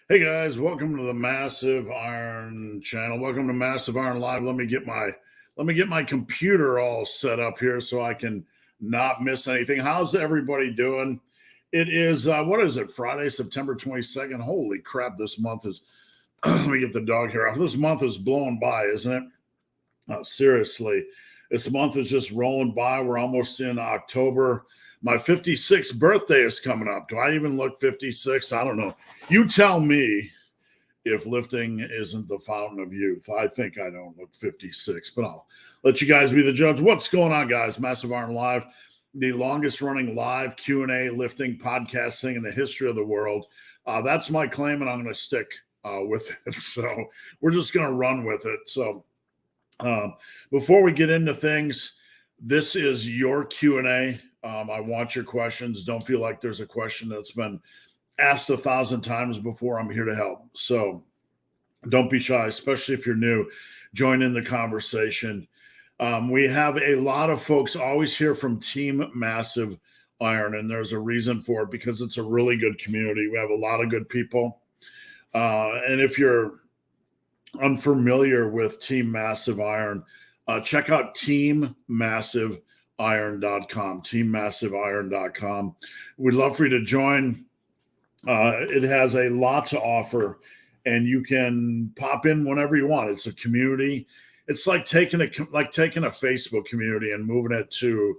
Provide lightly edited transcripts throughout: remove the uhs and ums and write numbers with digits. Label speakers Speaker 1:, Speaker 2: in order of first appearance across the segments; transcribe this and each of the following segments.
Speaker 1: Hey guys, welcome to the Massive Iron channel. Welcome to Massive Iron Live. Let me get my computer all set up here so I can not miss anything. How's everybody doing? It is what is it? Friday, September 22nd. Holy crap, this month is let me get the dog here off. This month is blowing by, isn't it? Seriously, this month is just rolling by. We're almost in October. My 56th birthday is coming up. Do I even look 56? I don't know. You tell me if lifting isn't the fountain of youth. I think I don't look 56, but I'll let you guys be the judge. What's going on, guys? Massive Iron Live, the longest running live Q&A lifting podcasting in the history of the world. That's my claim, and I'm going to stick with it. So we're just going to run with it. So before we get into things, this is your Q&A. I want your questions. Don't feel like there's a question that's been asked 1,000 times before. I'm here to help. So don't be shy, especially if you're new. Join in the conversation. We have a lot of folks always hear from Team Massive Iron, and there's a reason for it because it's a really good community. We have a lot of good people. And if you're unfamiliar with Team Massive Iron, check out teammassiveiron.com, teammassiveiron.com. We'd love for you to join. It has a lot to offer, and you can pop in whenever you want. It's a community. It's like taking a Facebook community and moving it to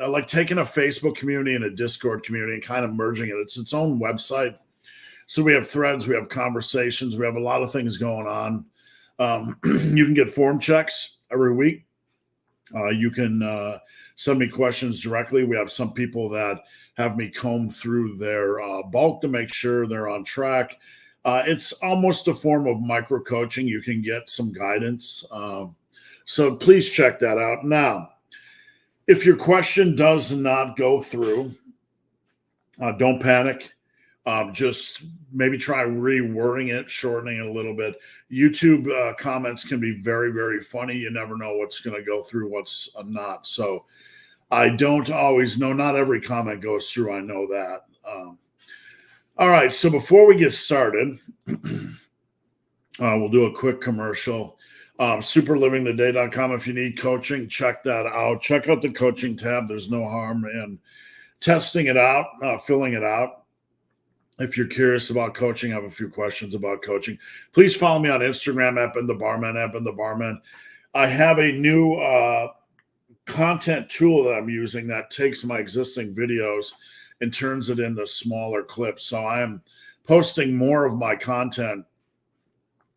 Speaker 1: like taking a Facebook community and a Discord community and kind of merging it. It's its own website. So we have threads, we have conversations, we have a lot of things going on. You can get form checks every week. You can send me questions directly. We have some people that have me comb through their bulk to make sure they're on track. It's almost a form of micro coaching. You can get some guidance. So please check that out. Now, if your question does not go through, don't panic. Just maybe try rewording it, shortening it a little bit. YouTube comments can be very, very funny. You never know what's going to go through, what's not. So I don't always know. Not every comment goes through. I know that. All right. So before we get started, we'll do a quick commercial. Superlivingtheday.com. If you need coaching, check that out. Check out the coaching tab. There's no harm in testing it out, filling it out. If you're curious about coaching, I have a few questions about coaching. Please follow me on Instagram, @BenTheBarman. I have a new content tool that I'm using that takes my existing videos and turns it into smaller clips. So I am posting more of my content.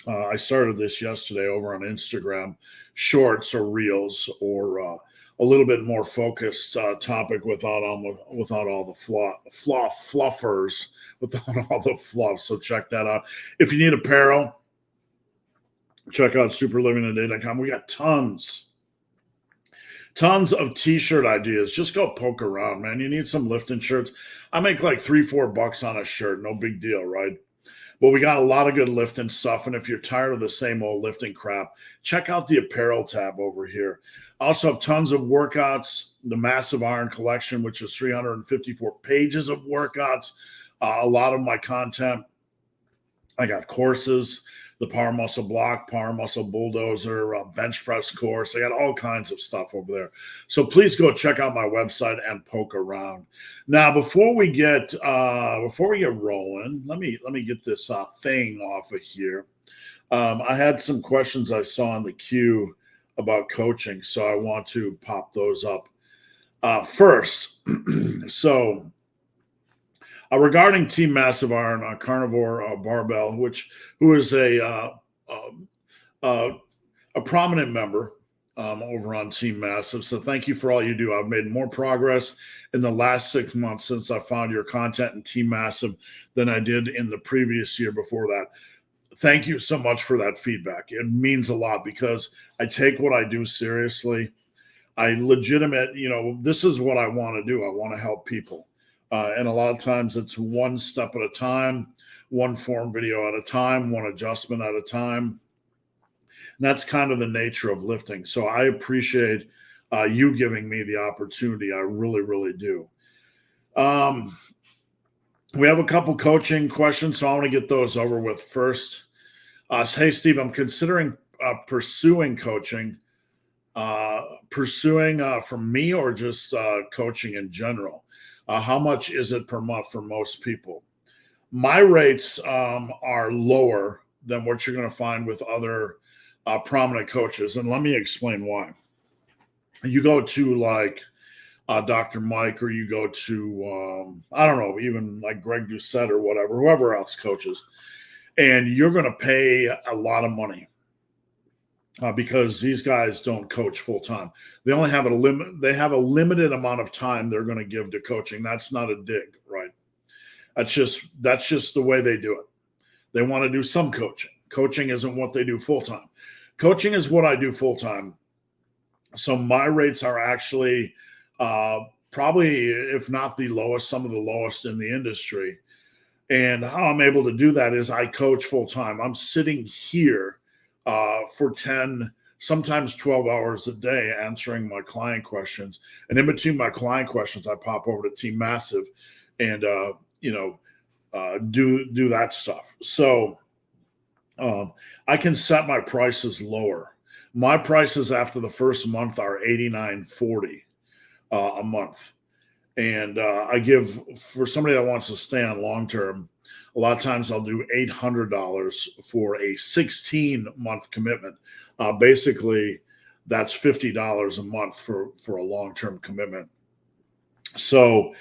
Speaker 1: I started this yesterday over on Instagram, shorts or reels or a little bit more focused topic without all the fluffers, without all the fluff. So check that out. If you need apparel, check out superlivingtheday.com. We got tons of t-shirt ideas. Just go poke around, man. You need some lifting shirts. I make like $3-4 on a shirt. No big deal, right? But we got a lot of good lifting stuff. And if you're tired of the same old lifting crap, check out the apparel tab over here. I also have tons of workouts, the Massive Iron collection, which is 354 pages of workouts. A lot of my content. I got courses, the Power Muscle Block, Power Muscle Bulldozer, bench press course. I got all kinds of stuff over there. So please go check out my website and poke around. Now, before we get rolling, let me get this thing off of here. I had some questions I saw in the queue about coaching, so I want to pop those up first. So. Regarding Team Massive Iron, Carnivore Barbell, who is a prominent member over on Team Massive. So thank you for all you do. I've made more progress in the last 6 months since I found your content in Team Massive than I did in the previous year before that. Thank you so much for that feedback. It means a lot because I take what I do seriously. This is what I want to do. I want to help people. And a lot of times it's one step at a time, one form video at a time, one adjustment at a time. And that's kind of the nature of lifting. So I appreciate you giving me the opportunity. I really, really do. We have a couple coaching questions, so I want to get those over with first. Hey, Steve, I'm considering pursuing coaching. Pursuing from me or just coaching in general? How much is it per month for most people? My rates are lower than what you're going to find with other prominent coaches. And let me explain why. You go to like Dr. Mike, or you go to, I don't know, even like Greg Doucette or whatever, whoever else coaches, and you're going to pay a lot of money. Because these guys don't coach full time. They only have a limit. They have a limited amount of time they're going to give to coaching. That's not a dig, right? That's just the way they do it. They want to do some coaching. Coaching isn't what they do full time. Coaching is what I do full time. So my rates are actually probably, if not the lowest, some of the lowest in the industry. And how I'm able to do that is I coach full time. I'm sitting here for 10, sometimes 12 hours a day answering my client questions. And in between my client questions, I pop over to Team Massive and, do that stuff. So I can set my prices lower. My prices after the first month are $89.40 a month. And I give, for somebody that wants to stay on long term, a lot of times I'll do $800 for a 16-month commitment. Basically, that's $50 a month for a long-term commitment. So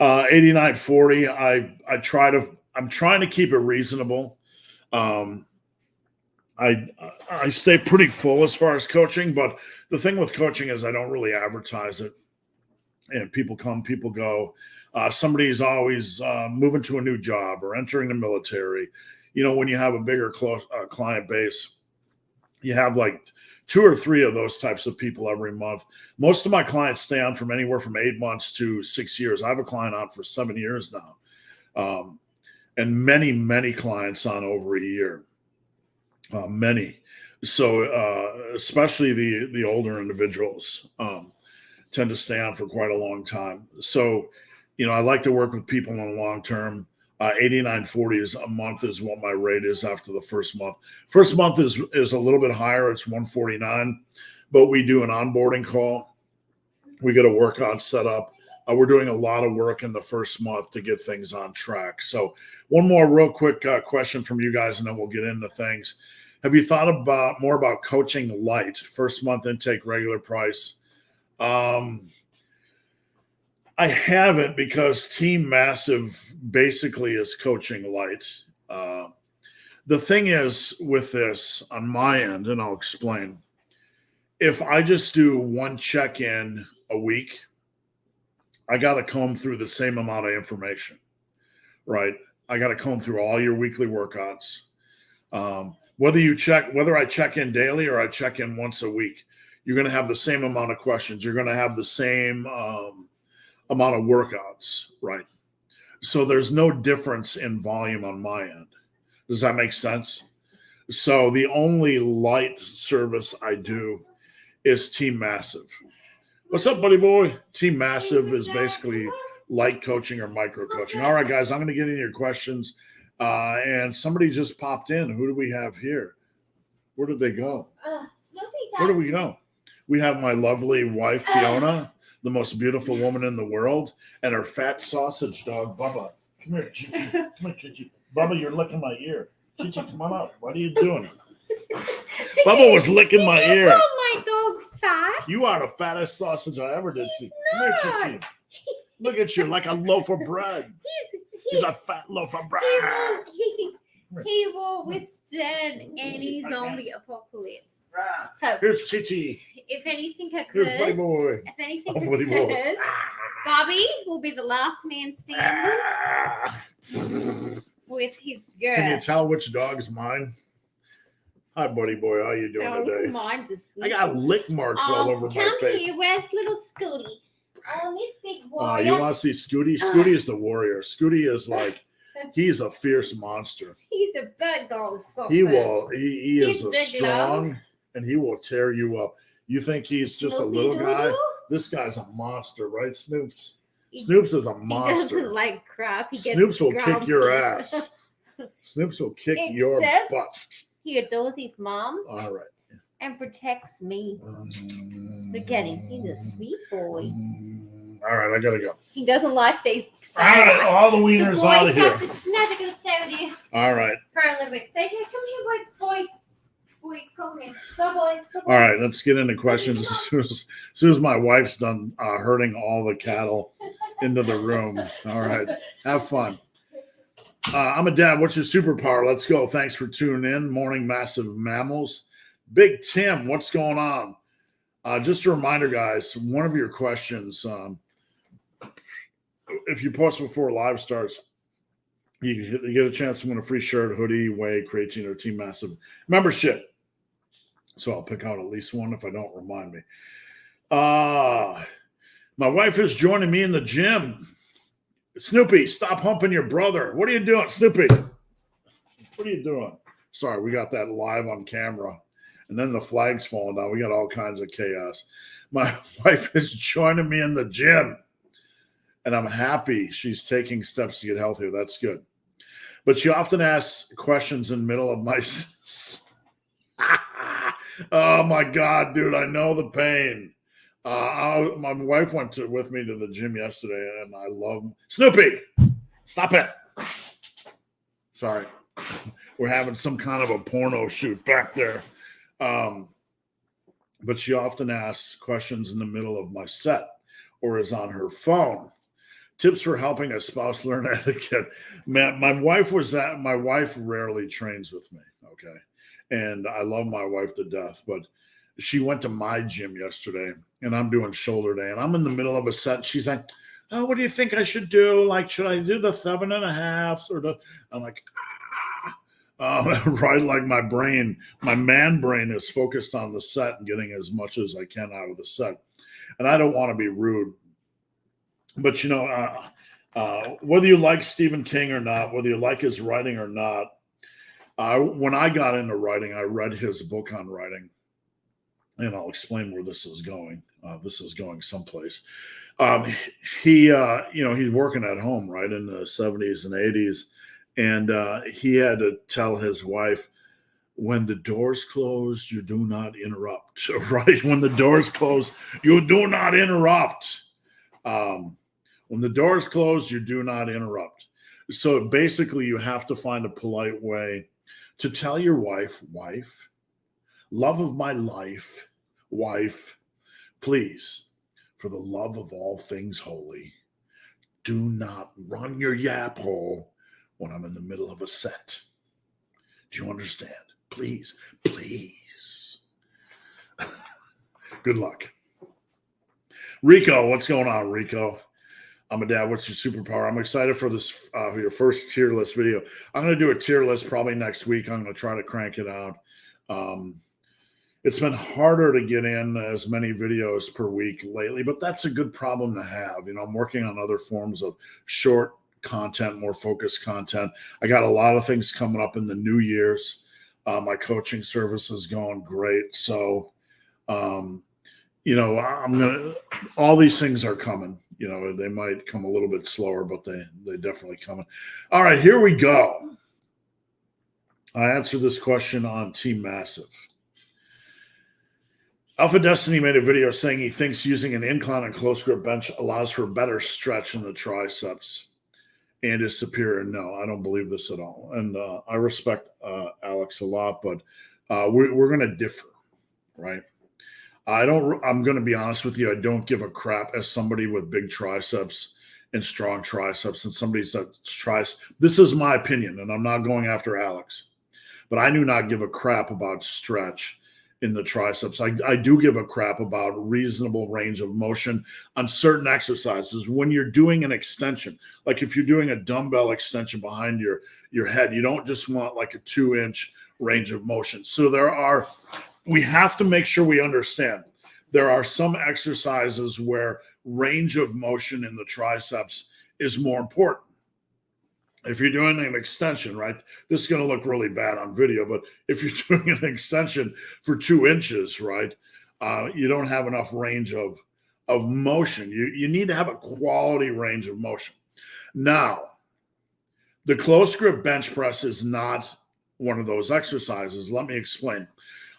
Speaker 1: $89.40. I'm trying to keep it reasonable. I stay pretty full as far as coaching, but the thing with coaching is I don't really advertise it. And people come, people go. Somebody's always moving to a new job or entering the military. You know, when you have a bigger client base, you have like 2 or 3 of those types of people every month. Most of my clients stay on from anywhere from 8 months to 6 years. I have a client on for 7 years now, and many clients on over a year. Many. So especially the older individuals tend to stay on for quite a long time. So, I like to work with people on long term. $89.40 a month is what my rate is after the first month. First month is a little bit higher. It's $149, but we do an onboarding call. We get a workout set up. We're doing a lot of work in the first month to get things on track. So one more real quick question from you guys, and then we'll get into things. Have you thought more about coaching light? First month intake, regular price. I haven't, because Team Massive basically is coaching light. The thing is with this on my end, and I'll explain, if I just do one check-in a week, I got to comb through the same amount of information, right? I got to comb through all your weekly workouts. Whether I check in daily or I check in once a week, you're going to have the same amount of questions. You're going to have the same amount of workouts, right? So there's no difference in volume on my end. Does that make sense? So the only light service I do is Team Massive. What's up, buddy boy? Team Massive is basically light coaching or micro coaching. All right, guys, I'm going to get into your questions. And somebody just popped in. Who do we have here? Where did they go? Where do we go? We have my lovely wife, Fiona, the most beautiful woman in the world, and her fat sausage dog, Bubba. Come here, Chichi. Come here, Chichi. Bubba, you're licking my ear. Chichi, come on up. What are you doing? Bubba was licking my ear.
Speaker 2: Call my dog fat?
Speaker 1: You are the fattest sausage I ever did see. Come here, Chichi. Look at you, like a loaf of bread. He's a fat loaf of bread.
Speaker 2: He will withstand any zombie apocalypse. So
Speaker 1: here's Chichi.
Speaker 2: If anything occurs, Bobby will be the last man standing with his girl.
Speaker 1: Can you tell which dog's mine? Hi, buddy boy. How you doing today?
Speaker 2: Mine's a sweet.
Speaker 1: I got lick marks all over my face.
Speaker 2: Come here. Where's little Scooty? This big warrior.
Speaker 1: You want to see Scooty? Scooty is the warrior. Scooty is like, he's a fierce monster.
Speaker 2: He's a big dog sausage.
Speaker 1: He is a strong, and he will tear you up. You think he's just a little guy? This guy's a monster, right, Snoops? Snoops is a
Speaker 2: He
Speaker 1: monster.
Speaker 2: doesn't like crap. He gets
Speaker 1: Snoops will kick
Speaker 2: grumpy.
Speaker 1: your ass. Snoops will kick your
Speaker 2: Except-
Speaker 1: butt.
Speaker 2: He adores his mom
Speaker 1: All right.
Speaker 2: and protects me. Look at him. He's a sweet boy.
Speaker 1: All right, I gotta go.
Speaker 2: He doesn't like these.
Speaker 1: All the
Speaker 2: The
Speaker 1: wieners
Speaker 2: boys
Speaker 1: out of here.
Speaker 2: have to. No, they're gonna stay with you
Speaker 1: All right.
Speaker 2: for a little bit. Say, here, come here, boys. Boys, come here. Go, boys. Go, boys.
Speaker 1: All right, let's get into questions as soon as my wife's done herding all the cattle into the room. All right, have fun. I'm a dad. What's your superpower? Let's go. Thanks for tuning in. Morning Massive Mammals. Big Tim, what's going on? Just a reminder, guys, one of your questions, if you post before live starts, you get a chance to win a free shirt, hoodie, whey, creatine, or Team Massive membership. So I'll pick out at least one if I don't remind me. My wife is joining me in the gym. Snoopy, stop humping your brother. What are you doing, Snoopy? What are you doing? Sorry, we got that live on camera. And then the flag's falling down. We got all kinds of chaos. My wife is joining me in the gym. And I'm happy she's taking steps to get healthier. That's good. But she often asks questions in the middle of my... Oh, my God, dude. I know the pain. My wife went with me to the gym yesterday, and I love... Snoopy, stop it. Sorry. We're having some kind of a porno shoot back there. But she often asks questions in the middle of my set or is on her phone. Tips for helping a spouse learn etiquette. Man, my wife rarely trains with me, okay? And I love my wife to death, but she went to my gym yesterday and I'm doing shoulder day and I'm in the middle of a set. She's like, oh, what do you think I should do? Like, should I do the 7.5s or the, I'm like, right. Like my man brain is focused on the set and getting as much as I can out of the set. And I don't want to be rude, but whether you like Stephen King or not, whether you like his writing or not, when I got into writing, I read his book on writing, and I'll explain where this is going. This is going someplace. He's working at home, right, in the 70s and 80s. And he had to tell his wife, when the doors close, you do not interrupt, right? When the doors close, you do not interrupt. When the doors close, you do not interrupt. So basically, you have to find a polite way to tell your wife, love of my life, wife, please, for the love of all things holy, do not run your yap hole when I'm in the middle of a set. Do you understand? Please. Good luck. Rico, what's going on, Rico? I'm a dad. What's your superpower? I'm excited for this, your first tier list video. I'm going to do a tier list probably next week. I'm going to try to crank it out. It's been harder to get in as many videos per week lately, but that's a good problem to have. I'm working on other forms of short content, more focused content. I got a lot of things coming up in the New Year's. My coaching service is going great. So, all these things are coming. They might come a little bit slower, but they definitely coming. All right, here we go. I answered this question on Team Massive. Alpha Destiny made a video saying he thinks using an incline and close grip bench allows for better stretch in the triceps and is superior. No, I don't believe this at all. And I respect Alex a lot, but we're going to differ, right? I'm going to be honest with you. I don't give a crap as somebody with big triceps and strong triceps and somebody that tries. This is my opinion, and I'm not going after Alex, but I do not give a crap about stretch in the triceps. I do give a crap about reasonable range of motion on certain exercises. When you're doing an extension, like if you're doing a dumbbell extension behind your head, you don't just want like a 2-inch range of motion. So we have to make sure we understand there are some exercises where range of motion in the triceps is more important. If you're doing an extension, right, this is going to look really bad on video, but if you're doing an extension for 2 inches, right, you don't have enough range of of motion. You need to have a quality range of motion. Now, the close grip bench press is not one of those exercises. Let me explain.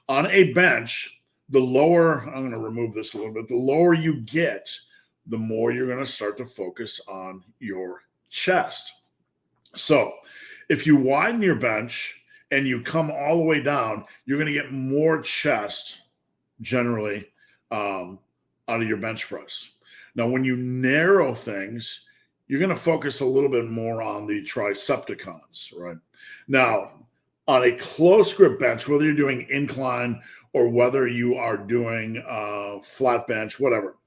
Speaker 1: On a bench, the lower, I'm going to remove this a little bit, the lower you get, the more you're going to start to focus on your chest. So if you widen your bench and you come all the way down, you're going to get more chest generally out of your bench press. Now, when you narrow things, you're going to focus a little bit more on the tricepticons, right? Now, on a close grip bench, whether you're doing incline or whether you are doing flat bench, whatever,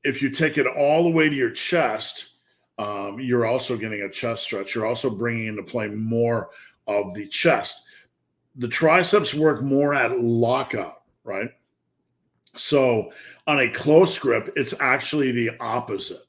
Speaker 1: if you take it all the way to your chest, you're also getting a chest stretch. You're also bringing into play more of the chest. The triceps work more at lockout, right? So on a close grip, it's actually the opposite.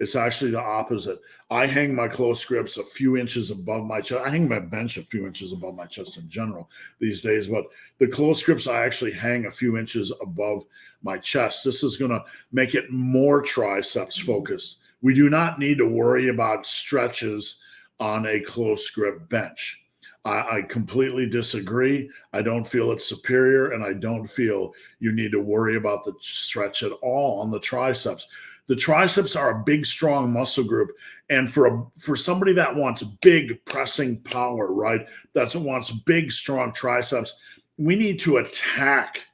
Speaker 1: It's actually the opposite. I hang my close grips a few inches above my chest. I hang my bench a few inches above my chest in general these days, but the close grips I actually hang a few inches above my chest. This is going to make it more triceps focused. We do not need to worry about stretches on a close grip bench. I completely disagree. I don't feel it's superior, and I don't feel you need to worry about the stretch at all on the triceps. The triceps are a big, strong muscle group, and for somebody that wants big pressing power, right, that wants big, strong triceps, we need to attack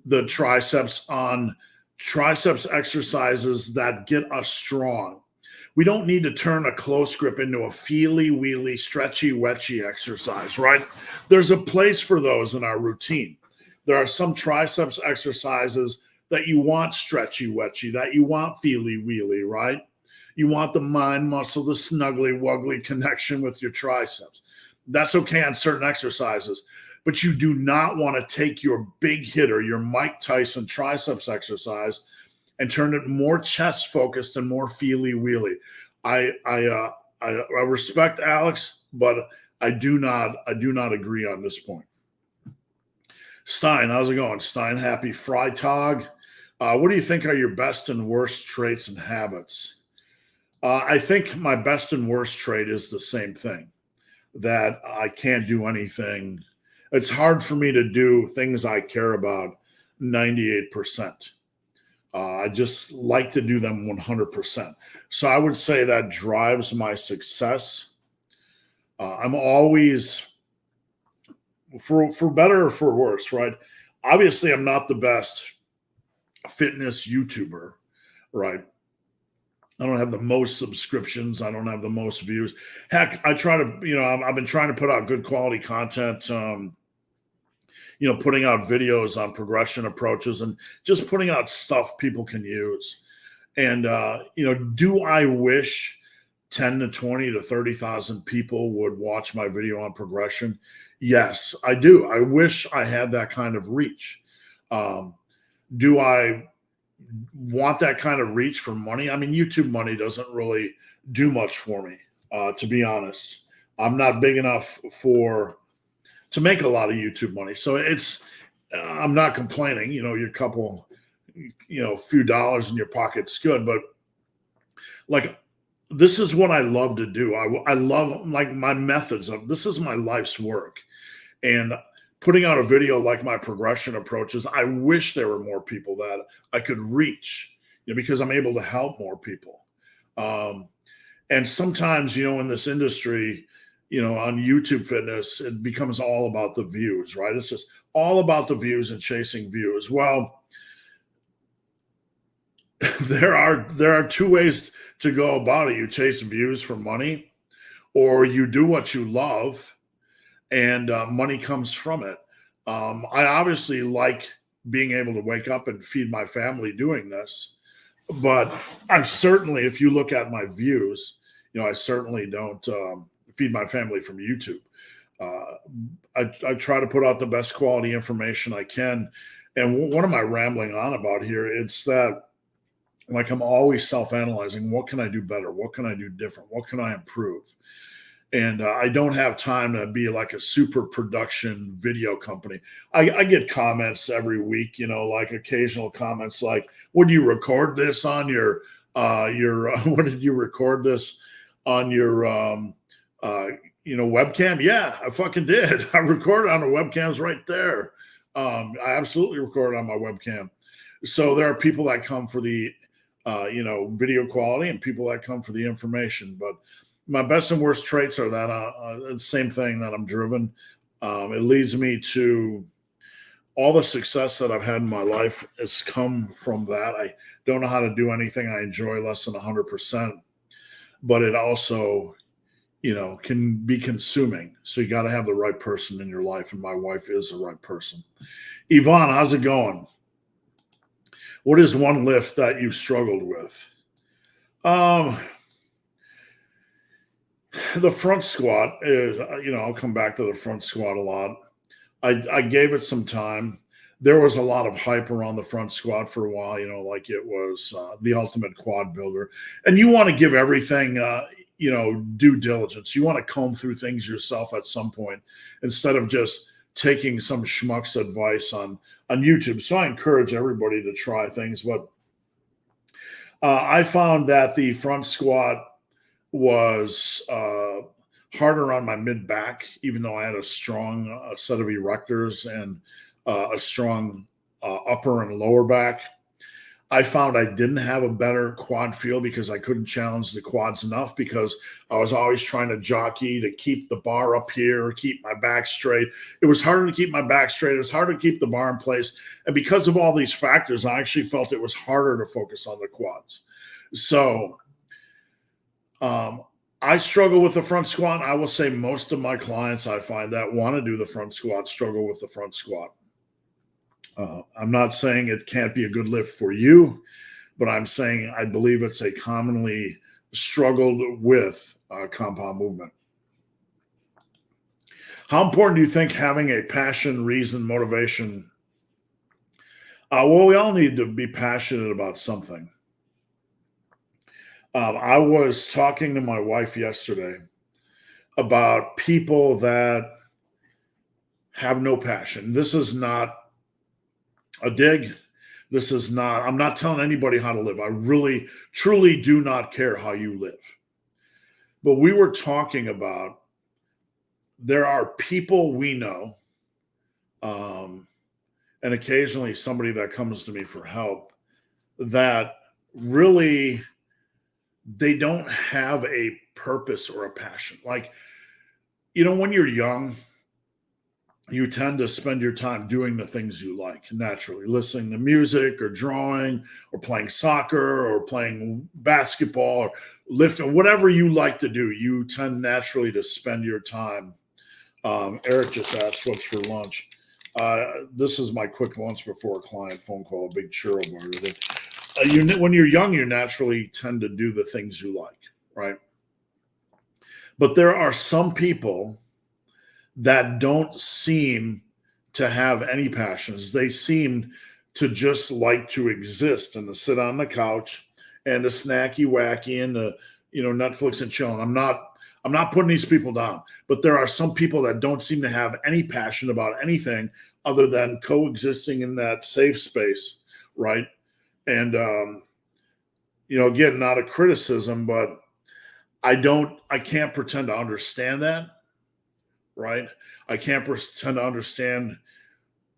Speaker 1: the triceps on triceps exercises that get us strong. We don't need to turn a close grip into a feely-wheely, stretchy-wetchy exercise, right? There's a place for those in our routine. There are some triceps exercises that you want stretchy-wetchy, that you want feely-wheely, right? You want the mind muscle, the snuggly-wuggly connection with your triceps. That's okay on certain exercises, but you do not want to take your big hitter, your Mike Tyson triceps exercise, and turn it more chest focused and more feely-wheely. I respect Alex, but I do not agree on this point. Stein, how's it going? Stein, happy Freitag. What do you think are your best and worst traits and habits? I think my best and worst trait is the same thing, that I can't do anything. It's hard for me to do things I care about 98%. I just like to do them 100%. So I would say that drives my success. I'm always, for better or for worse, right? Obviously, I'm not the best fitness YouTuber, right? I don't have the most subscriptions. I don't have the most views. Heck, I try to, I've been trying to put out good quality content, putting out videos on progression approaches and just putting out stuff people can use. And, do I wish 10 to 20 to 30,000 people would watch my video on progression? Yes, I do. I wish I had that kind of reach. Do I want that kind of reach for money? I mean, YouTube money doesn't really do much for me, to be honest. I'm not big enough to make a lot of YouTube money. So I'm not complaining, your couple, few dollars in your pocket's good, but like, this is what I love to do. I love like my methods of, this is my life's work. And putting out a video like my progression approaches, I wish there were more people that I could reach, because I'm able to help more people. And sometimes, in this industry, on YouTube fitness, it becomes all about the views, right? It's just all about the views and chasing views. Well, there are two ways to go about it. You chase views for money, or you do what you love and money comes from it. I obviously like being able to wake up and feed my family doing this, but I certainly, if you look at my views, I certainly don't feed my family from YouTube. I try to put out the best quality information I can. And what am I rambling on about here? It's that, like, I'm always self-analyzing. What can I do better? What can I do different? What can I improve? And I don't have time to be like a super production video company. I get comments every week, like occasional comments like, would you record this on your what did you record this on your, webcam? Yeah, I fucking did. I recorded on the webcams right there. I absolutely recorded on my webcam. So there are people that come for the, video quality and people that come for the information. But my best and worst traits are that the same thing, that I'm driven. It leads me to all the success that I've had in my life has come from that. I don't know how to do anything I enjoy less than 100%, but it also, can be consuming. So you got to have the right person in your life. And my wife is the right person. Yvonne, how's it going? What is one lift that you struggled with? The front squat is, I'll come back to the front squat a lot. I gave it some time. There was a lot of hype around the front squat for a while, like it was the ultimate quad builder. And you want to give everything, due diligence. You want to comb through things yourself at some point instead of just taking some schmuck's advice on YouTube. So I encourage everybody to try things. But I found that the front squat was harder on my mid back, even though I had a strong set of erectors and a strong upper and lower back. I found I didn't have a better quad feel because I couldn't challenge the quads enough, because I was always trying to jockey to keep the bar up here, keep my back straight. It was harder to keep my back straight. It was harder to keep the bar in place. And because of all these factors, I actually felt it was harder to focus on the quads. So I struggle with the front squat. I will say most of my clients I find that want to do the front squat struggle with the front squat. I'm not saying it can't be a good lift for you, but I'm saying I believe it's a commonly struggled with compound movement. How important do you think having a passion, reason, motivation? Well, we all need to be passionate about something. I was talking to my wife yesterday about people that have no passion. This is not a dig. This is not, I'm not telling anybody how to live. I really, truly do not care how you live. But we were talking about there are people we know, and occasionally somebody that comes to me for help, that really, they don't have a purpose or a passion. Like, when you're young, you tend to spend your time doing the things you like, naturally, listening to music or drawing or playing soccer or playing basketball or lifting, whatever you like to do. You tend naturally to spend your time. Eric just asked what's for lunch. This is my quick lunch before a client phone call, a big churro bar today. When you're young, you naturally tend to do the things you like, right? But there are some people that don't seem to have any passions. They seem to just like to exist and to sit on the couch and to snacky wacky and to, Netflix and chilling. I'm not putting these people down, but there are some people that don't seem to have any passion about anything other than coexisting in that safe space, right? And, again, not a criticism, but I can't pretend to understand that, right? I can't pretend to understand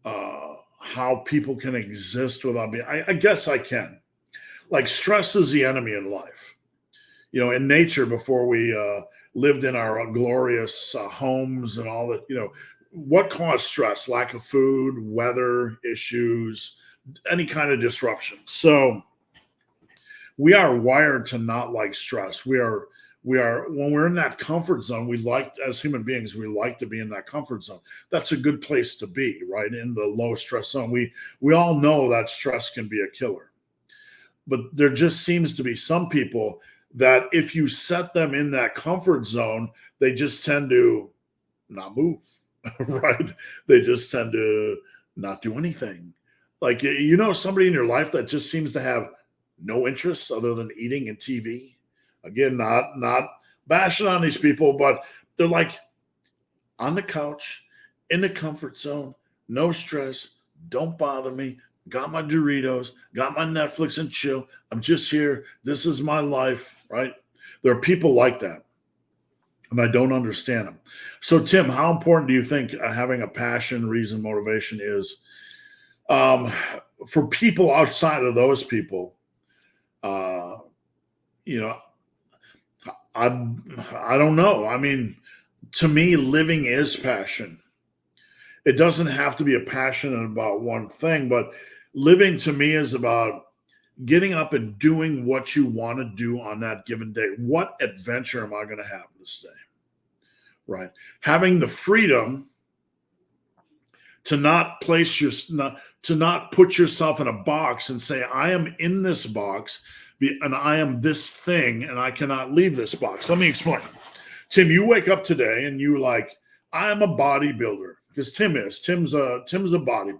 Speaker 1: how people can exist without being, I guess I can. Like, stress is the enemy in life. In nature, before we lived in our glorious homes and all that, what caused stress? Lack of food, weather issues, any kind of disruption. So we are wired to not like stress. We are when we're in that comfort zone, as human beings, we like to be in that comfort zone. That's a good place to be, right? In the low stress zone. We all know that stress can be a killer. But there just seems to be some people that if you set them in that comfort zone, they just tend to not move, right? They just tend to not do anything. Like, somebody in your life that just seems to have no interests other than eating and TV. Again, not bashing on these people, but They're like on the couch, in the comfort zone, no stress, don't bother me. Got my Doritos, got my Netflix and chill. I'm just here. This is my life, right? There are people like that, and I don't understand them. So, Tim, how important do you think having a passion, reason, motivation is um, for people outside of those people? Uh, you know, I I don't know. I mean, to me, living is passion. It doesn't have to be a passion about one thing, but living to me is about getting up and doing what you want to do on that given day. What adventure am I going to have this day? Right? Having the freedom to not to not put yourself in a box and say, I am in this box and I am this thing and I cannot leave this box. Let me explain. Tim, you wake up today and you like, I am a bodybuilder, because Tim's a bodybuilder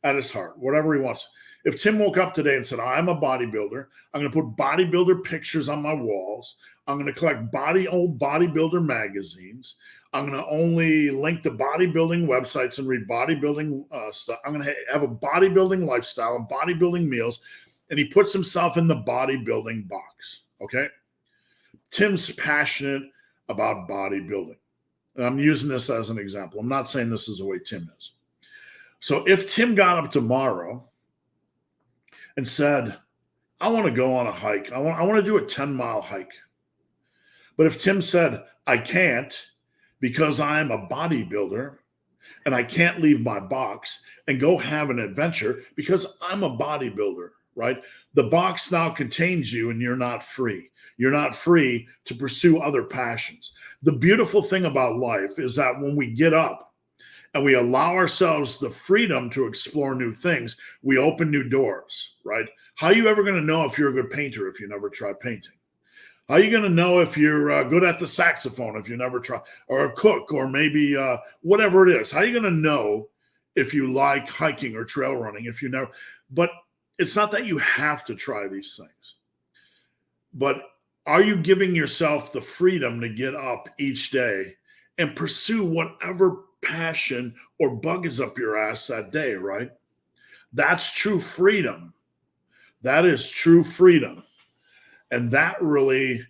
Speaker 1: at his heart, whatever he wants. If Tim woke up today and said, I'm a bodybuilder, I'm going to put bodybuilder pictures on my walls. I'm going to collect old bodybuilder magazines. I'm going to only link to bodybuilding websites and read bodybuilding stuff. I'm going to have a bodybuilding lifestyle and bodybuilding meals. And he puts himself in the bodybuilding box. Okay. Tim's passionate about bodybuilding. And I'm using this as an example. I'm not saying this is the way Tim is. So if Tim got up tomorrow and said, I want to go on a hike. I want to do a 10-mile hike. But if Tim said, I can't because I'm a bodybuilder and I can't leave my box and go have an adventure because I'm a bodybuilder, right? The box now contains you and you're not free. You're not free to pursue other passions. The beautiful thing about life is that when we get up and we allow ourselves the freedom to explore new things, we open new doors, right? How are you ever going to know if you're a good painter if you never try painting? How are you going to know if you're good at the saxophone if you never try, or a cook, or maybe whatever it is? How are you going to know if you like hiking or trail running if you never? But it's not that you have to try these things. But are you giving yourself the freedom to get up each day and pursue whatever passion or bug is up your ass that day, right? That's true freedom. That is true freedom. And that really,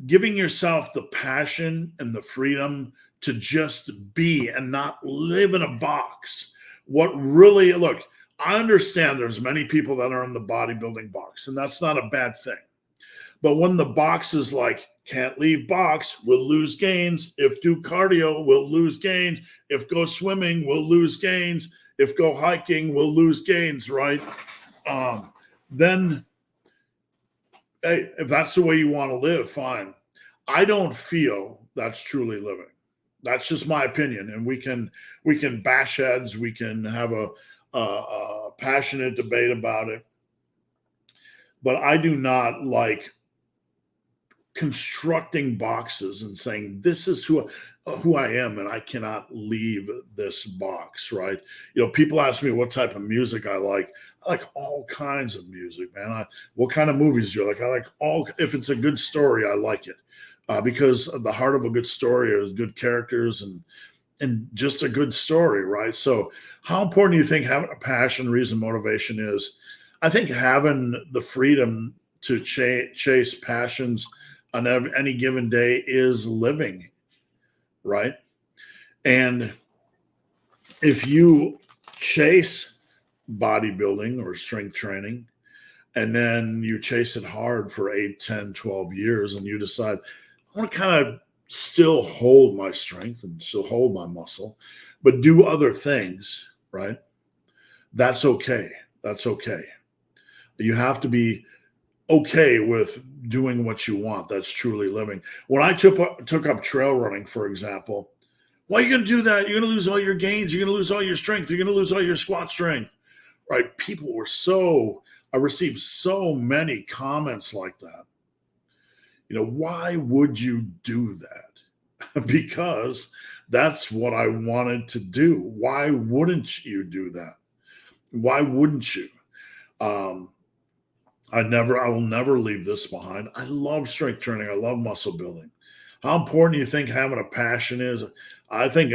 Speaker 1: giving yourself the passion and the freedom to just be and not live in a box. What really, look, I understand there's many people that are in the bodybuilding box, and that's not a bad thing. But when the box is like, can't leave box, we'll lose gains. If do cardio, we'll lose gains. If go swimming, we'll lose gains. If go hiking, we'll lose gains, right? Then, hey, if that's the way you want to live, fine. I don't feel that's truly living. That's just my opinion. And we can bash heads. We can have a passionate debate about it. But I do not like constructing boxes and saying this is who I am and I cannot leave this box, right? You know, people ask me what type of music I like. I like all kinds of music, man. What kind of movies do you like? I like if it's a good story, I like it because the heart of a good story is good characters and just a good story, right? So how important do you think having a passion, reason, motivation is? I think having the freedom to chase passions on any given day is living, right? And if you chase bodybuilding or strength training, and then you chase it hard for 8, 10, 12 years, and you decide, I want to kind of still hold my strength and still hold my muscle, but do other things, right? That's okay. That's okay. You have to be okay with doing what you want. That's truly living. When I took up trail running, for example, why are you going to do that? You're going to lose all your gains. You're going to lose all your strength. You're going to lose all your squat strength, right? People were I received so many comments like that. You know, why would you do that? Because that's what I wanted to do. Why wouldn't you do that? Why wouldn't you? I will never leave this behind. I love strength training. I love muscle building. How important do you think having a passion is? I think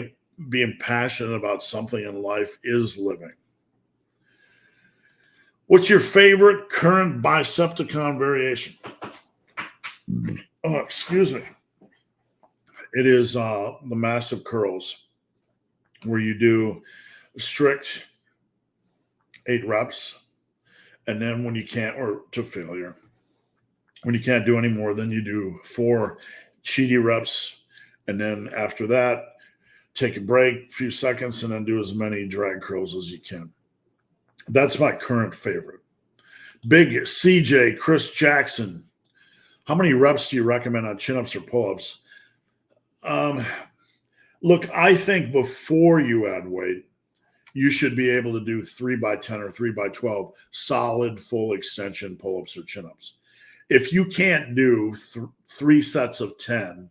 Speaker 1: being passionate about something in life is living. What's your favorite current Bicepticon variation? Oh, excuse me. It is the massive curls, where you do strict 8 reps, and then when you can't, or to failure, when you can't do any more, then you do 4 cheaty reps, and then after that, take a break, a few seconds, and then do as many drag curls as you can. That's my current favorite. Big CJ, Chris Jackson. How many reps do you recommend on chin-ups or pull-ups? Look, I think before you add weight, you should be able to do 3x10 or 3x12 solid full extension pull-ups or chin-ups. If you can't do 3 sets of 10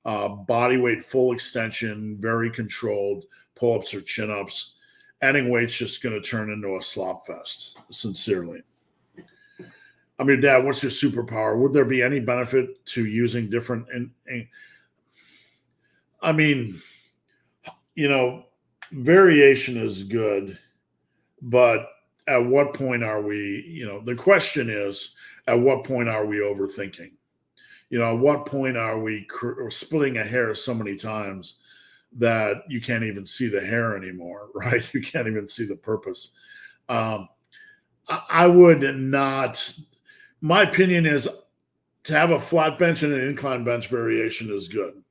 Speaker 1: body weight full extension, very controlled pull-ups or chin-ups, adding weight's just going to turn into a slop fest, sincerely. I mean, Dad, what's your superpower? Would there be any benefit to using different? I mean, variation is good, but at what point are we, the question is, at what point are we overthinking? At what point are we splitting a hair so many times that you can't even see the hair anymore, right? You can't even see the purpose. I would not, my opinion is to have a flat bench and an incline bench variation is good.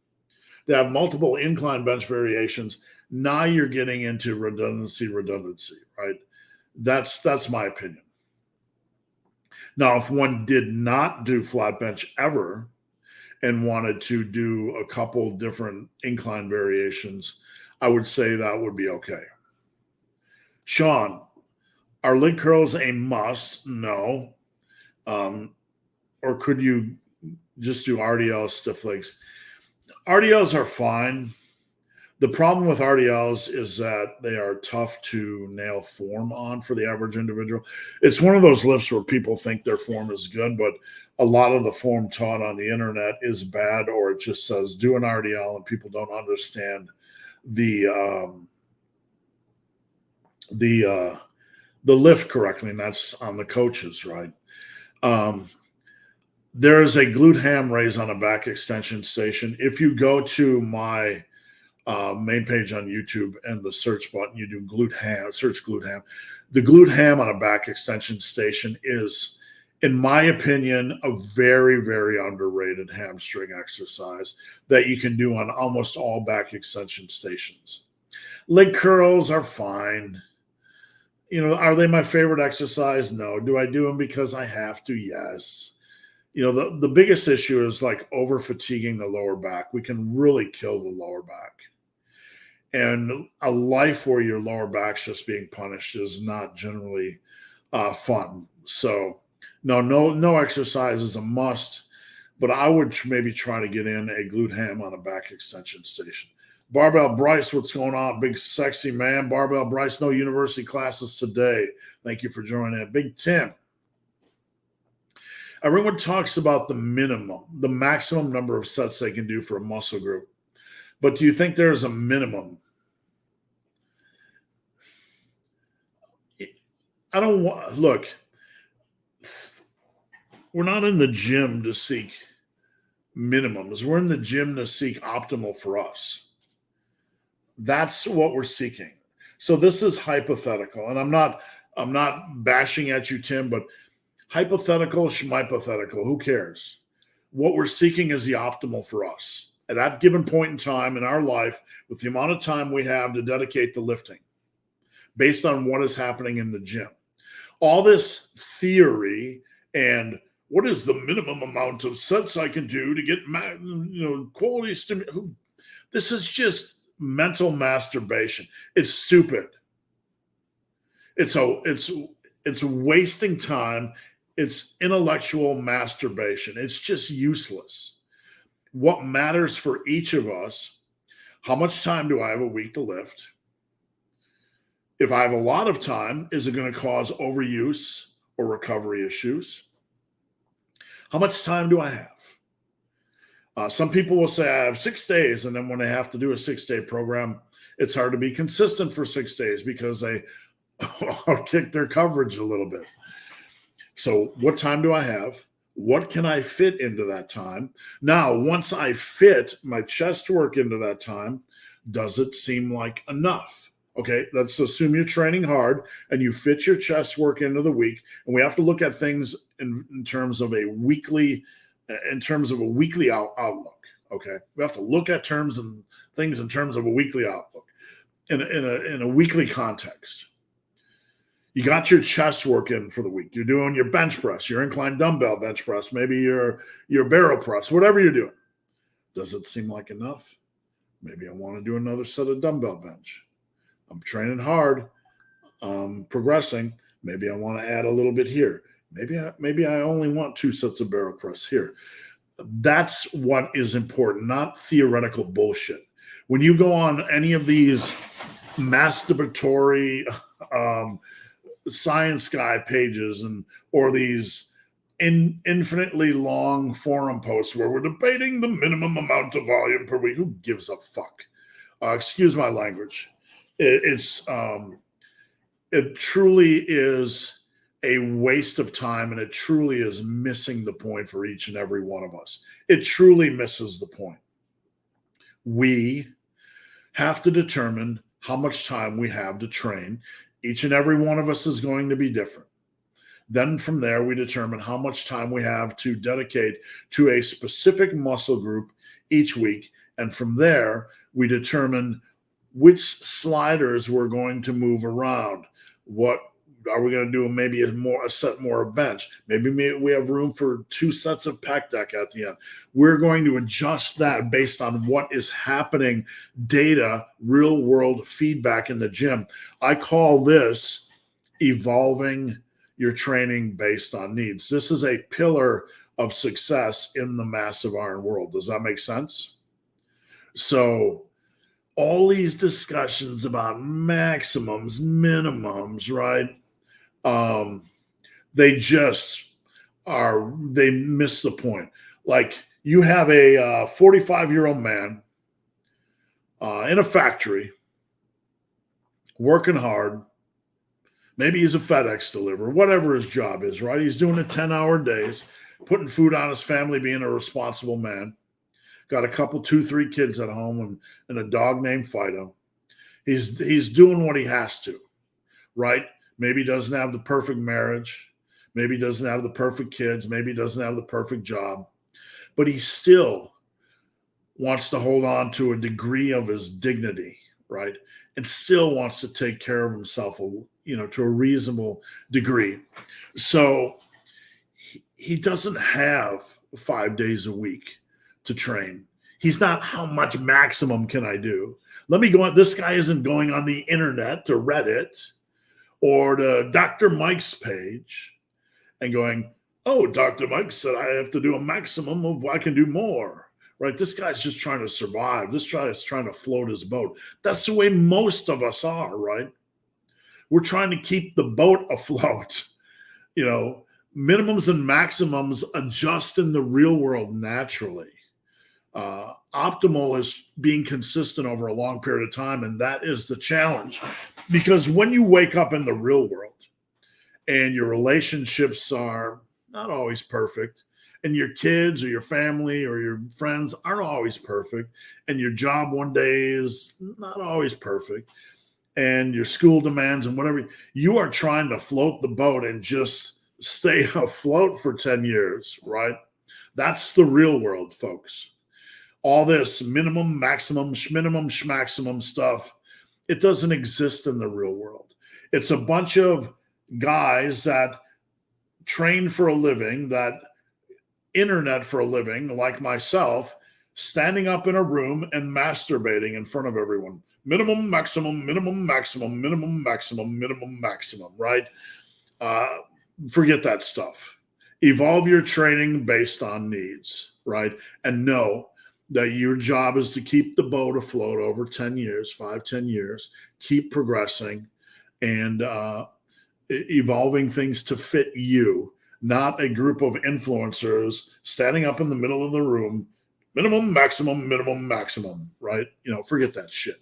Speaker 1: To have multiple incline bench variations, now you're getting into redundancy, right? That's my opinion. Now, if one did not do flat bench ever and wanted to do a couple different incline variations, I would say that would be okay. Sean, are leg curls a must? No. Or could you just do RDL stiff legs? RDLs are fine. The problem with RDLs is that they are tough to nail form on for the average individual. It's one of those lifts where people think their form is good, but a lot of the form taught on the internet is bad, or it just says do an RDL and people don't understand the lift correctly, and that's on the coaches, right? There is a glute ham raise on a back extension station. If you go to my main page on YouTube and the search button, you do glute ham, search glute ham. The glute ham on a back extension station is, in my opinion, a very, very underrated hamstring exercise that you can do on almost all back extension stations. Leg curls are fine. Are they my favorite exercise? No. Do I do them because I have to? Yes. The biggest issue is like over fatiguing the lower back. We can really kill the lower back. And a life where your lower back's just being punished is not generally fun. So no exercise is a must, but I would maybe try to get in a glute ham on a back extension station. Barbell Bryce, what's going on? Big sexy man. Barbell Bryce, no university classes today. Thank you for joining in. Big Tim. Everyone talks about the maximum number of sets they can do for a muscle group. But do you think there's a minimum? Look, we're not in the gym to seek minimums. We're in the gym to seek optimal for us. That's what we're seeking. So this is hypothetical. And I'm not bashing at you, Tim, but hypothetical, schmypothetical, who cares? What we're seeking is the optimal for us at that given point in time in our life, with the amount of time we have to dedicate to lifting based on what is happening in the gym. All this theory and what is the minimum amount of sets I can do to get quality stimulation. This is just mental masturbation. It's stupid. It's wasting time. It's intellectual masturbation. It's just useless. What matters for each of us, how much time do I have a week to lift? If I have a lot of time, is it going to cause overuse or recovery issues? How much time do I have? Some people will say, I have 6 days. And then when they have to do a 6-day program, it's hard to be consistent for 6 days because they kick their coverage a little bit. So what time do I have? What can I fit into that time? Now, once I fit my chest work into that time, does it seem like enough? Okay, let's assume you're training hard and you fit your chest work into the week. And we have to look at things in terms of a weekly, outlook. Okay, we have to look at terms and things in terms of a weekly outlook in a weekly context. You got your chest work in for the week. You're doing your bench press, your incline dumbbell bench press, maybe your barrel press, whatever you're doing. Does it seem like enough? Maybe I want to do another set of dumbbell bench. I'm training hard, progressing. Maybe I want to add a little bit here. Maybe I only want 2 sets of barrel press here. That's what is important, not theoretical bullshit. When you go on any of these masturbatory science guy pages or these infinitely long forum posts where we're debating the minimum amount of volume per week, who gives a fuck? Excuse my language. It truly is a waste of time, and it truly is missing the point for each and every one of us. It truly misses the point. We have to determine how much time we have to train. Each and every one of us is going to be different. Then from there, we determine how much time we have to dedicate to a specific muscle group each week. And from there, we determine which sliders we're going to move around. What are we going to do? Maybe a set more of bench. Maybe we have room for 2 sets of pec deck at the end. We're going to adjust that based on what is happening, data, real world feedback in the gym. I call this evolving your training based on needs. This is a pillar of success in the massive iron world. Does that make sense? So all these discussions about maximums, minimums, right? They miss the point. Like, you have a 45-year-old man in a factory working hard. Maybe he's a FedEx deliverer, whatever his job is, right? He's doing the 10-hour days, putting food on his family, being a responsible man. Got a couple, 2, 3 kids at home and a dog named Fido. He's doing what he has to, right? Maybe he doesn't have the perfect marriage. Maybe he doesn't have the perfect kids. Maybe he doesn't have the perfect job. But he still wants to hold on to a degree of his dignity, right? And still wants to take care of himself, to a reasonable degree. So he doesn't have 5 days a week to train. He's not, how much maximum can I do? Let me go on. This guy isn't going on the internet to Reddit or to Dr. Mike's page and going, oh, Dr. Mike said I have to do a maximum of I can do more, right? This guy's just trying to survive. This guy is trying to float his boat. That's the way most of us are, right? We're trying to keep the boat afloat. Minimums and maximums adjust in the real world naturally. Optimal is being consistent over a long period of time, and that is the challenge. Because when you wake up in the real world and your relationships are not always perfect, and your kids or your family or your friends aren't always perfect, and your job one day is not always perfect, and your school demands and whatever, you are trying to float the boat and just stay afloat for 10 years, right? That's the real world, folks. All this minimum, maximum, schminimum, schmaximum stuff, it doesn't exist in the real world. It's a bunch of guys that train for a living, that internet for a living, like myself, standing up in a room and masturbating in front of everyone. Minimum, maximum, minimum, maximum, minimum, maximum, minimum, maximum, right? Forget that stuff. Evolve your training based on needs, right? And know that your job is to keep the boat afloat over 10 years, 5, 10 years, keep progressing and evolving things to fit you, not a group of influencers standing up in the middle of the room Minimum, maximum, right? Forget that shit.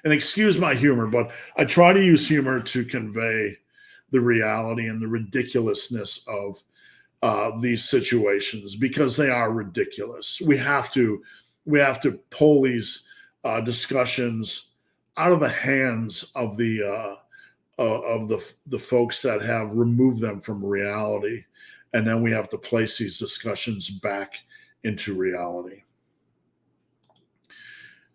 Speaker 1: And excuse my humor, but I try to use humor to convey the reality and the ridiculousness of these situations, because they are ridiculous. We have to pull these discussions out of the hands of the folks that have removed them from reality, and then we have to place these discussions back into reality.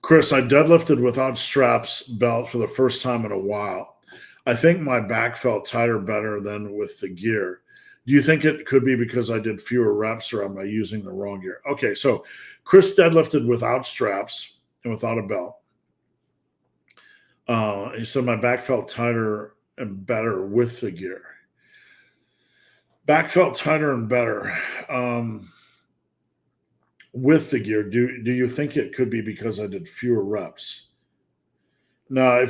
Speaker 1: Chris, I deadlifted without straps belt for the first time in a while. I think my back felt tighter better than with the gear. Do you think it could be because I did fewer reps, or am I using the wrong gear? Okay, so Chris deadlifted without straps and without a belt. He said my back felt tighter and better with the gear. Back felt tighter and better with the gear. Do you think it could be because I did fewer reps? No,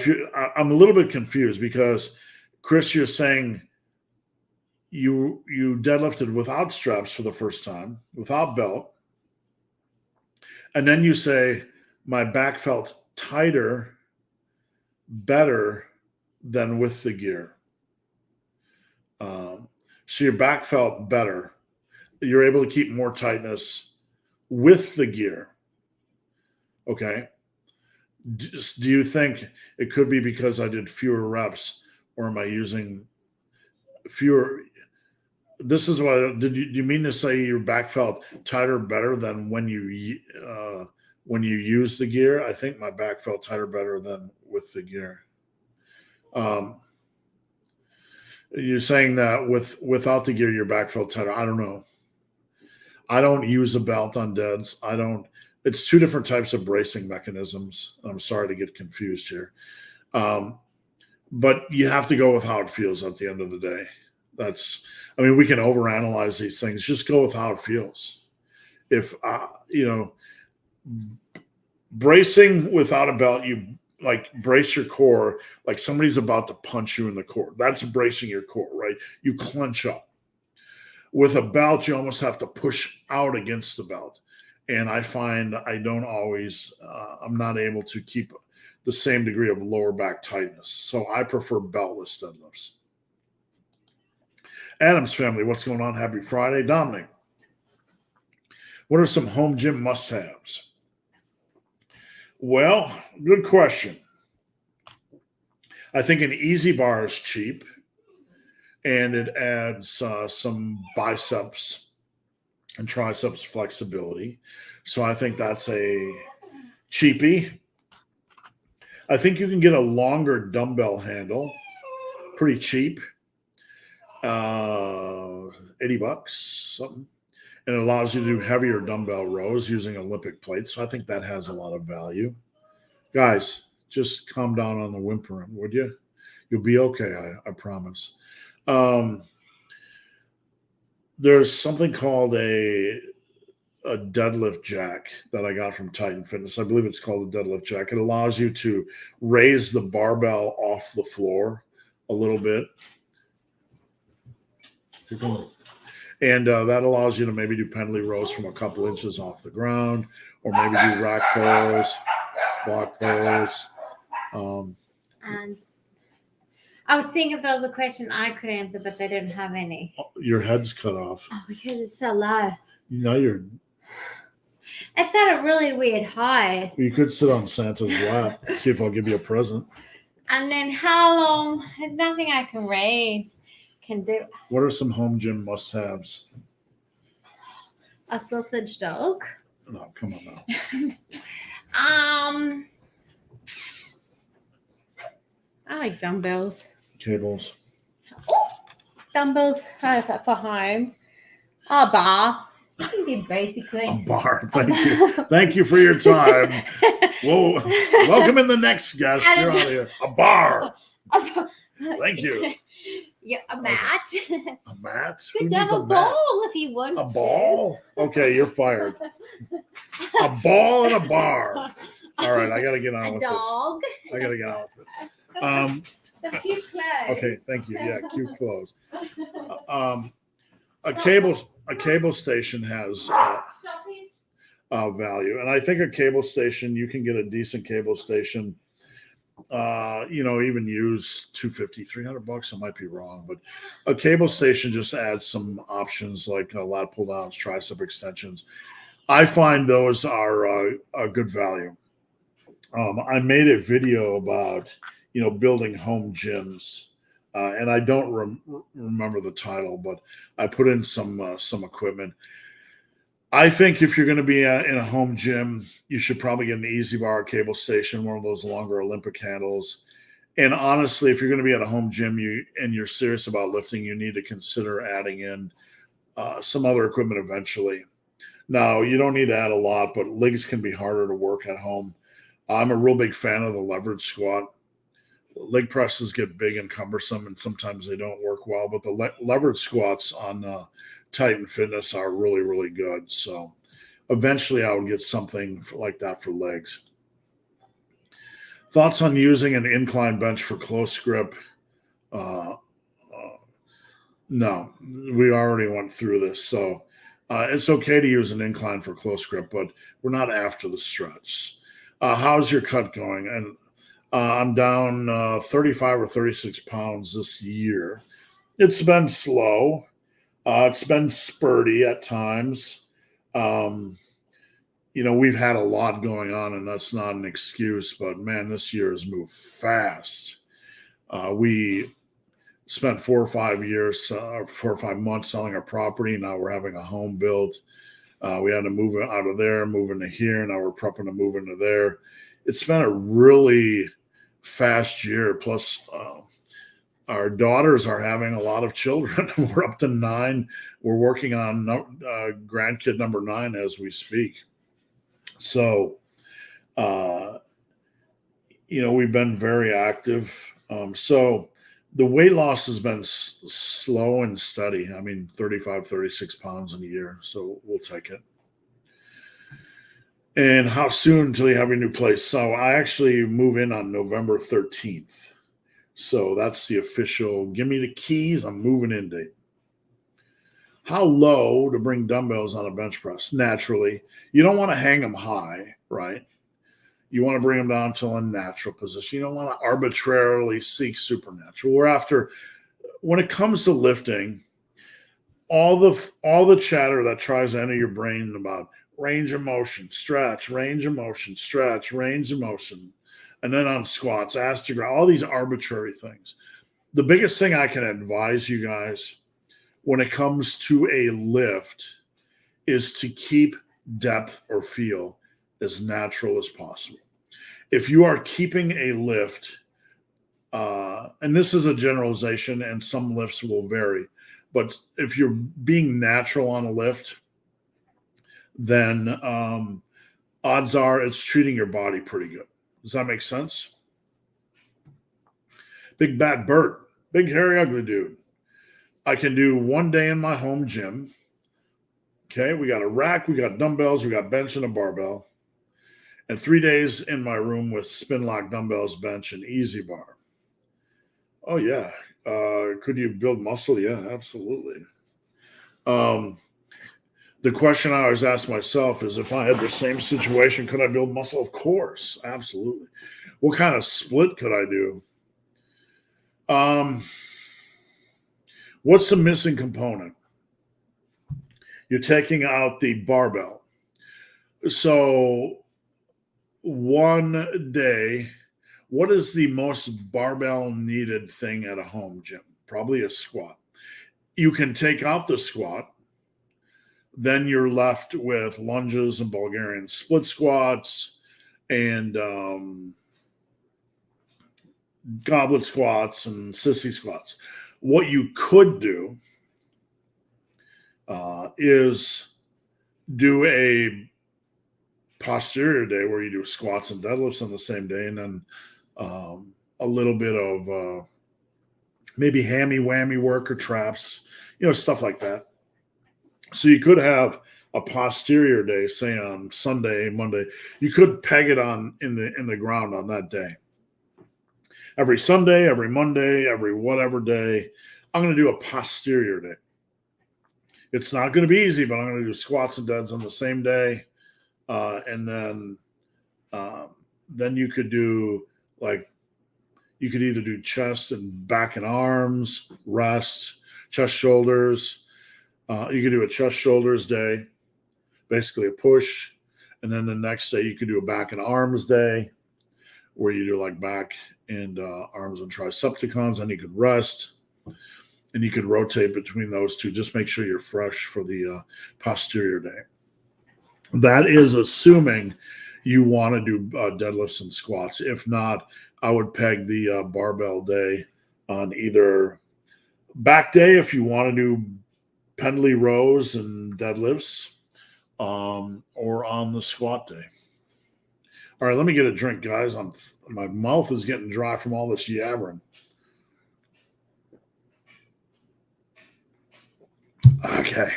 Speaker 1: I'm a little bit confused, because Chris, you're saying you deadlifted without straps for the first time, without belt, and then you say my back felt tighter, better than with the gear. So your back felt better. You're able to keep more tightness with the gear. Okay. Do you think it could be because I did fewer reps, or am I using fewer? This is what do you mean to say your back felt tighter, better than when you use the gear? I think my back felt tighter, better than with the gear. You're saying that without the gear, your back felt tighter. I don't know. I don't use a belt on deads. It's two different types of bracing mechanisms. I'm sorry to get confused here. But you have to go with how it feels at the end of the day. We can overanalyze these things. Just go with how it feels. If, bracing without a belt, you like brace your core like somebody's about to punch you in the core. That's bracing your core, right? You clench up. With a belt, you almost have to push out against the belt. And I find I don't always, I'm not able to keep the same degree of lower back tightness. So I prefer beltless deadlifts. Adams family, what's going on? Happy Friday. Dominic, what are some home gym must-haves? Well, good question. I think an easy bar is cheap, and it adds some biceps and triceps flexibility. So I think that's a cheapie. I think you can get a longer dumbbell handle, pretty cheap, $80, something. And it allows you to do heavier dumbbell rows using Olympic plates. So I think that has a lot of value. Guys, just calm down on the whimpering, would you? You'll be okay, I promise. There's something called a deadlift jack that I got from Titan Fitness. I believe it's called a deadlift jack. It allows you to raise the barbell off the floor a little bit. And that allows you to maybe do pendlay rows from a couple inches off the ground, or maybe do rack pulls, block pulls.
Speaker 2: And I was seeing if there was a question I could answer, but they didn't have any.
Speaker 1: Your head's cut off.
Speaker 2: Oh, because it's so low.
Speaker 1: It's
Speaker 2: at a really weird height.
Speaker 1: You could sit on Santa's lap and see if I'll give you a present.
Speaker 2: And then how long? There's nothing I can read. Can do.
Speaker 1: What are some home gym must-haves?
Speaker 2: A sausage dog.
Speaker 1: No, come on now.
Speaker 2: I like dumbbells.
Speaker 1: Cables.
Speaker 2: Dumbbells for home. A bar. Basically.
Speaker 1: A bar. Thank you. Thank you for your time. Whoa. Welcome in the next guest. You're out of here. A bar. Thank you.
Speaker 2: Yeah, a mat.
Speaker 1: A mat?
Speaker 2: You could have a ball if you want.
Speaker 1: A ball? Okay, you're fired. A ball and a bar. All right, I got to get on with
Speaker 2: dog.
Speaker 1: this. I got to get on with this.
Speaker 2: So cute clothes.
Speaker 1: Okay, thank you. Yeah, cute clothes. A cable station has value. And I think a cable station, you can get a decent cable station, even use $250, $300. I might be wrong, but a cable station just adds some options like lat pull downs, tricep extensions. I find those are a good value. I made a video about, building home gyms. And I don't remember the title, but I put in some equipment. I think if you're going to be in a home gym, you should probably get an easy bar cable station, one of those longer Olympic handles. And honestly, if you're going to be at a home gym and you're serious about lifting, you need to consider adding in some other equipment eventually. Now, you don't need to add a lot, but legs can be harder to work at home. I'm a real big fan of the leverage squat. Leg presses get big and cumbersome, and sometimes they don't work well. But the leverage squats on Titan Fitness are really, really good. So eventually I would get something like that for legs. Thoughts on using an incline bench for close grip? No, we already went through this. So it's okay to use an incline for close grip, but we're not after the stretch. How's your cut going? And I'm down 35 or 36 pounds this year. It's been slow. It's been spurty at times. We've had a lot going on, and that's not an excuse, but man, this year has moved fast. We spent 4 or 5 months selling our property. Now we're having a home built. We had to move out of there, move into here. Now we're prepping to move into there. It's been a really fast year. Plus, our daughters are having a lot of children. We're up to 9. We're working on grandkid number 9 as we speak. So, we've been very active. So the weight loss has been slow and steady. 35, 36 pounds in a year. So we'll take it. And how soon until you have your new place? So I actually move in on November 13th. So that's the official, give me the keys, I'm moving in date. How low to bring dumbbells on a bench press? Naturally. You don't want to hang them high, right? You want to bring them down to a natural position. You don't want to arbitrarily seek supernatural. When it comes to lifting, all the chatter that tries to enter your brain about range of motion, stretch, range of motion, stretch, range of motion, and then on squats, ass to ground, all these arbitrary things. The biggest thing I can advise you guys when it comes to a lift is to keep depth or feel as natural as possible. If you are keeping a lift, and this is a generalization and some lifts will vary, but if you're being natural on a lift, then odds are it's treating your body pretty good. Does that make sense? Big Bad Bert, big hairy ugly dude. I can do 1 day in my home gym. Okay, we got a rack, we got dumbbells, we got bench and a barbell. And 3 days in my room with spin lock dumbbells, bench, and easy bar. Oh, yeah. Could you build muscle? Yeah, absolutely. The question I always ask myself is, if I had the same situation, could I build muscle? Of course, absolutely. What kind of split could I do? What's the missing component? You're taking out the barbell. So 1 day, what is the most barbell needed thing at a home gym? Probably a squat. You can take out the squat. Then you're left with lunges and Bulgarian split squats and goblet squats and sissy squats. What you could do is do a posterior day where you do squats and deadlifts on the same day, and then a little bit of maybe hammy whammy work or traps, stuff like that. So you could have a posterior day, say on Sunday, Monday. You could peg it on in the ground on that day. Every Sunday, every Monday, every whatever day, I'm going to do a posterior day. It's not going to be easy, but I'm going to do squats and deads on the same day. And then you could do you could either do chest and back and arms, rest, chest, shoulders. You could do a chest, shoulders day, basically a push. And then the next day you could do a back and arms day where you do like back and arms and tricepticons. And you could rest and you could rotate between those two. Just make sure you're fresh for the posterior day. That is assuming you want to do deadlifts and squats. If not, I would peg the barbell day on either back day if you want to do pendley rows and deadlifts, or on the squat day. All right, let me get a drink, guys. My mouth is getting dry from all this yabbering. Okay.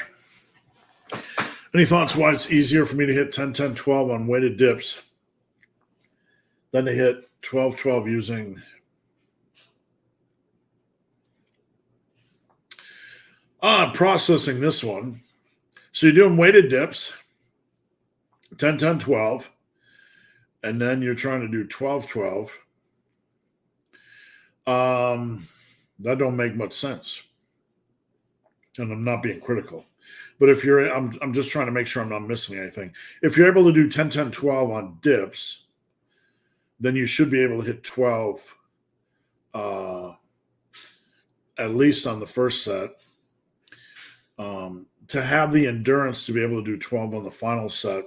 Speaker 1: Any thoughts why it's easier for me to hit 10, 10, 12 on weighted dips than to hit 12, 12 using processing this one. So you're doing weighted dips, 10, 10, 12, and then you're trying to do 12, 12. That don't make much sense. And I'm not being critical. But if I'm just trying to make sure I'm not missing anything. If you're able to do 10, 10, 12 on dips, then you should be able to hit 12 at least on the first set. To have the endurance to be able to do 12 on the final set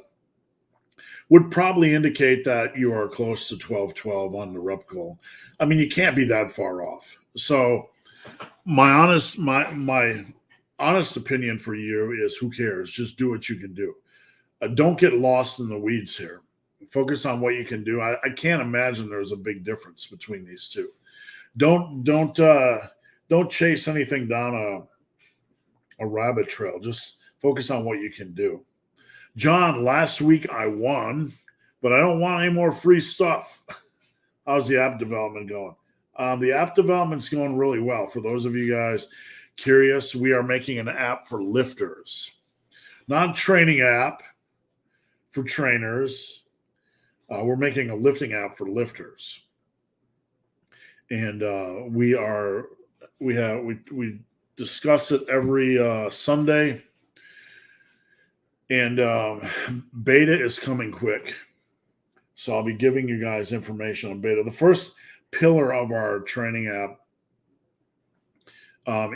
Speaker 1: would probably indicate that you are close to 12, 12 on the rep goal. I mean, you can't be that far off. So my honest opinion for you is who cares? Just do what you can do. Don't get lost in the weeds here. Focus on what you can do. I can't imagine there's a big difference between these two. Don't chase anything down a rabbit trail. Just focus on what you can do. John, last week I won, but I don't want any more free stuff. How's the app development going? The app development's going really well. For those of you guys curious, we are making an app for lifters, not a training app for trainers. We're making a lifting app for lifters, and we discuss it every Sunday, and beta is coming quick, so I'll be giving you guys information on beta. The first pillar of our training app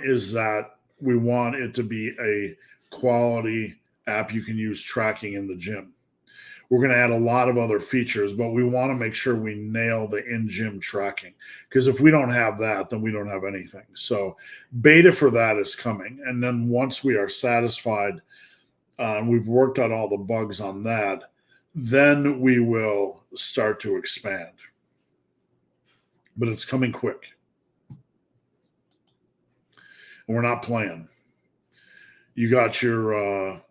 Speaker 1: is that we want it to be a quality app you can use tracking in the gym. We're going to add a lot of other features, but we want to make sure we nail the in-gym tracking, because if we don't have that, then we don't have anything. So beta for that is coming. And then once we are satisfied, we've worked out all the bugs on that, then we will start to expand. But it's coming quick. And we're not playing. You got your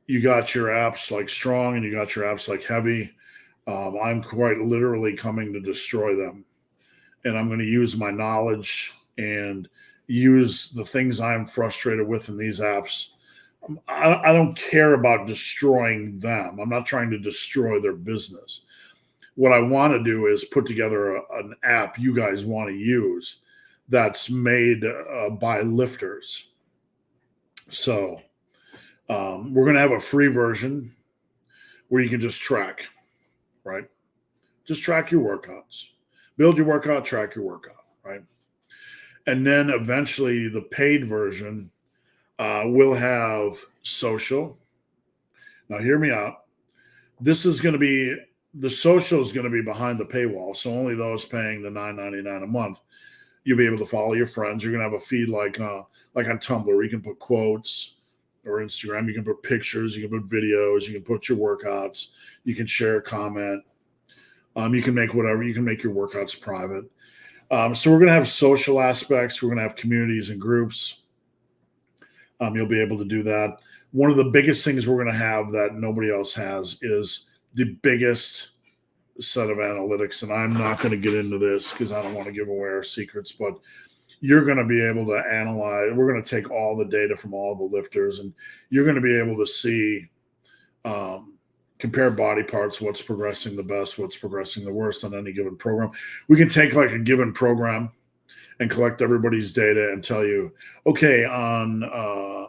Speaker 1: apps like Strong and you got your apps like Heavy. I'm quite literally coming to destroy them. And I'm going to use my knowledge and use the things I'm frustrated with in these apps. I don't care about destroying them. I'm not trying to destroy their business. What I want to do is put together an app you guys want to use that's made by lifters. So we're going to have a free version where you can just track, right? Just track your workouts. Build your workout, track your workout, right? And then eventually the paid version will have social. Now hear me out. This is going to be, the social is going to be behind the paywall. So only those paying the $9.99 a month, you'll be able to follow your friends. You're going to have a feed like on Tumblr where you can put quotes, or Instagram. You can put pictures, you can put videos, you can put your workouts, you can share a comment. You can make whatever, you can make your workouts private. So we're going to have social aspects. We're going to have communities and groups. You'll be able to do that. One of the biggest things we're going to have that nobody else has is the biggest set of analytics. And I'm not going to get into this because I don't want to give away our secrets, but you're going to be able to analyze. We're going to take all the data from all the lifters, and you're going to be able to see compare body parts, what's progressing the best, what's progressing the worst on any given program. We can take like a given program and collect everybody's data and tell you, okay, on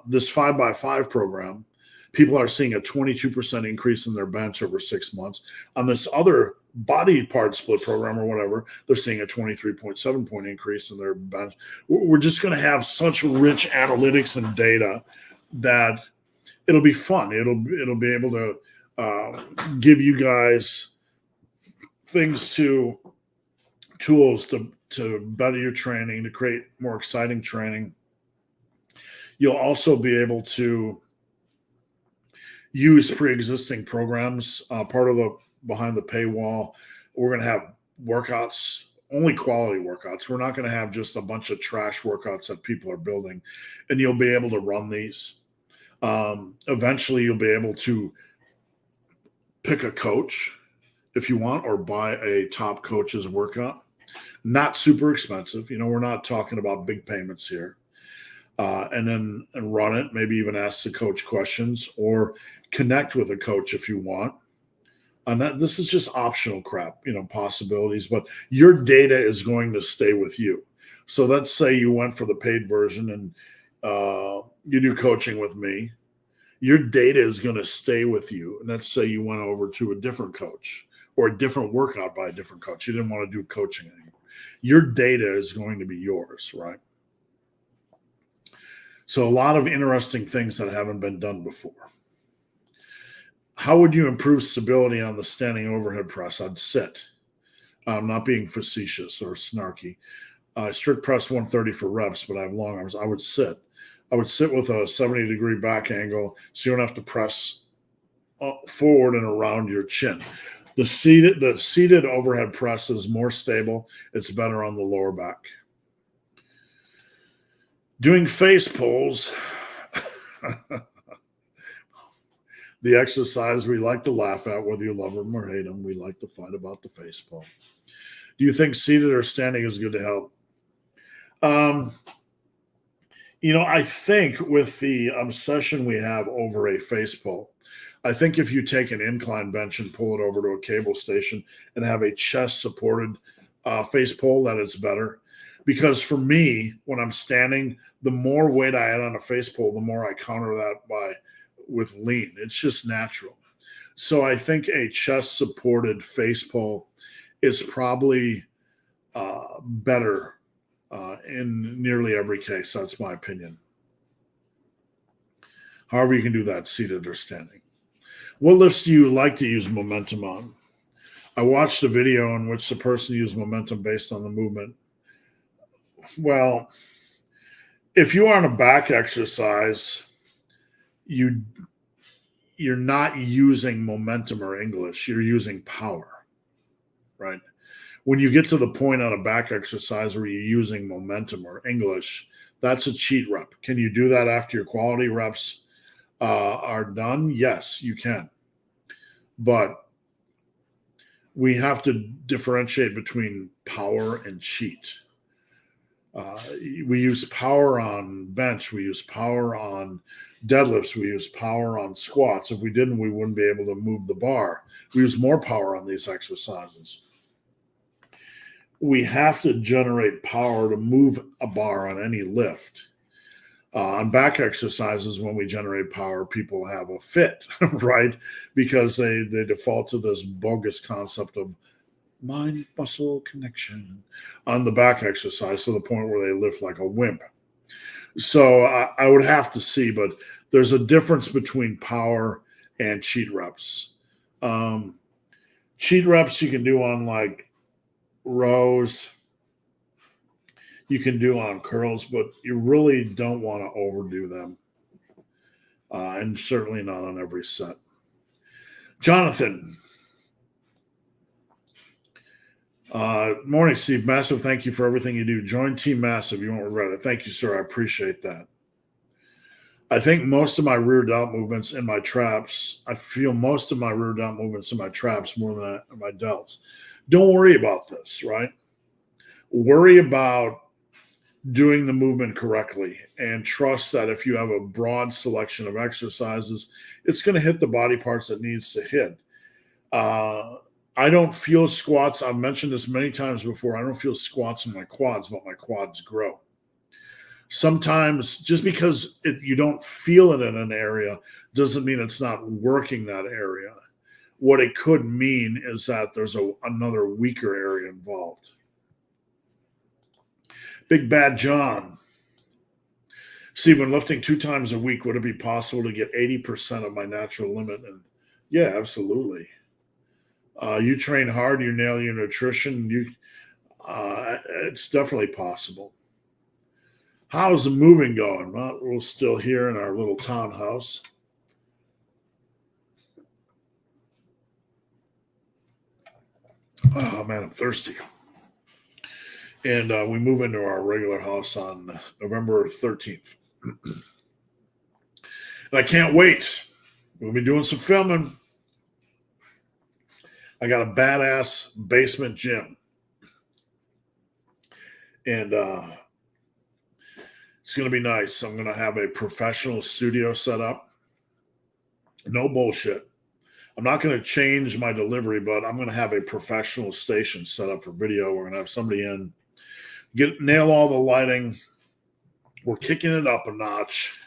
Speaker 1: this 5x5 program, people are seeing a 22% increase in their bench over 6 months. On this other body part split program or whatever, they're seeing a 23.7 point increase in their bench. We're just going to have such rich analytics and data that it'll be fun. It'll be able to give you guys tools to better your training, to create more exciting training. You'll also be able to use pre-existing programs. Part of the behind the paywall, we're going to have workouts, only quality workouts. We're not going to have just a bunch of trash workouts that people are building, and you'll be able to run these. Eventually, you'll be able to pick a coach if you want, or buy a top coach's workout. Not super expensive. We're not talking about big payments here. And run it, maybe even ask the coach questions or connect with a coach if you want. And this is just optional crap, possibilities, but your data is going to stay with you. So let's say you went for the paid version and you do coaching with me. Your data is going to stay with you. And let's say you went over to a different coach or a different workout by a different coach. You didn't want to do coaching anymore. Your data is going to be yours, right? So a lot of interesting things that haven't been done before. How would you improve stability on the standing overhead press? I'd sit. I'm not being facetious or snarky. I strict press 130 for reps, but I have long arms. I would sit. I would sit with a 70-degree back angle so you don't have to press forward and around your chin. The seated overhead press is more stable. It's better on the lower back. Doing face pulls, the exercise we like to laugh at, whether you love them or hate them. We like to fight about the face pull. Do you think seated or standing is good to help? I think with the obsession we have over a face pull, I think if you take an incline bench and pull it over to a cable station and have a chest supported face pull, that it's better. Because for me, when I'm standing, the more weight I add on a face pull, the more I counter that with lean. It's just natural. So I think a chest supported face pull is probably better in nearly every case. That's my opinion. However you can do that, seated or standing. What lifts do you like to use momentum on? I watched a video in which the person used momentum based on the movement. Well, if you are on a back exercise, you're not using momentum or English. You're using power, right? When you get to the point on a back exercise where you're using momentum or English, that's a cheat rep. Can you do that after your quality reps are done? Yes, you can. But we have to differentiate between power and cheat. We use power on bench. We use power on deadlifts. We use power on squats. If we didn't, we wouldn't be able to move the bar. We use more power on these exercises. We have to generate power to move a bar on any lift. On back exercises, when we generate power, people have a fit, right? Because they default to this bogus concept of mind-muscle connection on the back exercise to the point where they lift like a wimp. So I would have to see, but there's a difference between power and cheat reps. Cheat reps you can do on like rows, you can do on curls, but you really don't want to overdo them. And certainly not on every set. Jonathan. Morning, Steve. Massive thank you for everything you do. Join Team Massive. You won't regret it. Thank you, sir. I appreciate that. I think most of my rear delt movements in my traps, I feel most of my rear delt movements in my traps more than my delts. Don't worry about this, right? Worry about doing the movement correctly, and trust that if you have a broad selection of exercises, it's going to hit the body parts it needs to hit. I don't feel squats. I've mentioned this many times before. I don't feel squats in my quads, but my quads grow. Sometimes just because you don't feel it in an area doesn't mean it's not working that area. What it could mean is that there's another weaker area involved. Big Bad John. See, when lifting 2 times a week, would it be possible to get 80% of my natural limit? And yeah, absolutely. You train hard, you nail your nutrition, it's definitely possible. How's the moving going? Well, we're still here in our little townhouse. Oh, man, I'm thirsty. And we move into our regular house on November 13th. And I can't wait. We'll be doing some filming. I got a badass basement gym. And it's going to be nice. I'm going to have a professional studio set up. No bullshit. I'm not going to change my delivery, but I'm going to have a professional station set up for video. We're going to have somebody in, nail all the lighting. We're kicking it up a notch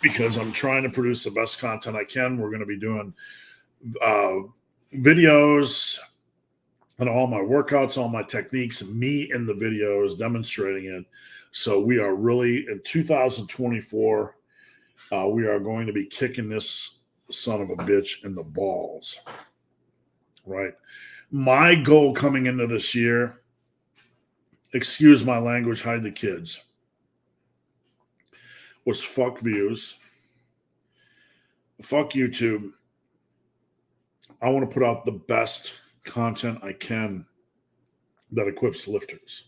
Speaker 1: because I'm trying to produce the best content I can. We're going to be doing videos and all my workouts, all my techniques, me in the videos demonstrating it. So we are really in 2024. We are going to be kicking this son of a bitch in the balls, right? My goal coming into this year, excuse my language, hide the kids, was fuck views, fuck YouTube. I want to put out the best content I can that equips lifters.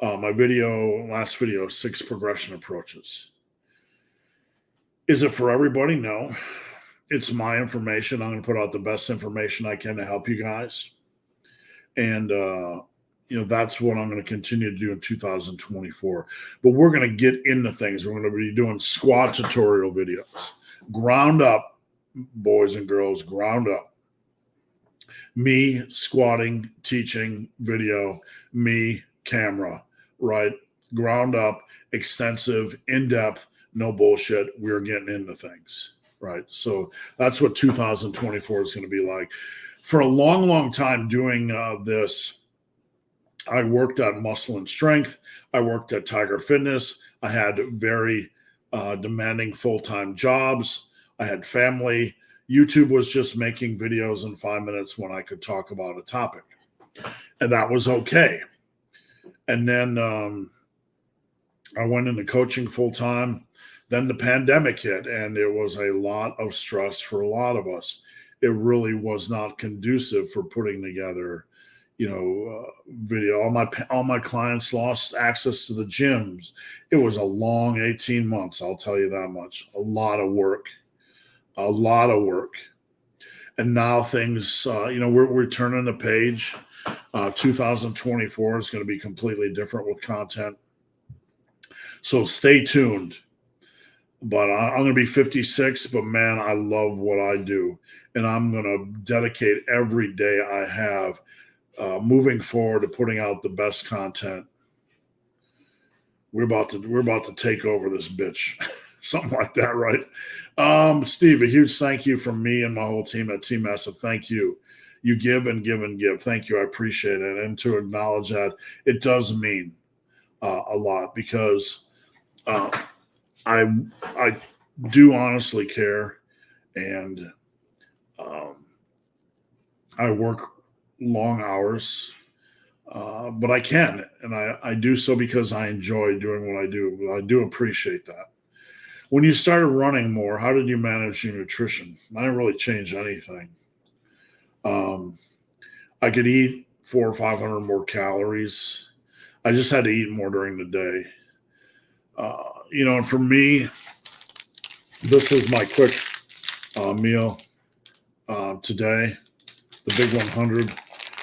Speaker 1: My last video, 6 progression approaches. Is it for everybody? No. It's my information. I'm going to put out the best information I can to help you guys. And, that's what I'm going to continue to do in 2024. But we're going to get into things. We're going to be doing squat tutorial videos. Ground up, boys and girls, ground up. Me squatting, teaching, video, me camera, right? Ground up, extensive, in-depth, no bullshit. We're getting into things, right? So that's what 2024 is going to be like. For a long, long time doing this, I worked on muscle and strength. I worked at Tiger Fitness. I had very demanding full-time jobs. I had family. YouTube was just making videos in 5 minutes when I could talk about a topic. And that was okay. And then I went into coaching full-time. Then the pandemic hit, and it was a lot of stress for a lot of us. It really was not conducive for putting together, video. All my clients lost access to the gyms. It was a long 18 months, I'll tell you that much. A lot of work. And now things, we're turning the page. 2024 is going to be completely different with content. So stay tuned. But I'm going to be 56, but man, I love what I do. And I'm going to dedicate every day I have moving forward to putting out the best content. We're about to take over this bitch. Something like that, right? Steve, a huge thank you from me and my whole team at Team Massive. Thank you. You give and give and give. Thank you. I appreciate it. And to acknowledge that, it does mean a lot because I do honestly care, and I work long hours, but I can, and I do so because I enjoy doing what I do. But I do appreciate that. When you started running more, how did you manage your nutrition? I didn't really change anything. I could eat 400 or 500 more calories. I just had to eat more during the day. And for me, this is my quick meal today. The Big 100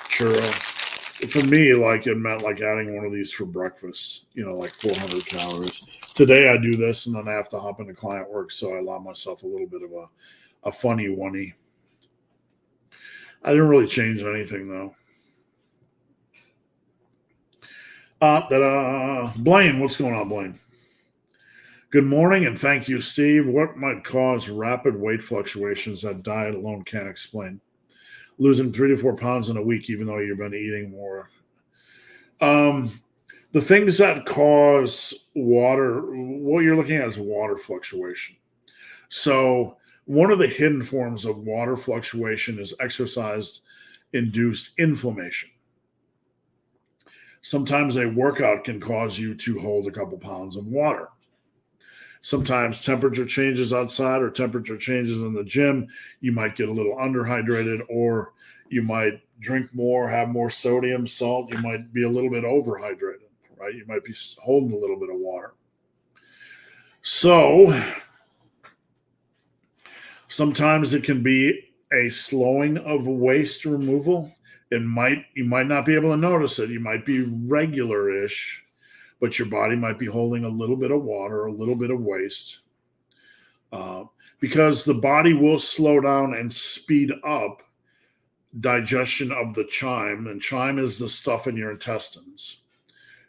Speaker 1: churro. for me, like it meant like adding one of these for breakfast, like 400 calories. Today I do this and then I have to hop into client work. So I allow myself a little bit of a funny one-y. I didn't really change anything though. Blaine, what's going on, Blaine? Good morning and thank you, Steve. What might cause rapid weight fluctuations that diet alone can't explain? Losing 3 to 4 pounds in a week, even though you've been eating more. The things that cause what you're looking at is water fluctuation. So one of the hidden forms of water fluctuation is exercise-induced inflammation. Sometimes a workout can cause you to hold a couple pounds of water. Sometimes temperature changes outside or temperature changes in the gym. You might get a little underhydrated, or you might drink more, have more sodium, salt. You might be a little bit overhydrated, right? You might be holding a little bit of water. So sometimes it can be a slowing of waste removal. You might not be able to notice it. You might be regular-ish, but your body might be holding a little bit of water, a little bit of waste, because the body will slow down and speed up digestion of the chyme. And chyme is the stuff in your intestines.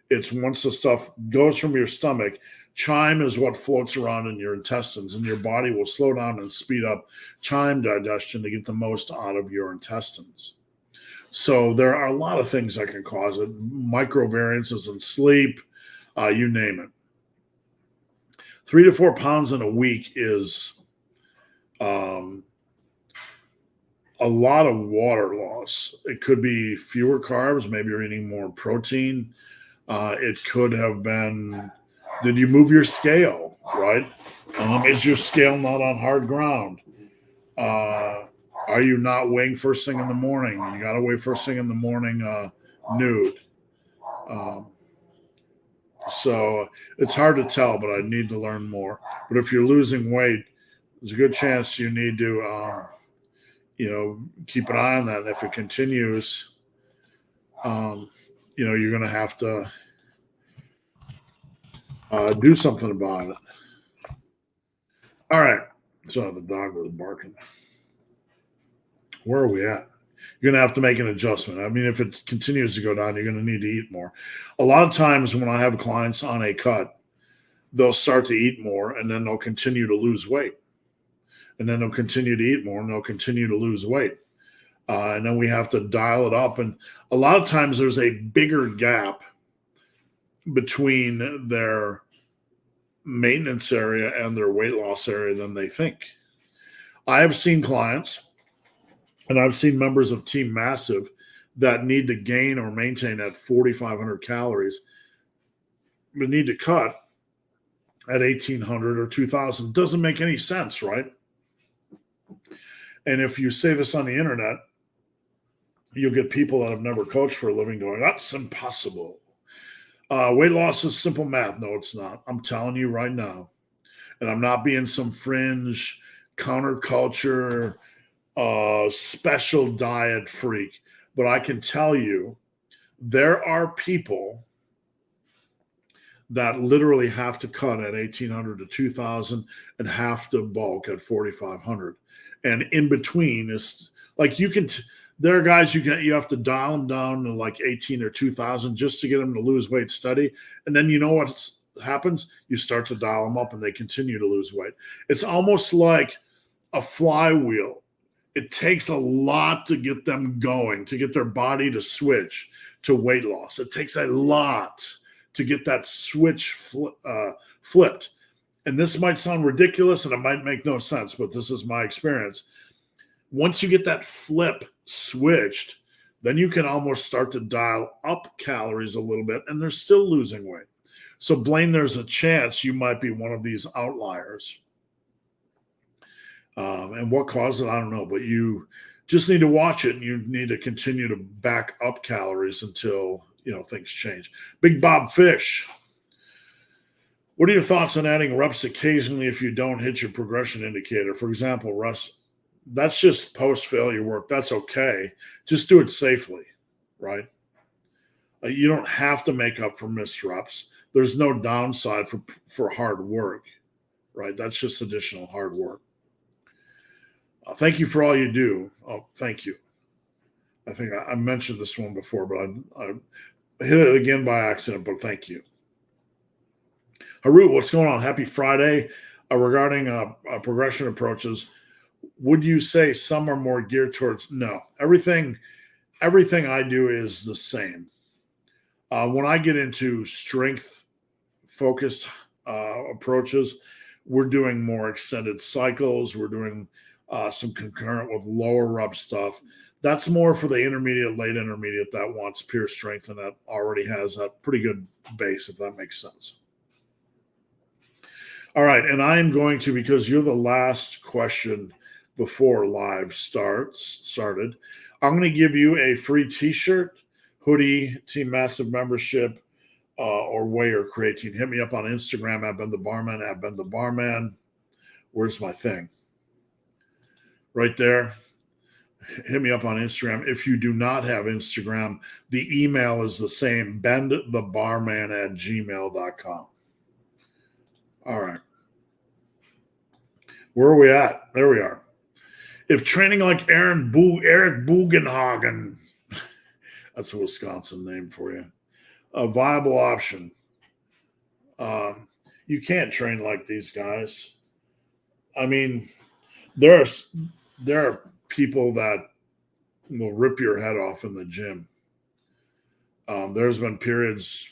Speaker 1: It's once the stuff goes from your stomach, chyme is what floats around in your intestines, and your body will slow down and speed up chyme digestion to get the most out of your intestines. So there are a lot of things that can cause it. Micro variances in sleep, you name it. 3 to 4 pounds in a week is a lot of water loss. It could be fewer carbs. Maybe you're eating more protein. It could have been, did you move your scale, right? Is your scale not on hard ground? Are you not weighing first thing in the morning? You got to weigh first thing in the morning nude. So it's hard to tell, but I need to learn more. But if you're losing weight, there's a good chance you need to, keep an eye on that. And if it continues, you're going to have to do something about it. All right. So the dog was barking. Where are we at? You're going to have to make an adjustment. I mean, if it continues to go down, you're going to need to eat more. A lot of times when I have clients on a cut, they'll start to eat more and then they'll continue to lose weight. And then they'll continue to eat more and they'll continue to lose weight. And then we have to dial it up. And a lot of times there's a bigger gap between their maintenance area and their weight loss area than they think. I have seen clients, and I've seen members of Team Massive that need to gain or maintain at 4,500 calories, but need to cut at 1,800 or 2,000. Doesn't make any sense, right? And if you say this on the internet, you'll get people that have never coached for a living going, that's impossible. Weight loss is simple math. No, it's not. I'm telling you right now. And I'm not being some fringe counterculture special diet freak, but I can tell you there are people that literally have to cut at 1,800 to 2,000 and have to bulk at 4,500. And in between is like there are guys you have to dial them down to like 18 or 2,000 just to get them to lose weight steady. And then you know what happens? You start to dial them up and they continue to lose weight. It's almost like a flywheel. It takes a lot to get them going, to get their body to switch to weight loss. It takes a lot to get that switch flipped. And this might sound ridiculous and it might make no sense, but this is my experience. Once you get that flip switched, then you can almost start to dial up calories a little bit and they're still losing weight. So Blaine, there's a chance you might be one of these outliers. And what caused it, I don't know, but you just need to watch it and you need to continue to back up calories until, things change. Big Bob Fish. What are your thoughts on adding reps occasionally if you don't hit your progression indicator? For example, Russ, that's just post-failure work. That's okay. Just do it safely, right? You don't have to make up for missed reps. There's no downside for hard work, right? That's just additional hard work. Thank you for all you do. Oh, thank you. I think I mentioned this one before, but I hit it again by accident, but thank you. Harut, what's going on? Happy Friday. Regarding progression approaches, would you say some are more geared towards? No, everything I do is the same. When I get into strength focused approaches, we're doing more extended cycles. We're doing some concurrent with lower rep stuff. That's more for the intermediate, late intermediate that wants pure strength and that already has a pretty good base, if that makes sense. All right, and I am going to, because you're the last question before live started, I'm going to give you a free t-shirt, hoodie, Team Massive membership, or whey or creatine. Hit me up on Instagram at Ben the Barman, at Ben the Barman. Where's my thing? Right there. Hit me up on Instagram. If you do not have Instagram, the email is the same, benthebarman@gmail.com. All right. Where are we at? There we are. If training like Eric Bugenhagen, that's a Wisconsin name for you, a viable option, you can't train like these guys. I mean, there are people that will rip your head off in the gym. There's been periods,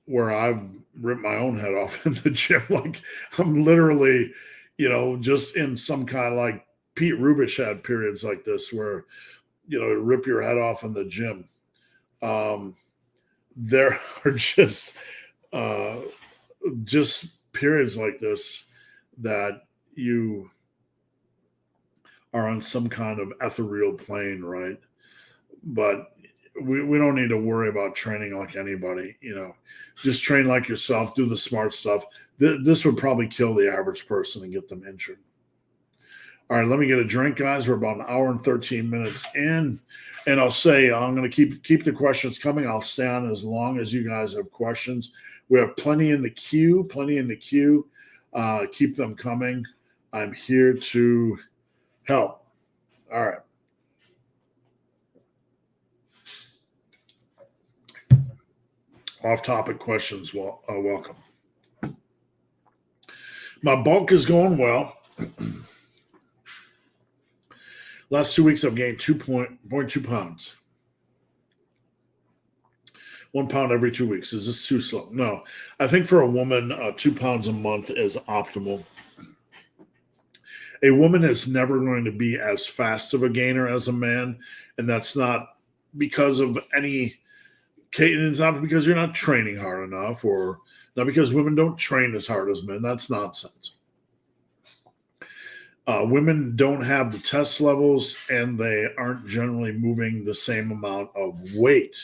Speaker 1: where I've ripped my own head off in the gym. Like I'm literally, just in some kind of like Pete Rubish had periods like this where, rip your head off in the gym. There are just periods like this that you are on some kind of ethereal plane, right? But we don't need to worry about training like anybody, just train like yourself, do the smart stuff. This would probably kill the average person and get them injured. All right, let me get a drink, guys. We're about an hour and 13 minutes in, and I'll say I'm going to keep the questions coming. I'll stay on as long as you guys have questions. We have plenty in the queue. Keep them coming. I'm here to help. All right. Off-topic questions, welcome. My bulk is going well. Last 2 weeks, I've gained 2.2 pounds. 1 pound every 2 weeks. Is this too slow? No. I think for a woman, 2 pounds a month is optimal. A woman is never going to be as fast of a gainer as a man, and that's not because of any... It's not because you're not training hard enough, or not because women don't train as hard as men. That's nonsense. Women don't have the test levels, and they aren't generally moving the same amount of weight.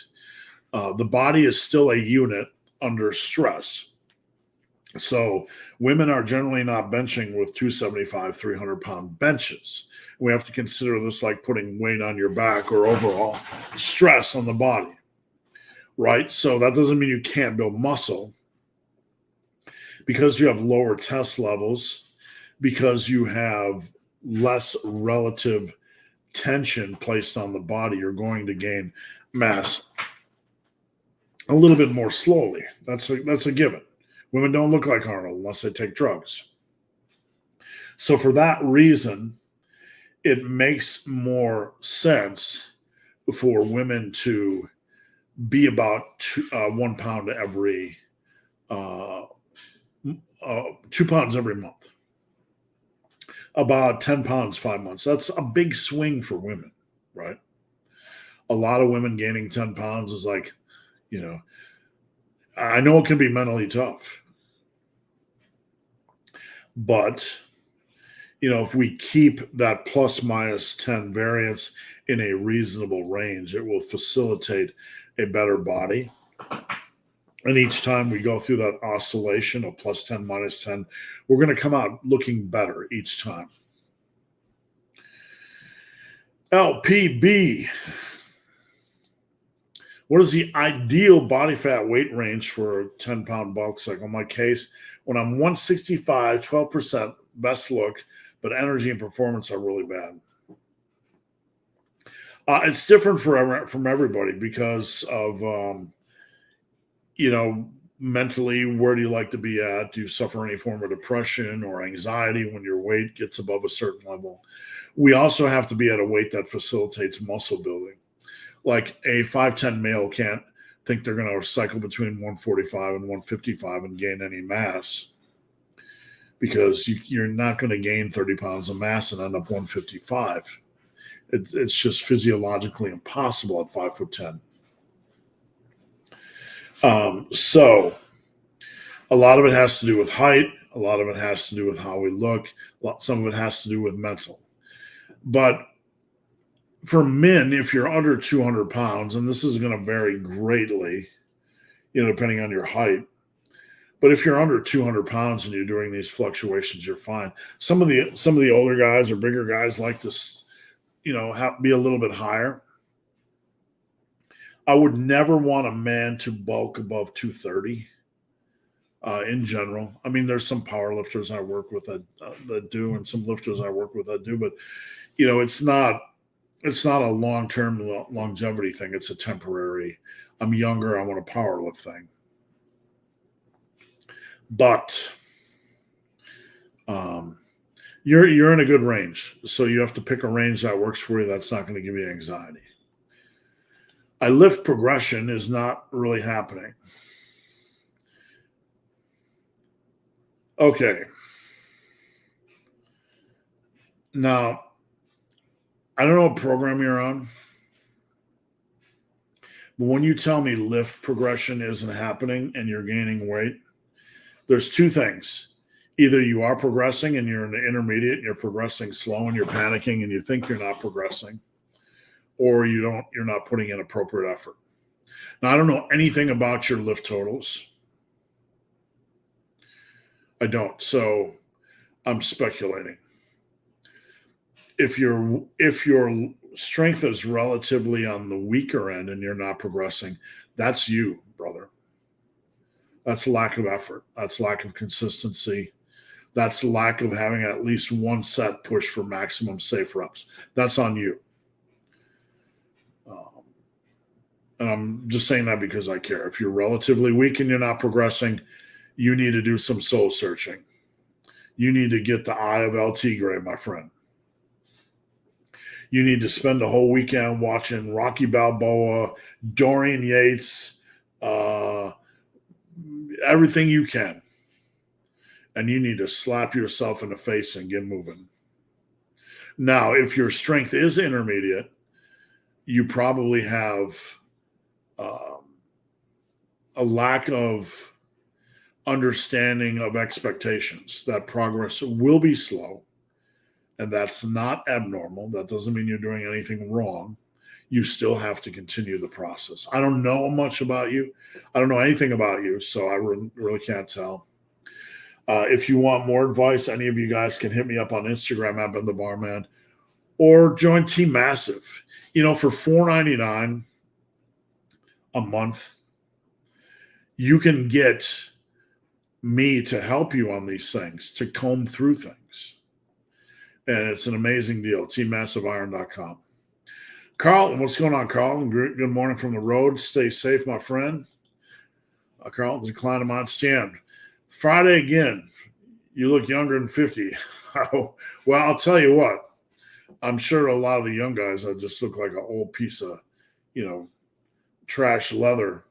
Speaker 1: The body is still a unit under stress. So women are generally not benching with 275, 300-pound benches. We have to consider this like putting weight on your back or overall stress on the body. Right? So that doesn't mean you can't build muscle because you have lower test levels, because you have less relative tension placed on the body. You're going to gain mass a little bit more slowly. That's a given. Women don't look like Arnold unless they take drugs. So for that reason, it makes more sense for women to be about 1 pound every 2 pounds every month, about 10 pounds 5 months. That's a big swing for women, right? A lot of women gaining 10 pounds is like, I know it can be mentally tough, but if we keep that plus minus 10 variance in a reasonable range, it will facilitate a better body. And each time we go through that oscillation of plus 10, minus 10, we're going to come out looking better each time. LPB. What is the ideal body fat weight range for a 10-pound bulk cycle? In my case, when I'm 165, 12% best look, but energy and performance are really bad. It's different from everybody because of, mentally, where do you like to be at? Do you suffer any form of depression or anxiety when your weight gets above a certain level? We also have to be at a weight that facilitates muscle building. Like a 5'10" male can't think they're going to cycle between 145 and 155 and gain any mass, because you're not going to gain 30 pounds of mass and end up 155. It's just physiologically impossible at 5'10". So a lot of it has to do with height. A lot of it has to do with how we look. Some of it has to do with mental. But for men, if you're under 200 pounds, and this is going to vary greatly, depending on your height. But if you're under 200 pounds and you're doing these fluctuations, you're fine. Some of the older guys or bigger guys like to, be a little bit higher. I would never want a man to bulk above 230 in general. I mean, there's some power lifters I work with that do, and some lifters I work with that do, but it's not a long-term longevity thing. It's a temporary, I'm younger, I want a power lift thing. But you're in a good range. So you have to pick a range that works for you that's not going to give you anxiety. I lift progression is not really happening. Okay. Now, I don't know what program you're on, but when you tell me lift progression isn't happening and you're gaining weight, there's two things. Either you are progressing and you're in the intermediate and you're progressing slow and you're panicking and you think you're not progressing, or you're not putting in appropriate effort. Now, I don't know anything about your lift totals. I don't. So I'm speculating. If your strength is relatively on the weaker end and you're not progressing, that's you, brother. That's lack of effort. That's lack of consistency. That's lack of having at least one set push for maximum safe reps. That's on you. And I'm just saying that because I care. If you're relatively weak and you're not progressing, you need to do some soul searching. You need to get the eye of LT Gray, my friend. You need to spend a whole weekend watching Rocky Balboa, Dorian Yates, everything you can. And you need to slap yourself in the face and get moving. Now, if your strength is intermediate, you probably have a lack of understanding of expectations, that progress will be slow, and that's not abnormal. That doesn't mean you're doing anything wrong. You still have to continue the process. I don't know much about you. I don't know anything about you, so I really can't tell. If you want more advice, any of you guys can hit me up on Instagram at Ben the Barman, or join Team Massive. For $4.99 a month, you can get me to help you on these things, to comb through things. And it's an amazing deal. TeamMassiveIron.com. Carlton, what's going on, Carlton? Good morning from the road. Stay safe, my friend. Carlton's inclined to understand. Friday again. You look younger than 50. Well, I'll tell you what. I'm sure a lot of the young guys just look like an old piece of, trash leather.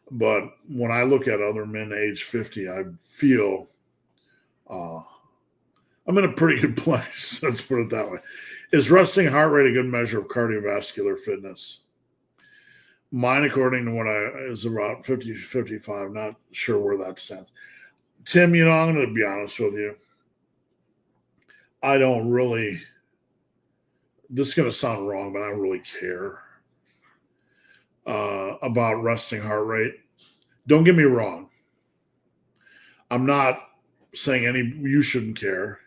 Speaker 1: But when I look at other men age 50, I feel I'm in a pretty good place. Let's put it that way. Is resting heart rate a good measure of cardiovascular fitness? Mine, according to what is about 50, 55. Not sure where that stands. Tim, I'm going to be honest with you. I don't really, this is going to sound wrong, but I don't really care about resting heart rate. Don't get me wrong. I'm not saying you shouldn't care.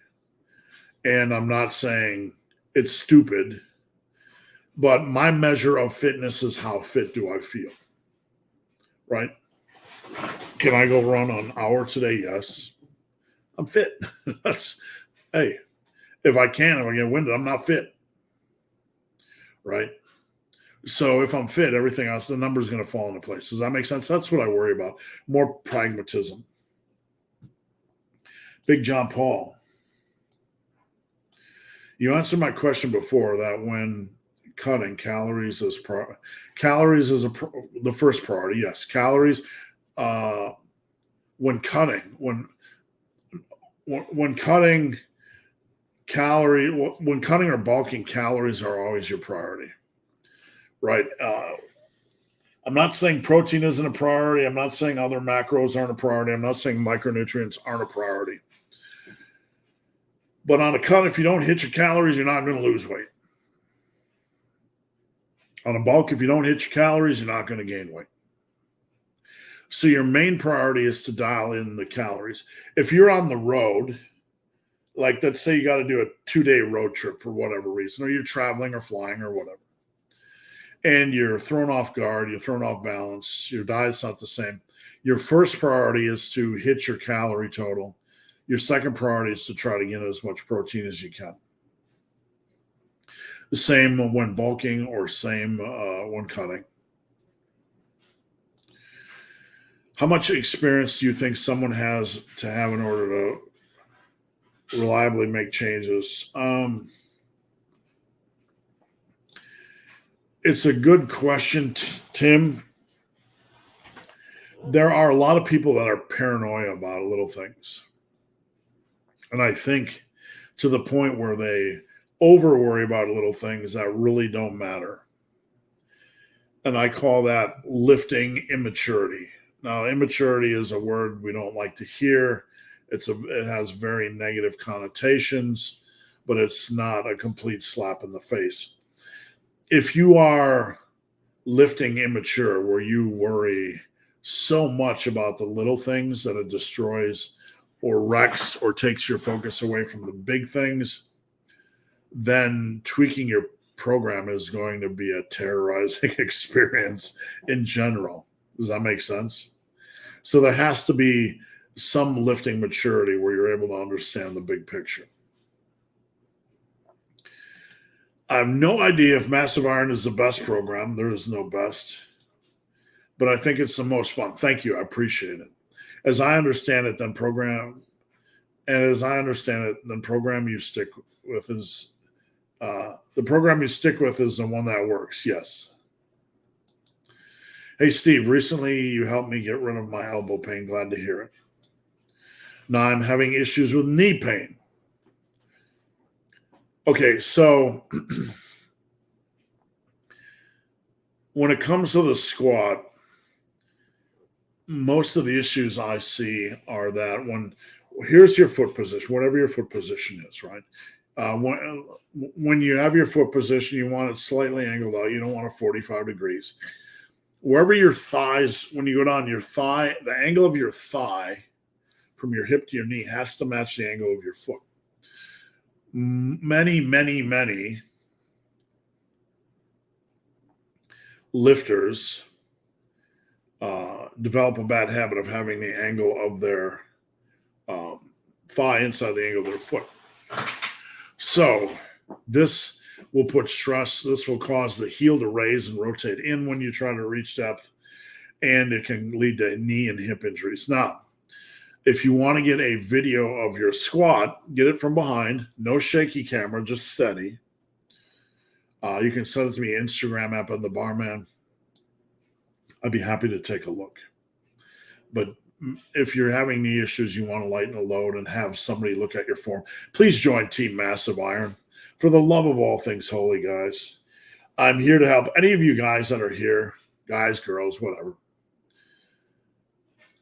Speaker 1: And I'm not saying it's stupid. But my measure of fitness is how fit do I feel, right? Can I go run an hour today? Yes. I'm fit. Hey, if I get winded, I'm not fit, right? So if I'm fit, everything else, the number's going to fall into place. Does that make sense? That's what I worry about. More pragmatism. Big John Paul. You answered my question before that when cutting calories is the first priority. Yes, calories. When cutting or bulking, calories are always your priority, right? I'm not saying protein isn't a priority. I'm not saying other macros aren't a priority. I'm not saying micronutrients aren't a priority. But on a cut, if you don't hit your calories, you're not going to lose weight. On a bulk, if you don't hit your calories, you're not going to gain weight. So your main priority is to dial in the calories. If you're on the road, like let's say you got to do a 2-day road trip for whatever reason, or you're traveling or flying or whatever, and you're thrown off guard, you're thrown off balance, your diet's not the same, your first priority is to hit your calorie total. Your second priority is to try to get as much protein as you can. The same when bulking or same when cutting. How much experience do you think someone has to have in order to reliably make changes? It's a good question, Tim. There are a lot of people that are paranoid about little things. And I think to the point where they over worry about little things that really don't matter. And I call that lifting immaturity. Now, immaturity is a word we don't like to hear. It has very negative connotations, but it's not a complete slap in the face. If you are lifting immature, where you worry so much about the little things that it destroys or wrecks or takes your focus away from the big things, then tweaking your program is going to be a terrorizing experience in general. Does that make sense? So there has to be some lifting maturity where you're able to understand the big picture. I have no idea if Massive Iron is the best program. There is no best. But I think it's the most fun. Thank you. I appreciate it. As I understand it, then program you stick with is the program you stick with is the one that works. Yes. Hey, Steve, recently you helped me get rid of my elbow pain. Glad to hear it. Now I'm having issues with knee pain. Okay, so when it comes to the squat, most of the issues I see are that here's your foot position, whatever your foot position is, right? When you have your foot position, you want it slightly angled out. You don't want it 45 degrees. Wherever your thighs, when you go down your thigh, the angle of your thigh from your hip to your knee has to match the angle of your foot. Many lifters develop a bad habit of having the angle of their thigh inside the angle of their foot. So this will put stress. This will cause the heel to raise and rotate in when you try to reach depth, and it can lead to knee and hip injuries. Now, if you want to get a video of your squat, get it from behind. No shaky camera, just steady. You can send it to me, Instagram app of the Barman. I'd be happy to take a look. But if you're having knee issues, you want to lighten the load and have somebody look at your form, please join Team Massive Iron. For the love of all things holy, guys, I'm here to help any of you guys that are here, guys, girls, whatever.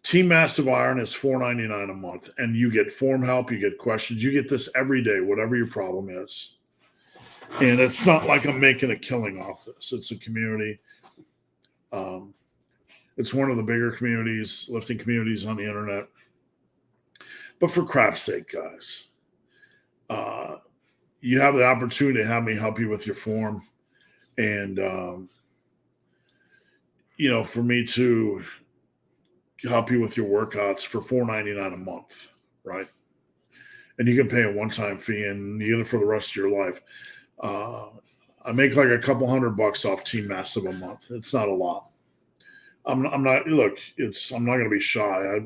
Speaker 1: Team Massive Iron is $4.99 a month, and you get form help, you get questions, you get this every day, whatever your problem is. And it's not like I'm making a killing off this. It's a community. It's one of the bigger communities, lifting communities on the internet. But for crap's sake, guys, you have the opportunity to have me help you with your form. And, for me to help you with your workouts for $4.99 a month, right? And you can pay a one-time fee and you get it for the rest of your life. I make like a couple $100 off Team Massive a month. It's not a lot. I'm not I'm not going to be shy.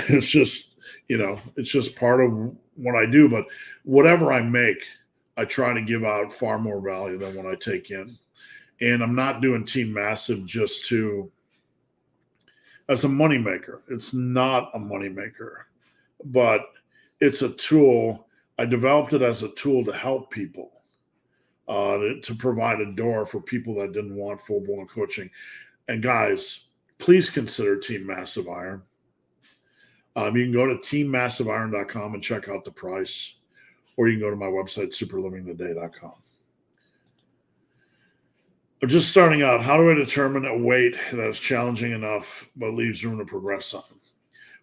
Speaker 1: It's just, it's just part of what I do. But whatever I make, I try to give out far more value than what I take in. And I'm not doing Team Massive just as a moneymaker. It's not a moneymaker, but it's a tool. I developed it as a tool to help people, to provide a door for people that didn't want full-blown coaching. And guys, please consider Team Massive Iron. You can go to teammassiveiron.com and check out the price, or you can go to my website, superlivingtoday.com. I'm just starting out. How do I determine a weight that is challenging enough but leaves room to progress on?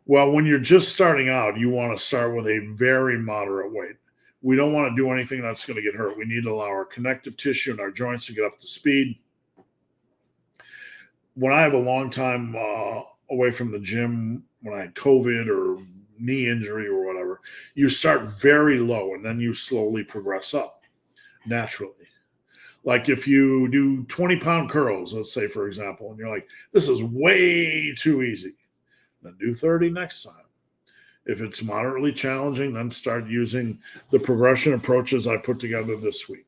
Speaker 1: Well, when you're just starting out, you want to start with a very moderate weight. We don't want to do anything that's going to get hurt. We need to allow our connective tissue and our joints to get up to speed. When I have a long time away from the gym, when I had COVID or knee injury or whatever, you start very low and then you slowly progress up naturally. Like if you do 20-pound curls, let's say, for example, and you're like, this is way too easy, then do 30 next time. If it's moderately challenging, then start using the progression approaches I put together this week.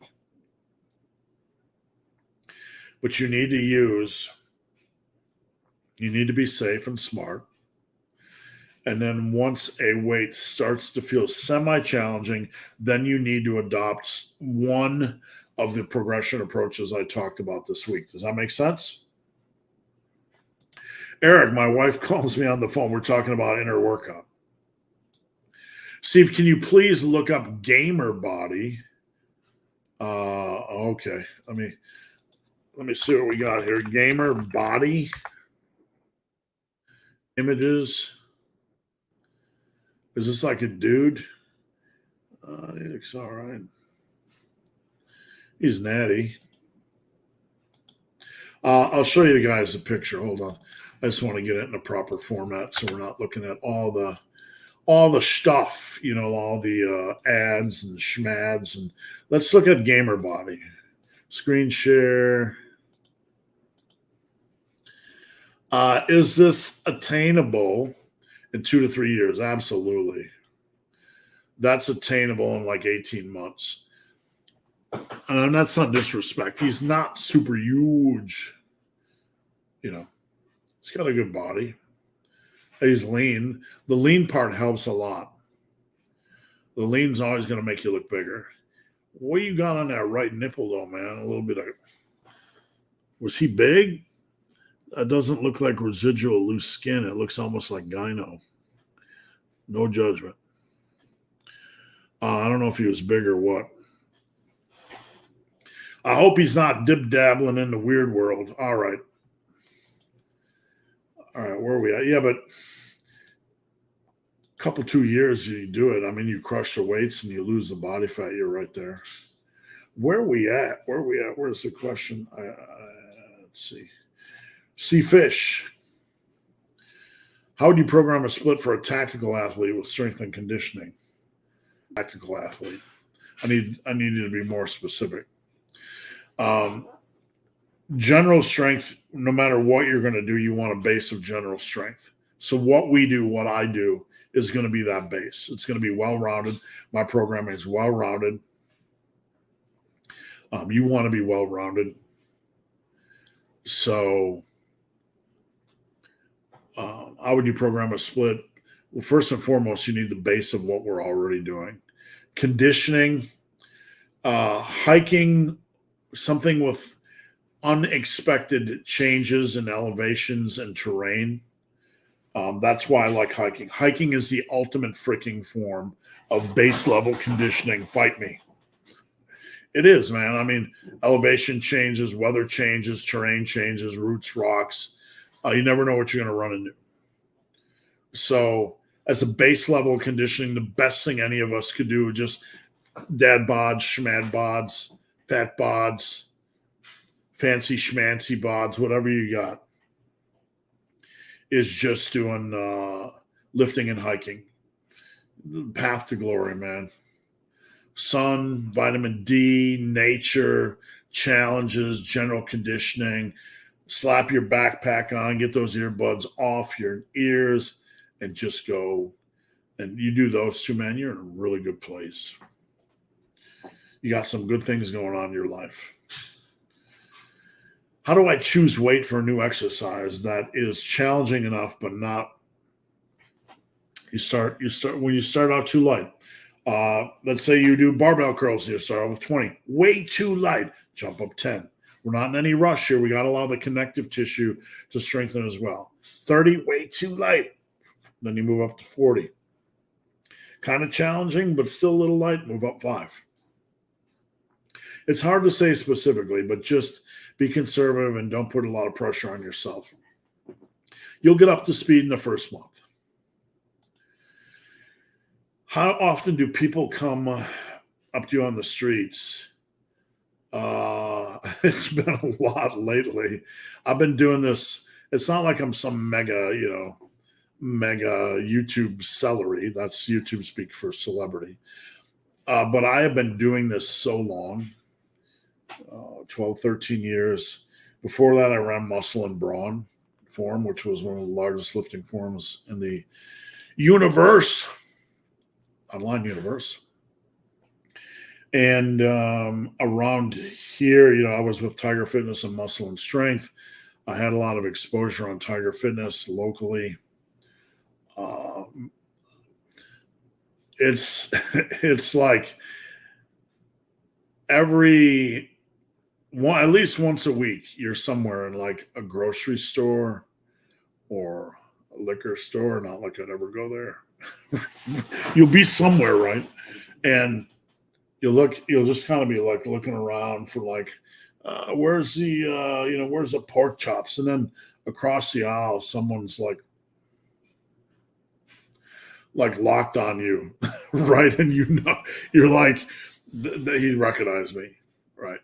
Speaker 1: But you need to be safe and smart. And then once a weight starts to feel semi-challenging, then you need to adopt one of the progression approaches I talked about this week. Does that make sense? Eric, my wife calls me on the phone. We're talking about inner workout. Steve, can you please look up gamer body? Okay. Let me see what we got here. Gamer body images. Is this like a dude? He looks all right. He's natty. I'll show you guys a picture. Hold on. I just want to get it in a proper format so we're not looking at all the stuff, all the ads and schmads. And let's look at gamer body. Screen share. Is this attainable in 2 to 3 years? Absolutely. That's attainable in like 18 months. And that's not disrespect. He's not super huge. He's got a good body. He's lean. The lean part helps a lot. The lean's always going to make you look bigger. What you got on that right nipple, though, man? A little bit of... Was he big? That doesn't look like residual loose skin. It looks almost like gyno. No judgment. I don't know if he was big or what. I hope he's not dib-dabbling in the weird world. All right, where are we at? Yeah, but a couple, 2 years, you do it. I mean, you crush the weights and you lose the body fat. You're right there. Where are we at? Where's the question? Let's see. See Fish. How would you program a split for a tactical athlete with strength and conditioning? Tactical athlete. I need you to be more specific. General strength, no matter what you're going to do, you want a base of general strength. So what I do is going to be that base. It's going to be well-rounded. My programming is well-rounded. You want to be well-rounded. So how would you program a split? Well, first and foremost, you need the base of what we're already doing. Conditioning, hiking, something with unexpected changes in elevations and terrain. That's why I like hiking. Hiking is the ultimate freaking form of base level conditioning. Fight me. It is, man. I mean, elevation changes, weather changes, terrain changes, roots, rocks. You never know what you're going to run into. So as a base level of conditioning, the best thing any of us could do, just dad bods, schmad bods, fat bods, fancy schmancy bods, whatever you got, is just doing lifting and hiking. Path to glory, man. Sun, vitamin D, nature, challenges, general conditioning. Slap your backpack on, get those earbuds off your ears, and just go. And you do those two, man, you're in a really good place. You got some good things going on in your life. How do I choose weight for a new exercise that is challenging enough, but not? You start when you start out too light. Let's say you do barbell curls. You start out with 20, way too light. Jump up 10. We're not in any rush here. We got to allow the connective tissue to strengthen as well. 30, way too light. Then you move up to 40. Kind of challenging, but still a little light. Move up 5. It's hard to say specifically, but just be conservative and don't put a lot of pressure on yourself. You'll get up to speed in the first month. How often do people come up to you on the streets? It's been a lot lately. I've been doing this. It's not like I'm some mega YouTube celery. That's YouTube speak for celebrity. But I have been doing this so long, 12, 13 years. Before that, I ran Muscle and Brawn Forum, which was one of the largest lifting forums in the universe, online universe. And around here, I was with Tiger Fitness and Muscle and Strength. I had a lot of exposure on Tiger Fitness locally. It's like at least once a week, you're somewhere in like a grocery store or a liquor store. Not like I'd ever go there. You'll be somewhere, right? And you'll just kind of be like looking around for like, where's the pork chops? And then across the aisle, someone's like locked on you, right? And you're like, he recognized me, right?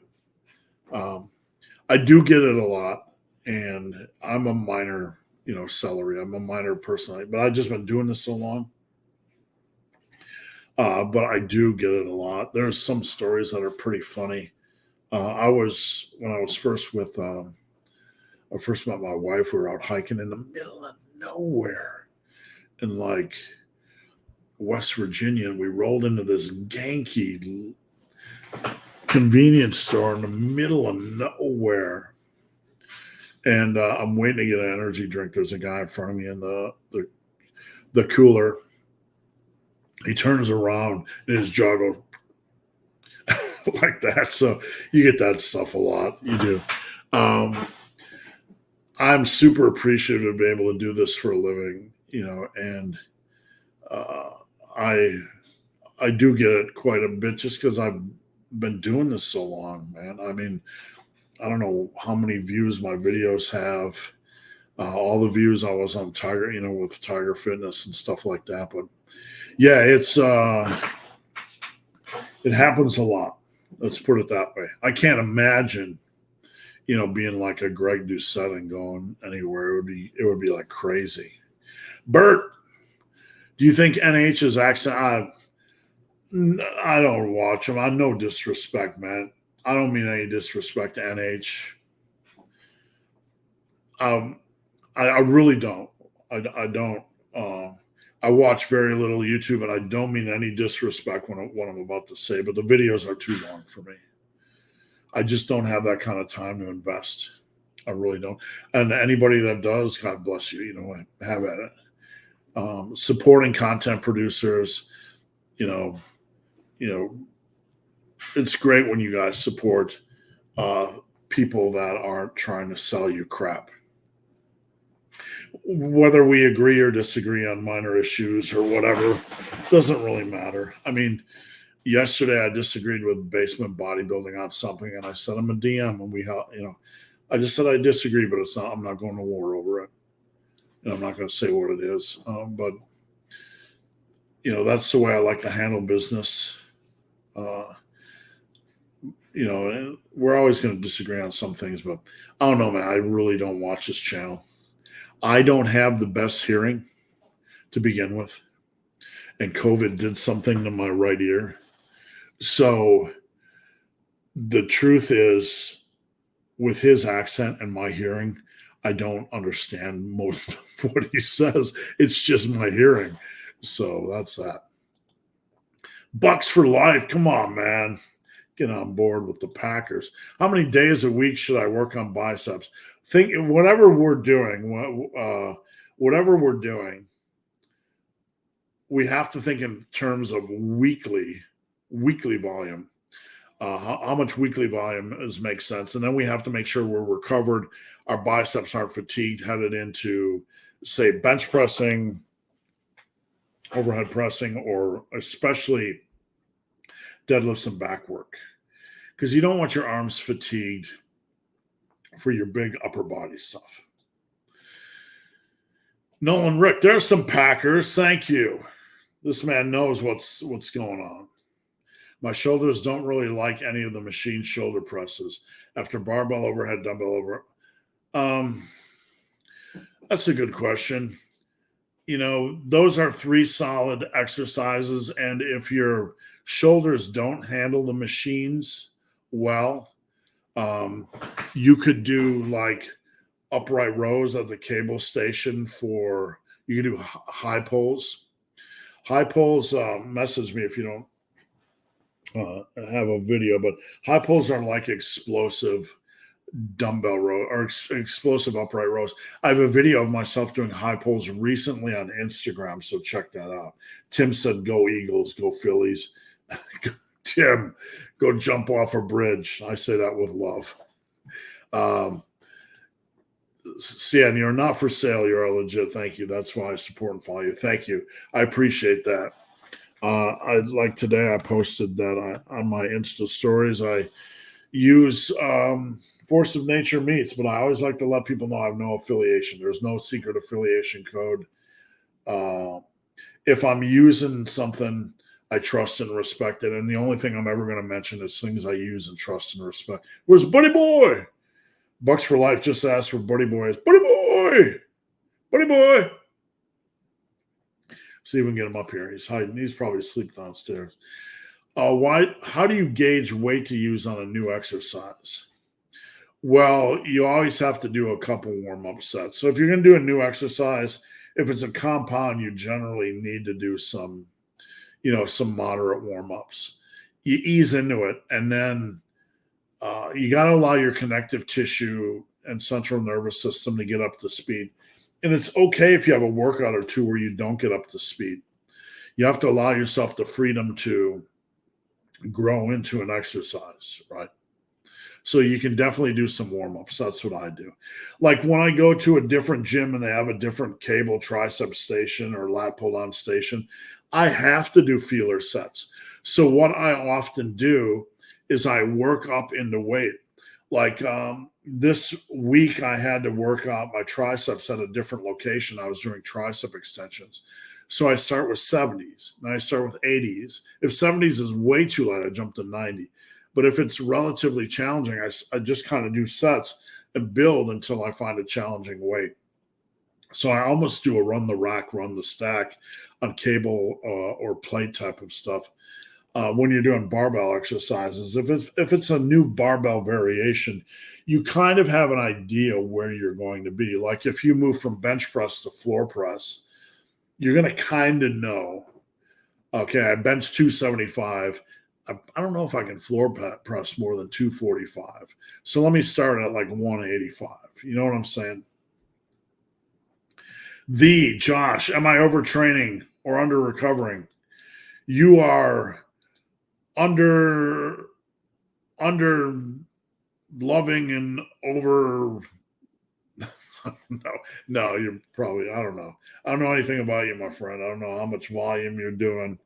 Speaker 1: I do get it a lot, and I'm a minor, celery. I'm a minor personality, but I've just been doing this so long. But I do get it a lot. There's some stories that are pretty funny. When I was first with, I first met my wife. We were out hiking in the middle of nowhere in like West Virginia, and we rolled into this ganky convenience store in the middle of nowhere. And I'm waiting to get an energy drink. There's a guy in front of me in the cooler. He turns around and his jaw goes like that. So you get that stuff a lot. You do. I'm super appreciative to be able to do this for a living, and I do get it quite a bit just because I've been doing this so long, man. I mean, I don't know how many views my videos have. All the views I was on Tiger, with Tiger Fitness and stuff like that. But yeah, it happens a lot. Let's put it that way. I can't imagine, being like a Greg Doucette and going anywhere. It would be like crazy. Bert, do you think NH is accent? I don't watch them. I no disrespect, man. I don't mean any disrespect to NH. I really don't. I don't. I watch very little YouTube, and I don't mean any disrespect what I'm about to say, but the videos are too long for me. I just don't have that kind of time to invest. I really don't. And anybody that does, God bless you. Have at it. Supporting content producers, it's great when you guys support people that aren't trying to sell you crap. Whether we agree or disagree on minor issues or whatever, doesn't really matter. I mean, yesterday I disagreed with Basement Bodybuilding on something, and I sent him a DM, and I just said I disagree, but I'm not going to war over it. And I'm not going to say what it is, but that's the way I like to handle business. we're always going to disagree on some things, but I don't know, man. I really don't watch this channel. I don't have the best hearing to begin with, and COVID did something to my right ear. So the truth is, with his accent and my hearing, I don't understand most of what he says. It's just my hearing. So that's that. Bucks for life. Come on, man. Get on board with the Packers. How many days a week should I work on biceps? Think whatever we're doing, we have to think in terms of weekly volume. How much weekly volume makes sense, and then we have to make sure we're recovered. Our biceps aren't fatigued, headed into, say, bench pressing, overhead pressing, or especially deadlifts and back work, because you don't want your arms fatigued for your big upper body stuff. Nolan Rick, there's some Packers. Thank you. This man knows what's going on. My shoulders don't really like any of the machine shoulder presses after barbell overhead, dumbbell over. That's a good question. You know, those are 3 solid exercises, and if your shoulders don't handle the machines well, you could do like upright rows at the cable station you can do high pulls. High pulls, message me if you don't have a video, but high pulls are like explosive dumbbell row or explosive upright rows. I have a video of myself doing high pulls recently on Instagram, so check that out. Tim said, "Go Eagles, go Phillies." Tim, go jump off a bridge. I say that with love. Cian, you're not for sale. You're a legit. Thank you. That's why I support and follow you. Thank you. I appreciate that. Today I posted that on my Insta stories. I use Force of Nature meats, but I always like to let people know I have no affiliation. There's no secret affiliation code. If I'm using something, I trust and respect it. And the only thing I'm ever going to mention is things I use and trust and respect. Where's Buddy Boy? Bucks for Life just asked for Buddy Boy. Buddy Boy! Buddy Boy! See if we can get him up here. He's hiding. He's probably asleep downstairs. How do you gauge weight to use on a new exercise? Well, you always have to do a couple warm-up sets. So if you're going to do a new exercise, if it's a compound, you generally need to do some moderate warm-ups. You ease into it, and then you got to allow your connective tissue and central nervous system to get up to speed. And it's okay if you have a workout or two where you don't get up to speed. You have to allow yourself the freedom to grow into an exercise, right? So you can definitely do some warm-ups. That's what I do. Like when I go to a different gym and they have a different cable tricep station or lat pull-down station, I have to do feeler sets. So what I often do is I work up into weight. Like this week, I had to work out my triceps at a different location. I was doing tricep extensions. So I start with 70s, and I start with 80s. If 70s is way too light, I jump to 90. But if it's relatively challenging, I just kind of do sets and build until I find a challenging weight. So I almost do a run the rack, run the stack on cable or plate type of stuff. When you're doing barbell exercises, if it's a new barbell variation, you kind of have an idea where you're going to be. Like if you move from bench press to floor press, you're going to kind of know, okay, I bench 275. I don't know if I can floor press more than 245. So let me start at like 185. You know what I'm saying? Josh, am I overtraining or under recovering? You are under loving and over. No, you're probably, I don't know anything about you, my friend. I don't know how much volume you're doing.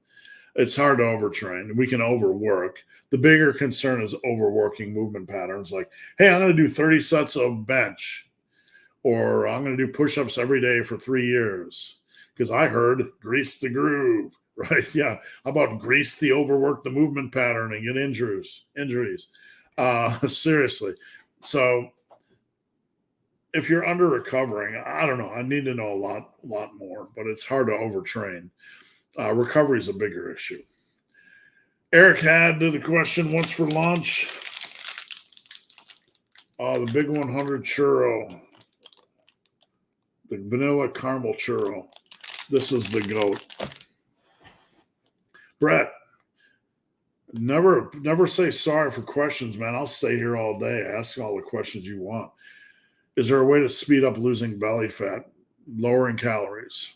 Speaker 1: It's hard to overtrain. We can overwork. The bigger concern is overworking movement patterns. Like, hey, I'm going to do 30 sets of bench, or I'm going to do push-ups every day for 3 years because I heard grease the groove. Right? Yeah. How about grease the overwork the movement pattern and get injuries? Seriously. So if you're under recovering, I don't know. I need to know a lot more, but it's hard to overtrain. Recovery is a bigger issue. Eric had the question, what's for lunch? The big 100 churro. The vanilla caramel churro. This is the GOAT. Brett, never say sorry for questions, man. I'll stay here all day. Ask all the questions you want. Is there a way to speed up losing belly fat, lowering calories?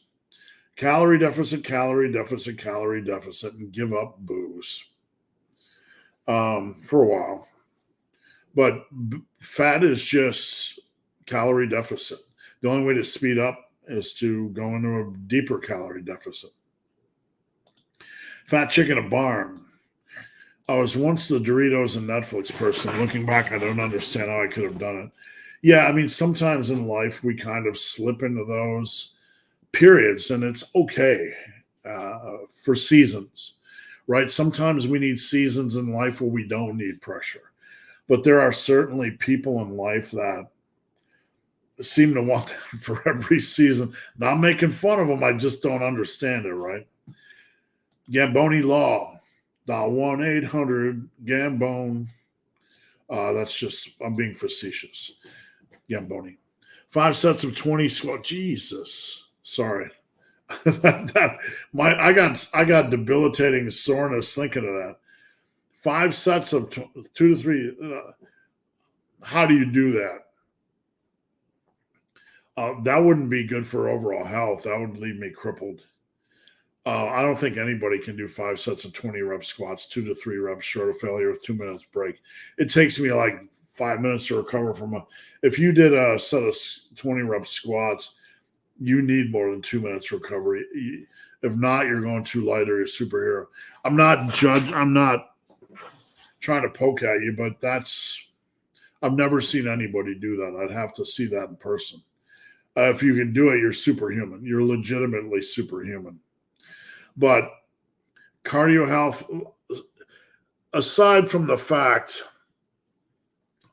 Speaker 1: Calorie deficit, calorie deficit, calorie deficit, and give up booze for a while. But fat is just calorie deficit. The only way to speed up is to go into a deeper calorie deficit. Fat chick in a barn. I was once the Doritos and Netflix person. Looking back, I don't understand how I could have done it. Yeah, I mean, sometimes in life we kind of slip into those periods, and it's okay for seasons, right? Sometimes we need seasons in life where we don't need pressure. But there are certainly people in life that seem to want that for every season. Not making fun of them, I just don't understand it, right? Gamboni Law, dial 1-800-GAMBONE. That's just, I'm being facetious. Gamboni. 5 sets of 20 squat. Jesus. Sorry. I got debilitating soreness thinking of that. 5 sets of 2 to 3. How do you do that? That wouldn't be good for overall health. That would leave me crippled. I don't think anybody can do 5 sets of 20 rep squats, 2 to 3 reps short of failure with 2 minutes break. It takes me like 5 minutes to recover from if you did a set of 20 rep squats, you need more than 2 minutes recovery. If not, you're going too light or you're a superhero. I'm not trying to poke at you, but I've never seen anybody do that. I'd have to see that in person. If you can do it, you're superhuman. You're legitimately superhuman. But cardio health, aside from the fact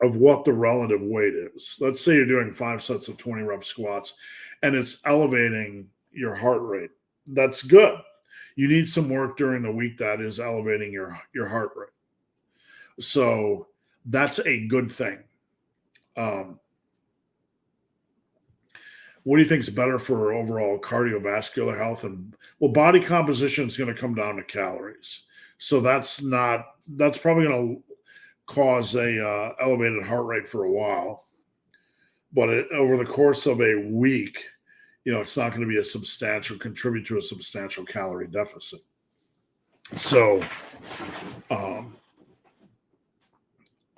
Speaker 1: of what the relative weight is, let's say you're doing 5 sets of 20 rep squats and it's elevating your heart rate. That's good. You need some work during the week that is elevating your heart rate. So that's a good thing. What do you think is better for overall cardiovascular health? And well, body composition is going to come down to calories. So that's probably going to cause a elevated heart rate for a while. But over the course of a week, it's not going to be contribute to a substantial calorie deficit. So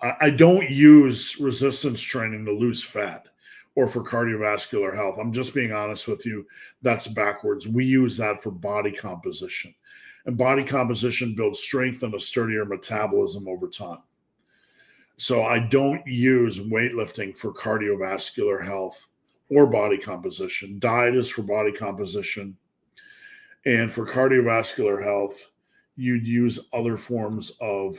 Speaker 1: I don't use resistance training to lose fat or for cardiovascular health. I'm just being honest with you. That's backwards. We use that for body composition. And body composition builds strength and a sturdier metabolism over time. So I don't use weightlifting for cardiovascular health or body composition. Diet is for body composition. And for cardiovascular health, you'd use other forms of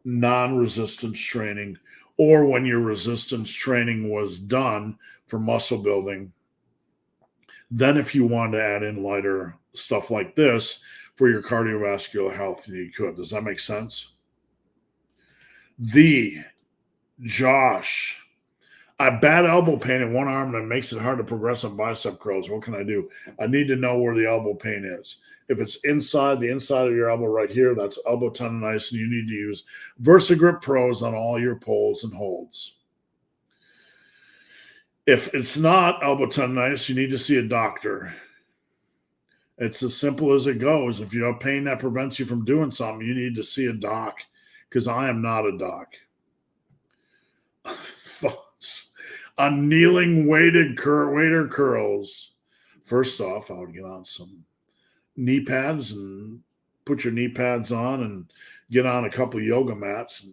Speaker 1: non-resistance training, or when your resistance training was done for muscle building, then if you want to add in lighter stuff like this for your cardiovascular health, you could. Does that make sense? Josh, I have bad elbow pain in one arm that makes it hard to progress on bicep curls. What can I do? I need to know where the elbow pain is. If it's the inside of your elbow right here, that's elbow tendonitis, and you need to use VersaGrip Pros on all your pulls and holds. If it's not elbow tendonitis, you need to see a doctor. It's as simple as it goes. If you have pain that prevents you from doing something, you need to see a doc, because I am not a doc. On kneeling waiter curls, first off, I would get on some knee pads and put your knee pads on and get on a couple of yoga mats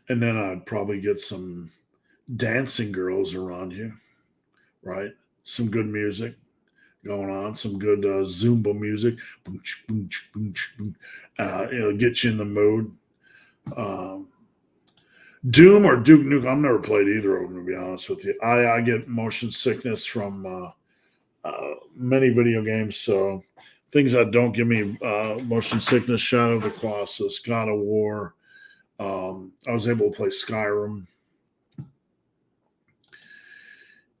Speaker 1: and then I'd probably get some dancing girls around you, right? Some good music, going on, some good Zumba music. Boom, boom, boom, boom. Get you in the mood. Doom or Duke Nukem. I've never played either of them, to be honest with you. I get motion sickness from many video games, so things that don't give me motion sickness: Shadow of the Colossus, God of War. I was able to play Skyrim.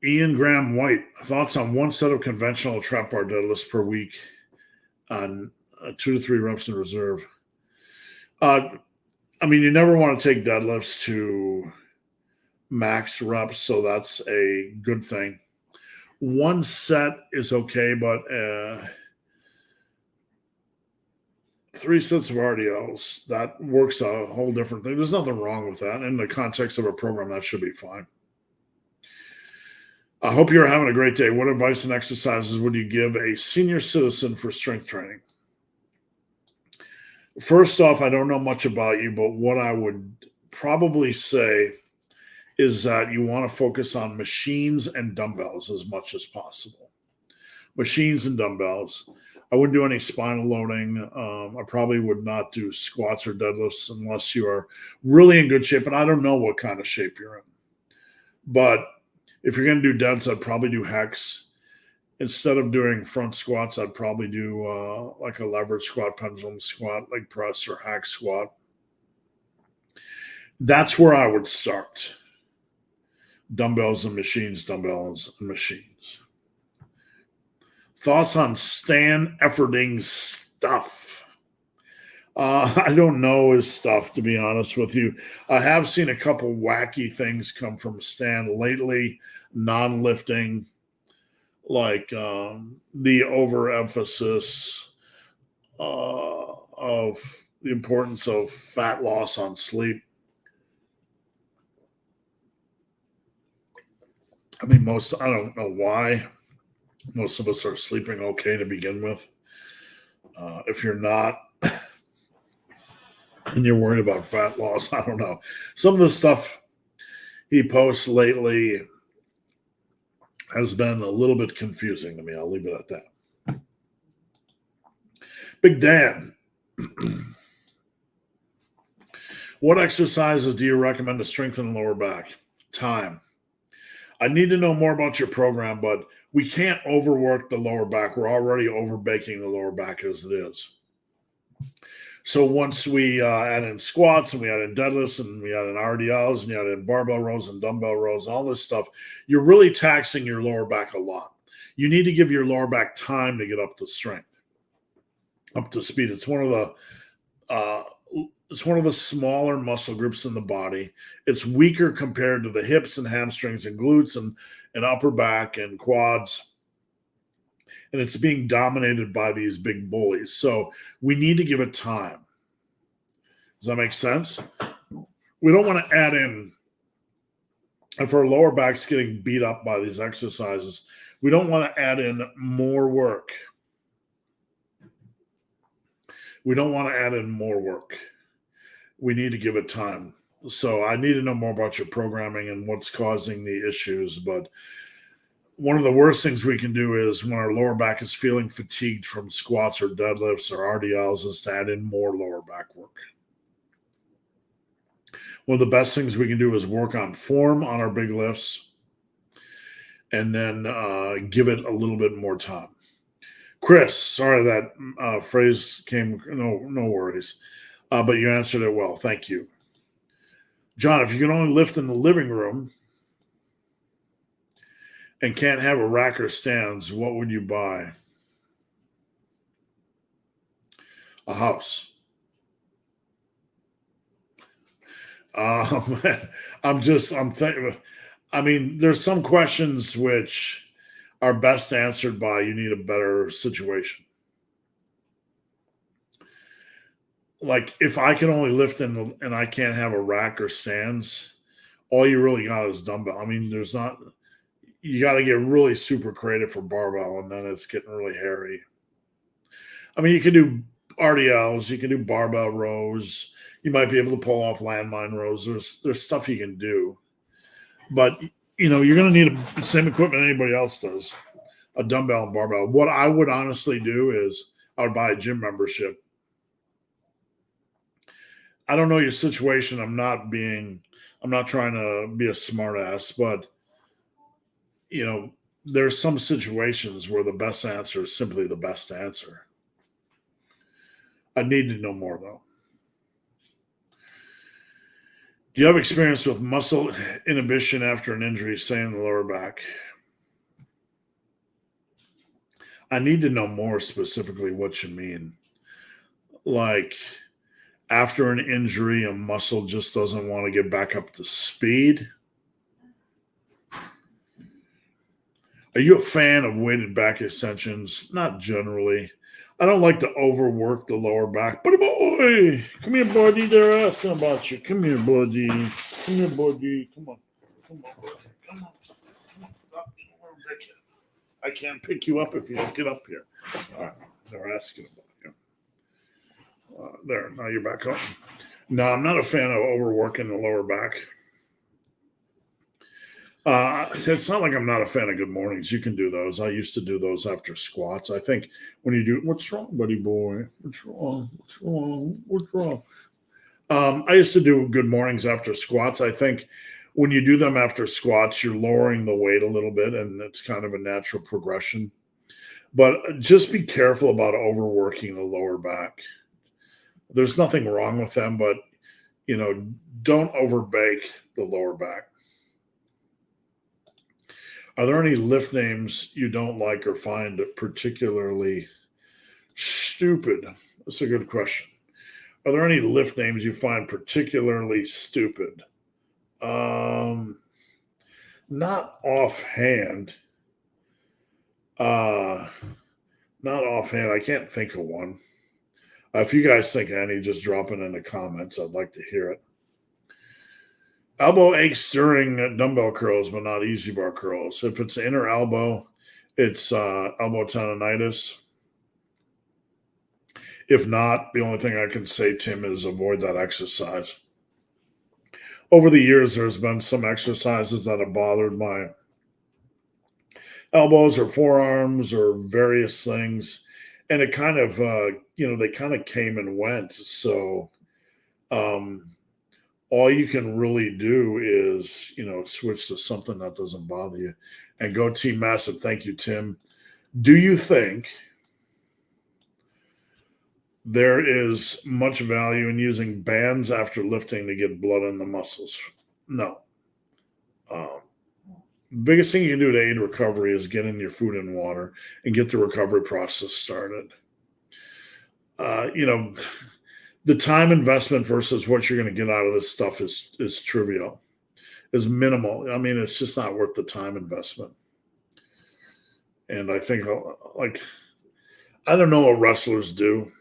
Speaker 1: Ian Graham White, thoughts on one set of conventional trap bar deadlifts per week on 2 to 3 reps in reserve. You never want to take deadlifts to max reps, so that's a good thing. One set is okay, but 3 sets of RDLs, that works a whole different thing. There's nothing wrong with that. In the context of a program, that should be fine. I hope you're having a great day. What advice and exercises would you give a senior citizen for strength training? First off, I don't know much about you, but what I would probably say is that you want to focus on machines and dumbbells as much as possible. Machines and dumbbells. I wouldn't do any spinal loading. I probably would not do squats or deadlifts unless you are really in good shape. And I don't know what kind of shape you're in. But if you're going to do deads, I'd probably do hex. Instead of doing front squats, I'd probably do like a leverage squat, pendulum squat, leg press, or hack squat. That's where I would start. Dumbbells and machines, dumbbells and machines. Thoughts on Stan Efferding's stuff? I don't know his stuff, to be honest with you. I have seen a couple wacky things come from Stan lately, non-lifting, like the overemphasis of the importance of fat loss on sleep. I don't know why. Most of us are sleeping okay to begin with. If you're not, and you're worried about fat loss, I don't know. Some of the stuff he posts lately has been a little bit confusing to me. I'll leave it at that. Big Dan. What exercises do you recommend to strengthen the lower back? Time. I need to know more about your program, but we can't overwork the lower back. We're already overbaking the lower back as it is. So once we add in squats and we add in deadlifts and we add in RDLs and you add in barbell rows and dumbbell rows, all this stuff, you're really taxing your lower back a lot. You need to give your lower back time to get up to strength, up to speed. It's one of the smaller muscle groups in the body. It's weaker compared to the hips and hamstrings and glutes and upper back and quads. And it's being dominated by these big bullies. So we need to give it time. Does that make sense? We don't want to add in, if our lower back's getting beat up by these exercises, we don't want to add in more work. We don't want to add in more work. We need to give it time. So I need to know more about your programming and what's causing the issues. But one of the worst things we can do is when our lower back is feeling fatigued from squats or deadlifts or RDLs is to add in more lower back work. One of the best things we can do is work on form on our big lifts and then give it a little bit more time. Chris, sorry that phrase came, no worries. But you answered it well. Thank you. John, if you can only lift in the living room and can't have a rack or stands, what would you buy? A house. I'm thinking, there's some questions which are best answered by you need a better situation. Like if I can only lift and I can't have a rack or stands, all you really got is dumbbell. You got to get really super creative for barbell, and then it's getting really hairy. You can do RDLs, you can do barbell rows, you might be able to pull off landmine rows. There's stuff you can do, but you're going to need the same equipment anybody else does. a dumbbell and barbell. What I would honestly do is I would buy a gym membership. I don't know your situation. I'm not trying to be a smart ass, but there's some situations where the best answer is simply the best answer. I need to know more though. Do you have experience with muscle inhibition after an injury, say in the lower back? I need to know more specifically what you mean. Like after an injury, a muscle just doesn't want to get back up to speed. Are you a fan of weighted back extensions? Not generally. I don't like to overwork the lower back. Buddy boy, come here, buddy. They're asking about you. Come here, buddy. Come here, buddy. Come on, buddy. Come on. I can't pick you up if you don't get up here. All right, they're asking about you. There, now you're back up. No, I'm not a fan of overworking the lower back. It's not like I'm not a fan of good mornings. You can do those. I used to do those after squats. I think when you do, what's wrong, buddy boy? What's wrong? What's wrong? What's wrong? I used to do good mornings after squats. I think when you do them after squats, you're lowering the weight a little bit, and it's kind of a natural progression. But just be careful about overworking the lower back. There's nothing wrong with them, but don't overbake the lower back. Are there any lift names you don't like or find particularly stupid? That's a good question. Are there any lift names you find particularly stupid? Not offhand. Not offhand. I can't think of one. If you guys think of any, just drop it in the comments. I'd like to hear it. Elbow aches during dumbbell curls, but not easy bar curls. If it's inner elbow, it's elbow tendonitis. If not, the only thing I can say, Tim, is avoid that exercise. Over the years, there's been some exercises that have bothered my elbows or forearms or various things. And it kind of, they kind of came and went. So, all you can really do is, switch to something that doesn't bother you. And go Team Massive. Thank you, Tim. Do you think there is much value in using bands after lifting to get blood in the muscles? No. Biggest thing you can do to aid recovery is get in your food and water and get the recovery process started. The time investment versus what you're going to get out of this stuff is trivial, is minimal. I mean, it's just not worth the time investment. And I think, I don't know what wrestlers do,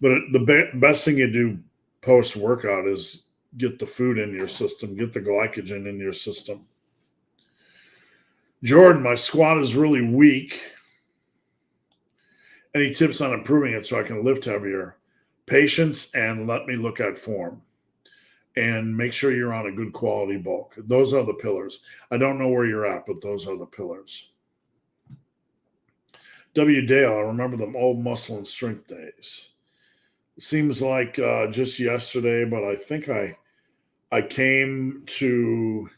Speaker 1: but the best thing you do post-workout is get the food in your system, get the glycogen in your system. Jordan, my squat is really weak. Any tips on improving it so I can lift heavier? Patience and let me look at form. And make sure you're on a good quality bulk. Those are the pillars. I don't know where you're at, but those are the pillars. W. Dale, I remember them old muscle and strength days. It seems like just yesterday, but I think I came to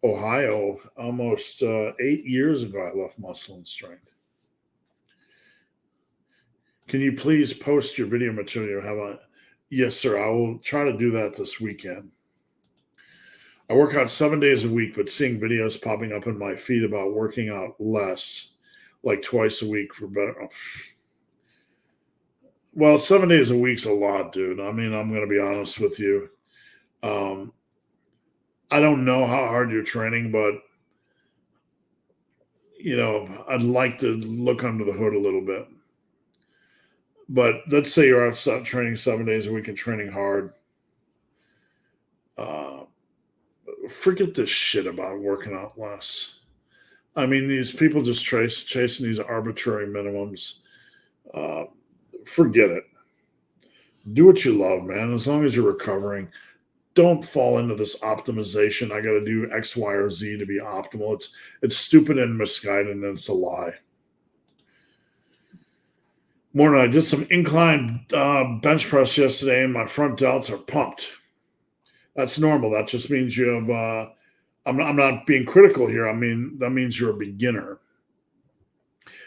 Speaker 1: Ohio almost 8 years ago. I left muscle and strength. Can you please post your video material? Yes, sir. I will try to do that this weekend. I work out 7 days a week, but seeing videos popping up in my feed about working out less, like twice a week for better. Well, 7 days a week's a lot, dude. I mean, I'm going to be honest with you. I don't know how hard you're training, but, I'd like to look under the hood a little bit. But let's say you're outside training 7 days a week and training hard. Forget this shit about working out less. I mean, these people just chasing these arbitrary minimums. Forget it. Do what you love, man. As long as you're recovering, don't fall into this optimization. I got to do X, Y, or Z to be optimal. It's stupid and misguided, and it's a lie. Morning, I did some incline bench press yesterday, and my front delts are pumped. That's normal. That just means you have. I'm not being critical here. I mean, that means you're a beginner.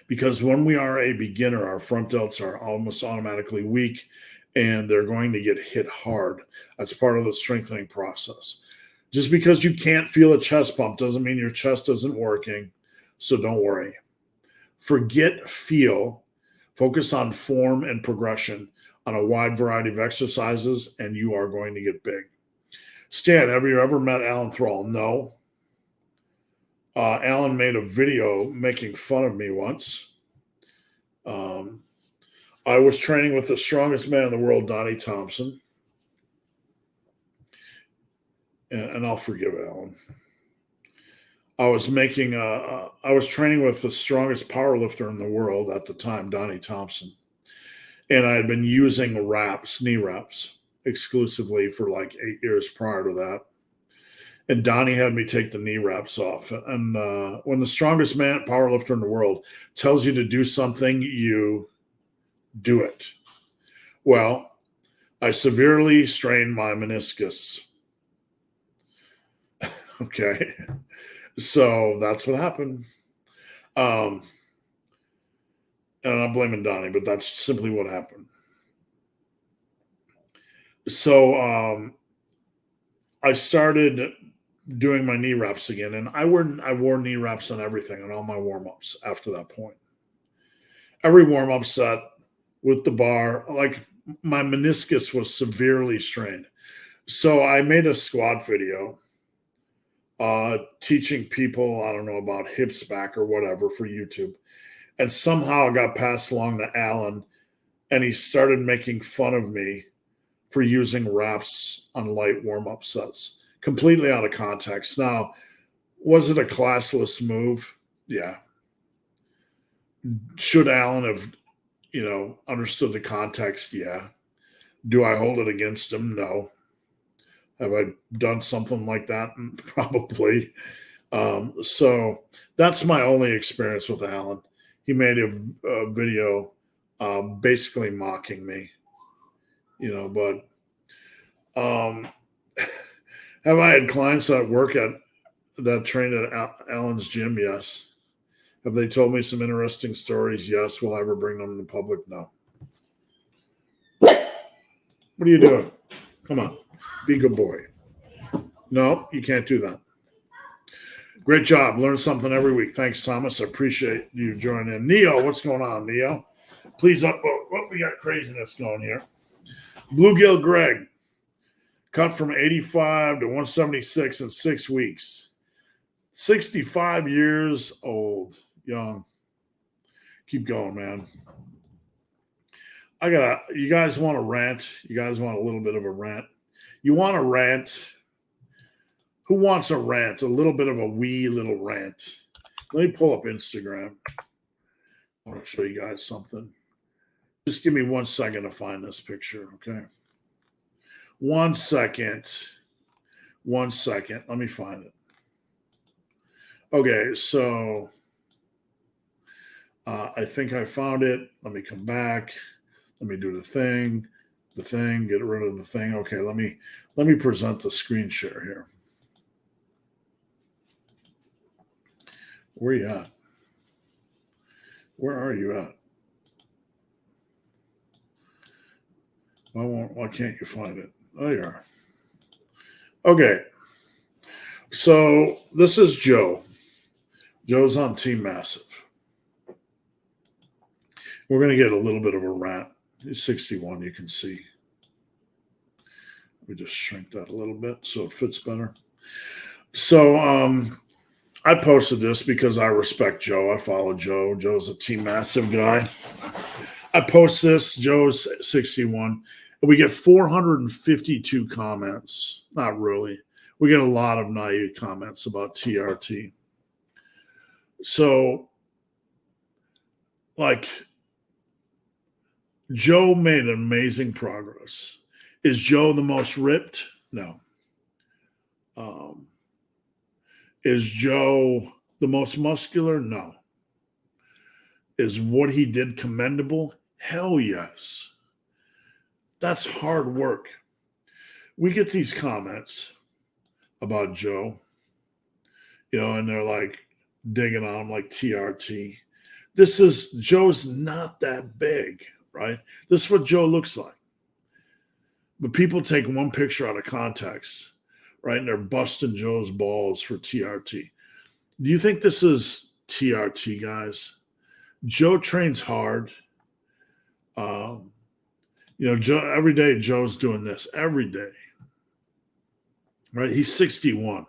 Speaker 1: Because when we are a beginner, our front delts are almost automatically weak, and they're going to get hit hard. That's part of the strengthening process. Just because you can't feel a chest pump doesn't mean your chest isn't working. So don't worry. Forget feel. Focus on form and progression on a wide variety of exercises, and you are going to get big. Stan, have you ever met Alan Thrall? No. Alan made a video making fun of me once. I was training with the strongest man in the world, Donnie Thompson. And I'll forgive Alan. I was training with the strongest power lifter in the world at the time, Donnie Thompson. And I had been using knee wraps, exclusively for like 8 years prior to that. And Donnie had me take the knee wraps off. And when the strongest power lifter in the world tells you to do something, you do it. Well, I severely strained my meniscus. Okay. So that's what happened. And I'm blaming Donnie, but that's simply what happened. So I started doing my knee wraps again, and I wore knee wraps on everything, on all my warm-ups after that point. Every warm-up set with the bar, like my meniscus was severely strained. So I made a squat video teaching people, I don't know, about hips back or whatever for YouTube. And somehow I got passed along to Alan, and he started making fun of me for using wraps on light warm-up sets, completely out of context. Now, was it a classless move? Yeah. Should Alan have, understood the context? Yeah. Do I hold it against him? No. Have I done something like that? Probably. So that's my only experience with Alan. He made a video basically mocking me, but have I had clients that trained at Alan's gym? Yes. Have they told me some interesting stories? Yes. Will I ever bring them to public? No. What are you doing? Come on. Be a good boy. No, you can't do that. Great job. Learn something every week. Thanks, Thomas. I appreciate you joining in. Neo, what's going on, Neo? Please upvote. What we got craziness going here. Bluegill Greg, cut from 85 to 176 in 6 weeks. 65 years old. Young. Keep going, man. You guys want a rant? You guys want a little bit of a rant? You want a rant? Who wants a rant? A little bit of a wee little rant. Let me pull up Instagram. I want to show you guys something. Just give me 1 second to find this picture, okay? 1 second. 1 second. Let me find it. Okay, so I think I found it. Let me come back. Let me do the thing, get rid of the thing. Okay, let me present the screen share here. Where are you at? Where are you at? Why can't you find it? Oh, you are. Okay. So this is Joe. Joe's on Team Massive. We're going to get a little bit of a rant. He's 61, you can see. Let me just shrink that a little bit so it fits better. So I posted this because I respect Joe. I follow Joe. Joe's a Team Massive guy. I post this. Joe's 61. And we get 452 comments. Not really. We get a lot of naive comments about TRT. So, Joe made amazing progress. Is Joe the most ripped? No. Um, is Joe the most muscular? No. Is what he did commendable? Hell yes. That's hard work. We get these comments about Joe, and they're like digging on him like TRT. Joe's not that big, right? This is what Joe looks like. But people take one picture out of context, right? And they're busting Joe's balls for TRT. Do you think this is TRT, guys? Joe trains hard. Joe, every day Joe's doing this every day, right? He's 61.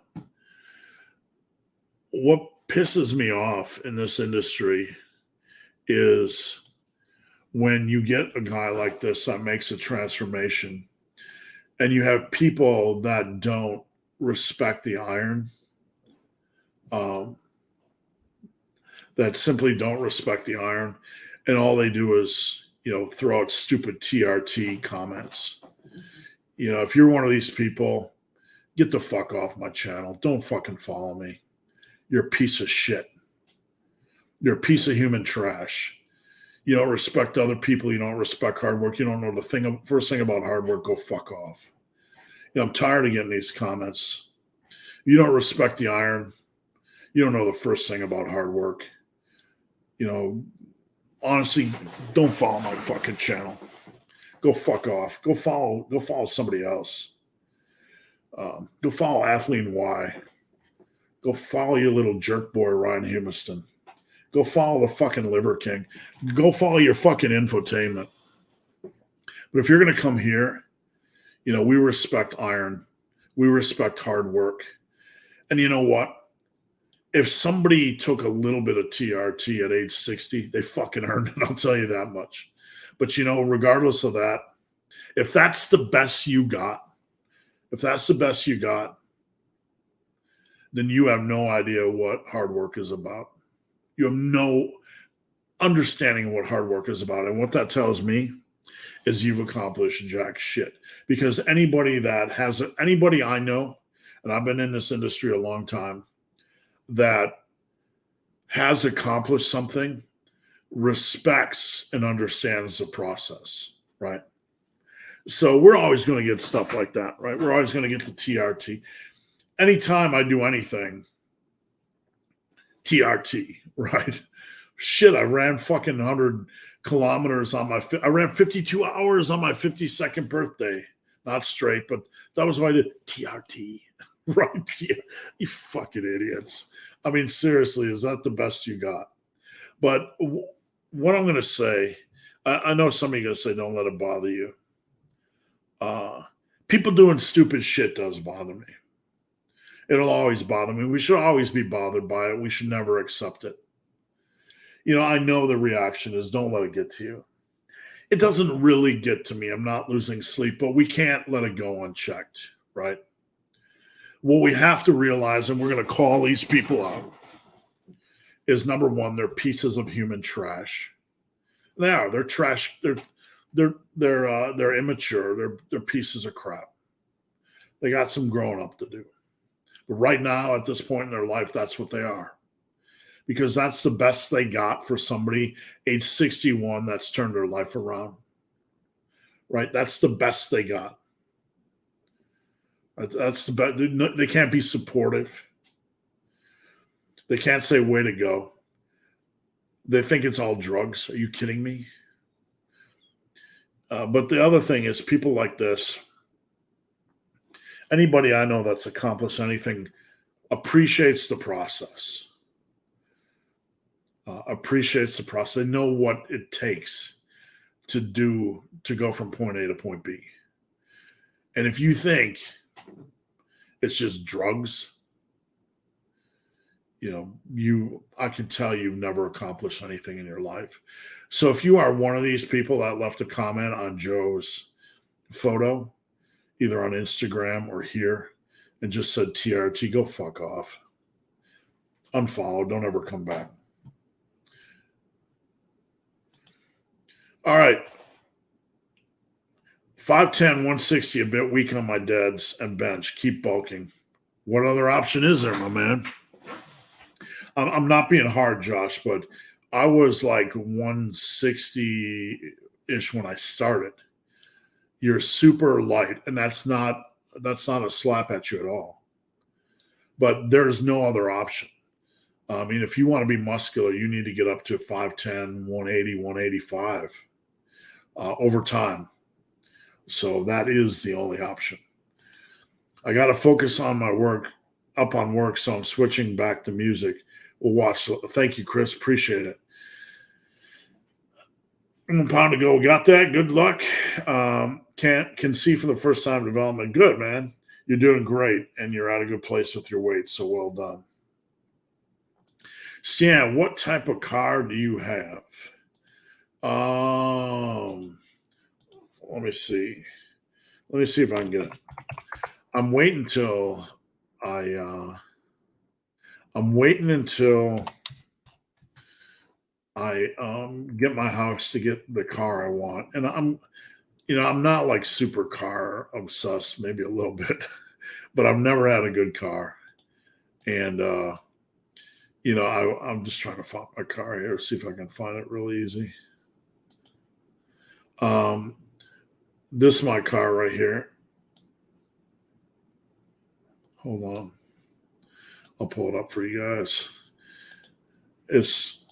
Speaker 1: What pisses me off in this industry is when you get a guy like this that makes a transformation and you have people that don't respect the iron, that simply don't respect the iron, and all they do is, throw out stupid TRT comments. If you're one of these people, get the fuck off my channel. Don't fucking follow me. You're a piece of shit. You're a piece of human trash. You don't respect other people. You don't respect hard work. You don't know the first thing about hard work. Go fuck off. I'm tired of getting these comments. You don't respect the iron. You don't know the first thing about hard work. Honestly, don't follow my fucking channel. Go fuck off. Go follow somebody else. Go follow Athlean Y. Go follow your little jerk boy, Ryan Humiston. Go follow the fucking Liver King. Go follow your fucking infotainment. But if you're going to come here, we respect iron. We respect hard work. And you know what? If somebody took a little bit of TRT at age 60, they fucking earned it. I'll tell you that much. But, regardless of that, if that's the best you got, then you have no idea what hard work is about. You have no understanding of what hard work is about. And what that tells me is you've accomplished jack shit. Because anybody I know, and I've been in this industry a long time, that has accomplished something respects and understands the process, right? So we're always going to get stuff like that, right? We're always going to get the TRT. Anytime I do anything, TRT, right? Shit, I ran fucking 100 kilometers I ran 52 hours on my 52nd birthday. Not straight, but that was what I did. TRT, right? You fucking idiots. I mean, seriously, is that the best you got? But what I'm going to say, I know some of you are going to say, don't let it bother you. People doing stupid shit does bother me. It'll always bother me. We should always be bothered by it. We should never accept it. I know the reaction is don't let it get to you. It doesn't really get to me. I'm not losing sleep, but we can't let it go unchecked, right? What we have to realize, and we're going to call these people out, is number one, they're pieces of human trash. They are. They're trash. They're immature. They're pieces of crap. They got some growing up to do. But right now, at this point in their life, that's what they are. Because that's the best they got for somebody age 61 that's turned their life around. Right? That's the best they got. That's the best. They can't be supportive. They can't say, way to go. They think it's all drugs. Are you kidding me? But the other thing is people like this, anybody I know that's accomplished anything appreciates the process. Appreciates the process. They know what it takes to go from point A to point B. And if you think it's just drugs, I can tell you've never accomplished anything in your life. So if you are one of these people that left a comment on Joe's photo, either on Instagram or here, and just said TRT, go fuck off. Unfollow. Don't ever come back. All right. 5'10", 160, a bit weak on my deads and bench. Keep bulking. What other option is there, my man? I'm not being hard, Josh, but I was like 160 ish when I started. You're super light, and that's not a slap at you at all. But there's no other option. I mean, if you want to be muscular, you need to get up to 5'10, 180, 185 over time. So that is the only option. I got to focus on my work, up on work, so I'm switching back to music. We'll watch. Thank you, Chris. Appreciate it. A pound to go. Got that. Good luck. Can see for the first time development. Good, man. You're doing great, and you're at a good place with your weight. So well done. Stan, what type of car do you have? Let me see. Let me see if I can get it. I'm waiting until I get my house to get the car I want. And I'm not like super car obsessed, maybe a little bit, but I've never had a good car. And I'm just trying to find my car here, see if I can find it really easy. This is my car right here. Hold on. I'll pull it up for you guys. It's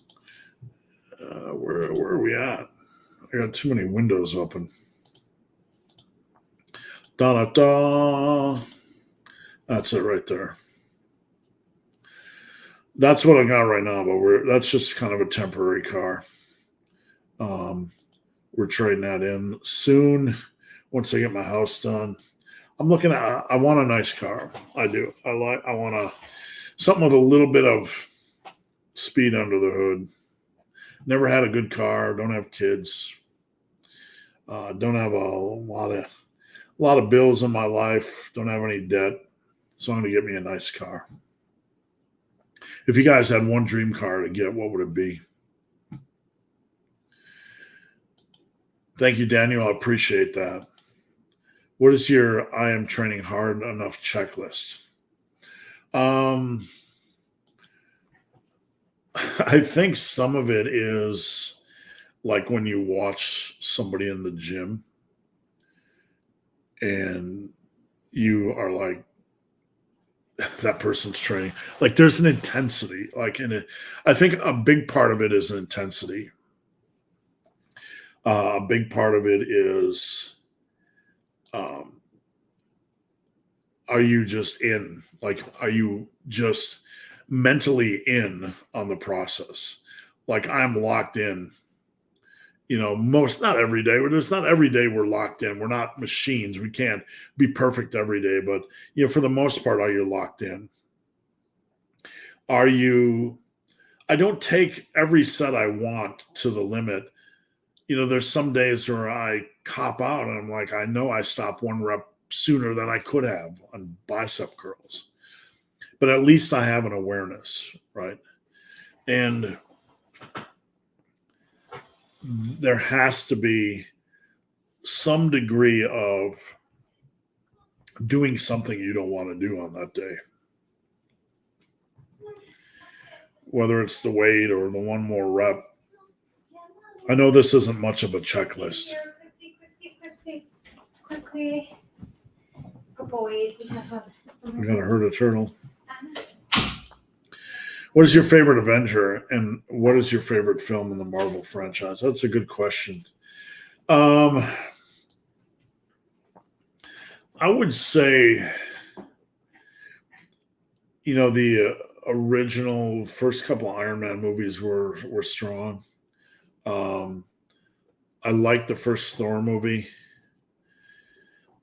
Speaker 1: where are we at? I got too many windows open. Da da da. That's it right there. That's what I got right now, but that's just kind of a temporary car. We're trading that in soon once I get my house done. I want a nice car. I do. I want something with a little bit of speed under the hood. Never had a good car. Don't have kids. Don't have a lot of bills in my life. Don't have any debt. So I'm going to get me a nice car. If you guys had one dream car to get, what would it be? Thank you, Daniel. I appreciate that. What is your I am training hard enough checklist? I think some of it is like when you watch somebody in the gym and you are like, that person's training. Like there's an intensity. I think a big part of it is an intensity. A big part of it is, are you just in? Like, are you just mentally in on the process? Like I'm locked in. Not every day. It's not every day we're locked in. We're not machines. We can't be perfect every day, but for the most part, are you locked in? I don't take every set I want to the limit. There's some days where I cop out and I'm like, I know I stopped one rep sooner than I could have on bicep curls, but at least I have an awareness, right? And there has to be some degree of doing something you don't want to do on that day. Whether it's the weight or the one more rep. I know this isn't much of a checklist.
Speaker 2: Quickly. Good boys.
Speaker 1: We gotta hurt a turtle. What is your favorite Avenger and what is your favorite film in the Marvel franchise? That's a good question. I would say, the original first couple of Iron Man movies were strong. I liked the first Thor movie.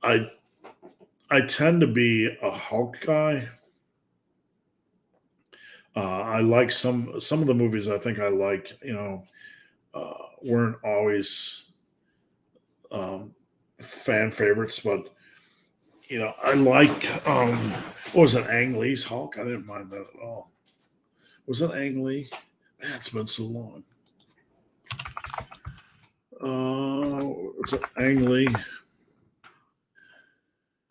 Speaker 1: I tend to be a Hulk guy. I like some of the movies I think I like, weren't always fan favorites, but I like what was it, Ang Lee's Hulk? I didn't mind that at all. Was it Ang Lee? Man, it's been so long. Was it Ang Lee?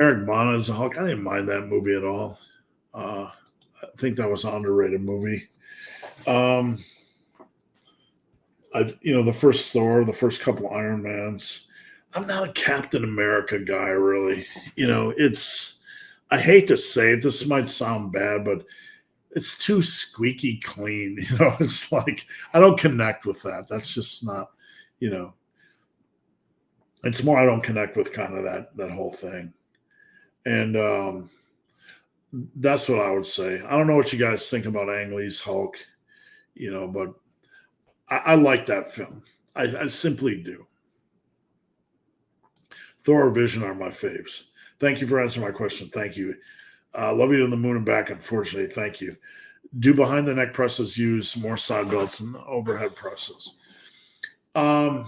Speaker 1: Eric Bana is a Hulk. I didn't mind that movie at all. I think that was an underrated movie. The first Thor, the first couple Iron Mans. I'm not a Captain America guy, really. I hate to say it, this might sound bad, but it's too squeaky clean. It's like I don't connect with that. That's just not, you know, it's more I don't connect with kind of that whole thing. And that's what I would say. I don't know what you guys think about Ang Lee's Hulk, but I like that film. I simply do. Thor or Vision are my faves. Thank you for answering my question. Thank you. Love you to the moon and back, unfortunately. Thank you. Do behind the neck presses use more side belts than overhead presses? I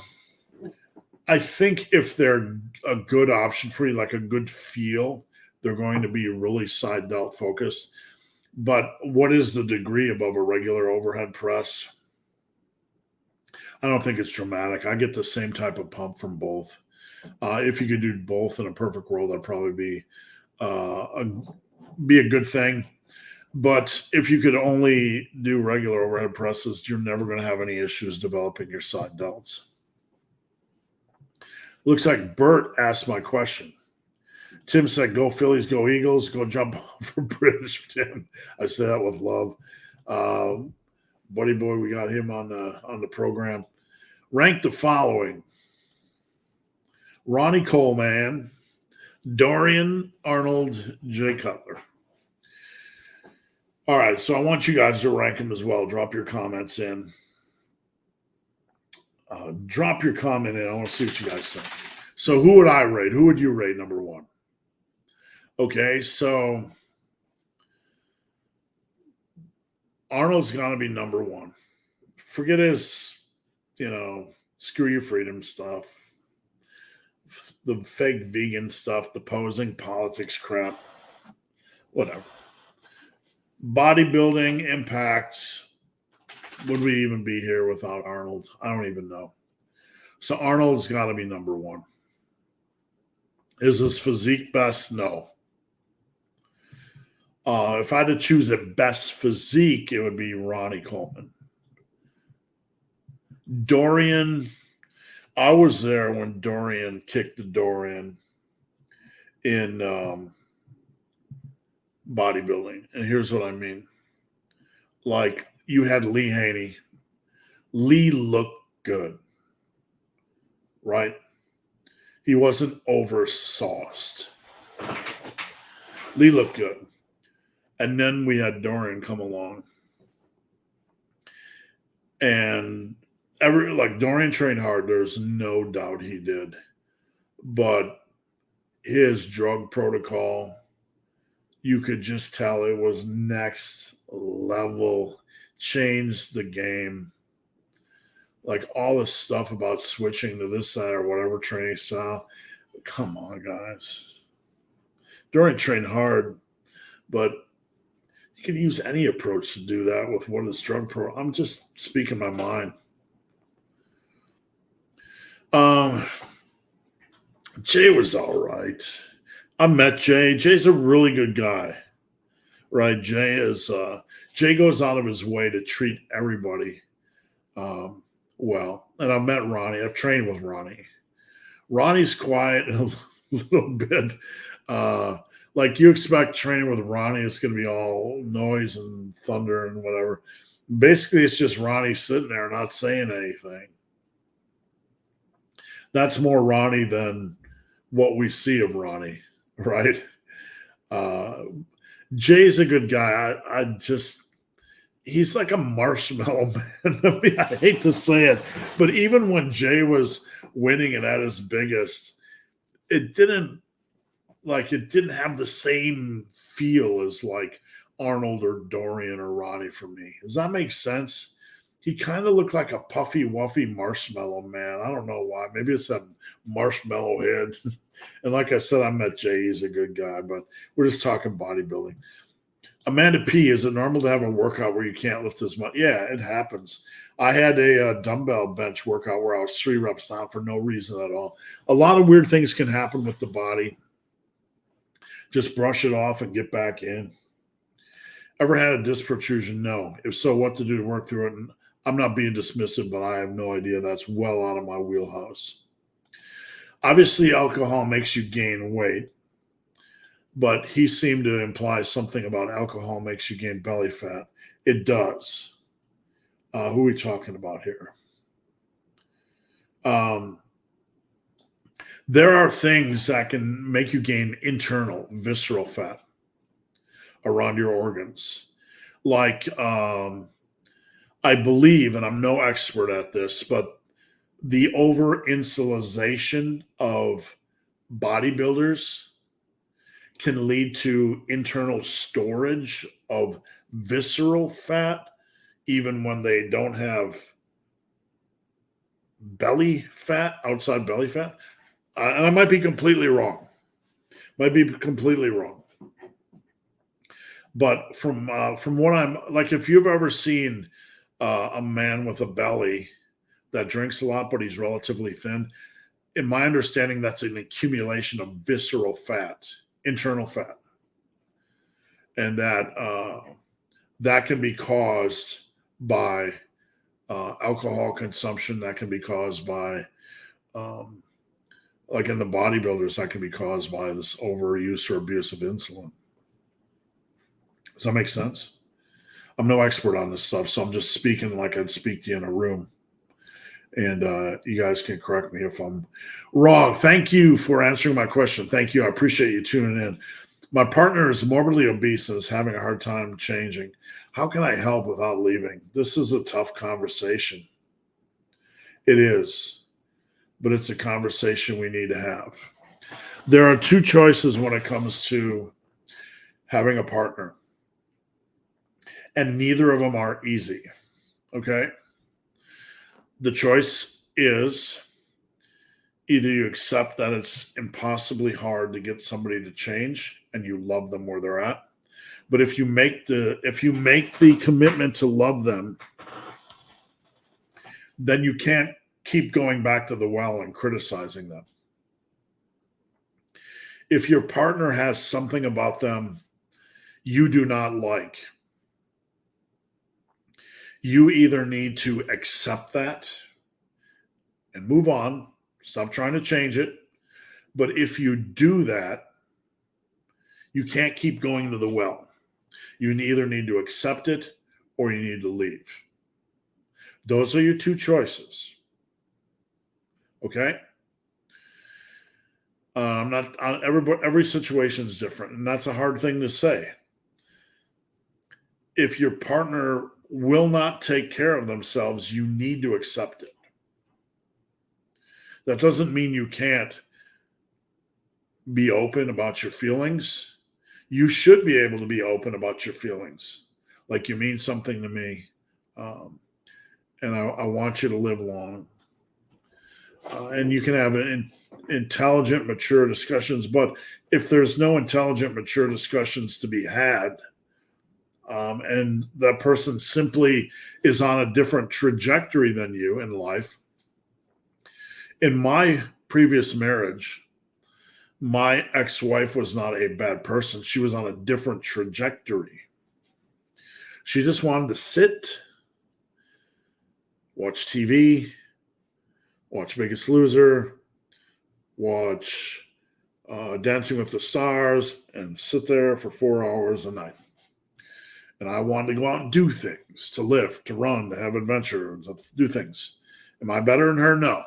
Speaker 1: think if they're a good option for you, like a good feel, they're going to be really side delt focused. But what is the degree above a regular overhead press? I don't think it's dramatic. I get the same type of pump from both. If you could do both in a perfect world, that'd probably be a good thing. But if you could only do regular overhead presses, you're never going to have any issues developing your side delts. Looks like Bert asked my question. Tim said, "Go Phillies, go Eagles, go jump for British." Tim, I say that with love. Buddy boy, we got him on the program. Rank the following: Ronnie Coleman, Dorian, Arnold, Jay Cutler. All right, so I want you guys to rank them as well. Drop your comments in. Drop your comment in. I want to see what you guys think. So who would I rate? Who would you rate number one? Okay, so Arnold's got to be number one. Forget his, screw your freedom stuff, the fake vegan stuff, the posing politics crap, whatever. Bodybuilding impact. Would we even be here without Arnold? I don't even know. So Arnold's got to be number one. Is his physique best? No. If I had to choose a best physique, it would be Ronnie Coleman. Dorian, I was there when Dorian kicked the door in bodybuilding. And here's what I mean. Like, you had Lee Haney. Lee looked good, right? He wasn't oversauced. Lee looked good. And then we had Dorian come along. And Dorian trained hard. There's no doubt he did. But his drug protocol, you could just tell it was next level, changed the game. Like all this stuff about switching to this side or whatever training style. Come on, guys. Dorian trained hard, but you can use any approach to do that with what is drug pro. I'm just speaking my mind. Jay was all right. I met Jay. Jay's a really good guy, right? Jay goes out of his way to treat everybody well. And I've met Ronnie. I've trained with Ronnie. Ronnie's quiet a little bit. Like you expect training with Ronnie, it's going to be all noise and thunder and whatever. Basically, it's just Ronnie sitting there not saying anything. That's more Ronnie than what we see of Ronnie, right? Jay's a good guy. He's like a marshmallow man. I mean, I hate to say it, but even when Jay was winning and at his biggest, it didn't have the same feel as like Arnold or Dorian or Ronnie for me. Does that make sense? He kind of looked like a puffy, wuffy marshmallow man. I don't know why. Maybe it's that marshmallow head. And like I said, I met Jay. He's a good guy, but we're just talking bodybuilding. Amanda P., is it normal to have a workout where you can't lift as much? Yeah, it happens. I had a dumbbell bench workout where I was 3 reps down for no reason at all. A lot of weird things can happen with the body. Just brush it off and get back in. Ever had a disc protrusion? No. If so, what to do to work through it? And I'm not being dismissive, but I have no idea. That's well out of my wheelhouse. Obviously, alcohol makes you gain weight, but he seemed to imply something about alcohol makes you gain belly fat. It does. Who are we talking about here? There are things that can make you gain internal visceral fat around your organs. Like, I believe, and I'm no expert at this, but the over insulinization of bodybuilders can lead to internal storage of visceral fat, even when they don't have belly fat, outside belly fat. And I might be completely wrong. But from what I'm like, if you've ever seen a man with a belly that drinks a lot, but he's relatively thin, in my understanding, that's an accumulation of visceral fat, internal fat, and that can be caused by alcohol consumption. That can be caused by like in the bodybuilders, that can be caused by this overuse or abuse of insulin. Does that make sense? I'm no expert on this stuff, so I'm just speaking like I'd speak to you in a room. And you guys can correct me if I'm wrong. Thank you for answering my question. Thank you. I appreciate you tuning in. My partner is morbidly obese and is having a hard time changing. How can I help without leaving? This is a tough conversation. It is, but it's a conversation we need to have. There are two choices when it comes to having a partner, and neither of them are easy. Okay? The choice is either you accept that it's impossibly hard to get somebody to change and you love them where they're at. But if you make the commitment to love them, then you can't keep going back to the well and criticizing them. If your partner has something about them you do not like, you either need to accept that and move on, stop trying to change it. But if you do that, you can't keep going to the well. You either need to accept it or you need to leave. Those are your two choices. Okay? I'm not every situation is different, and that's a hard thing to say. If your partner will not take care of themselves, you need to accept it. That doesn't mean you can't be open about your feelings. You should be able to be open about your feelings. Like, you mean something to me, and I want you to live long. And you can have intelligent, mature discussions. But if there's no intelligent, mature discussions to be had, and that person simply is on a different trajectory than you in life. In my previous marriage, my ex-wife was not a bad person. She was on a different trajectory. She just wanted to sit, watch TV, watch Biggest Loser, watch Dancing with the Stars, and sit there for 4 hours a night. And I wanted to go out and do things, to lift, to run, to have adventure, to do things. Am I better than her? No.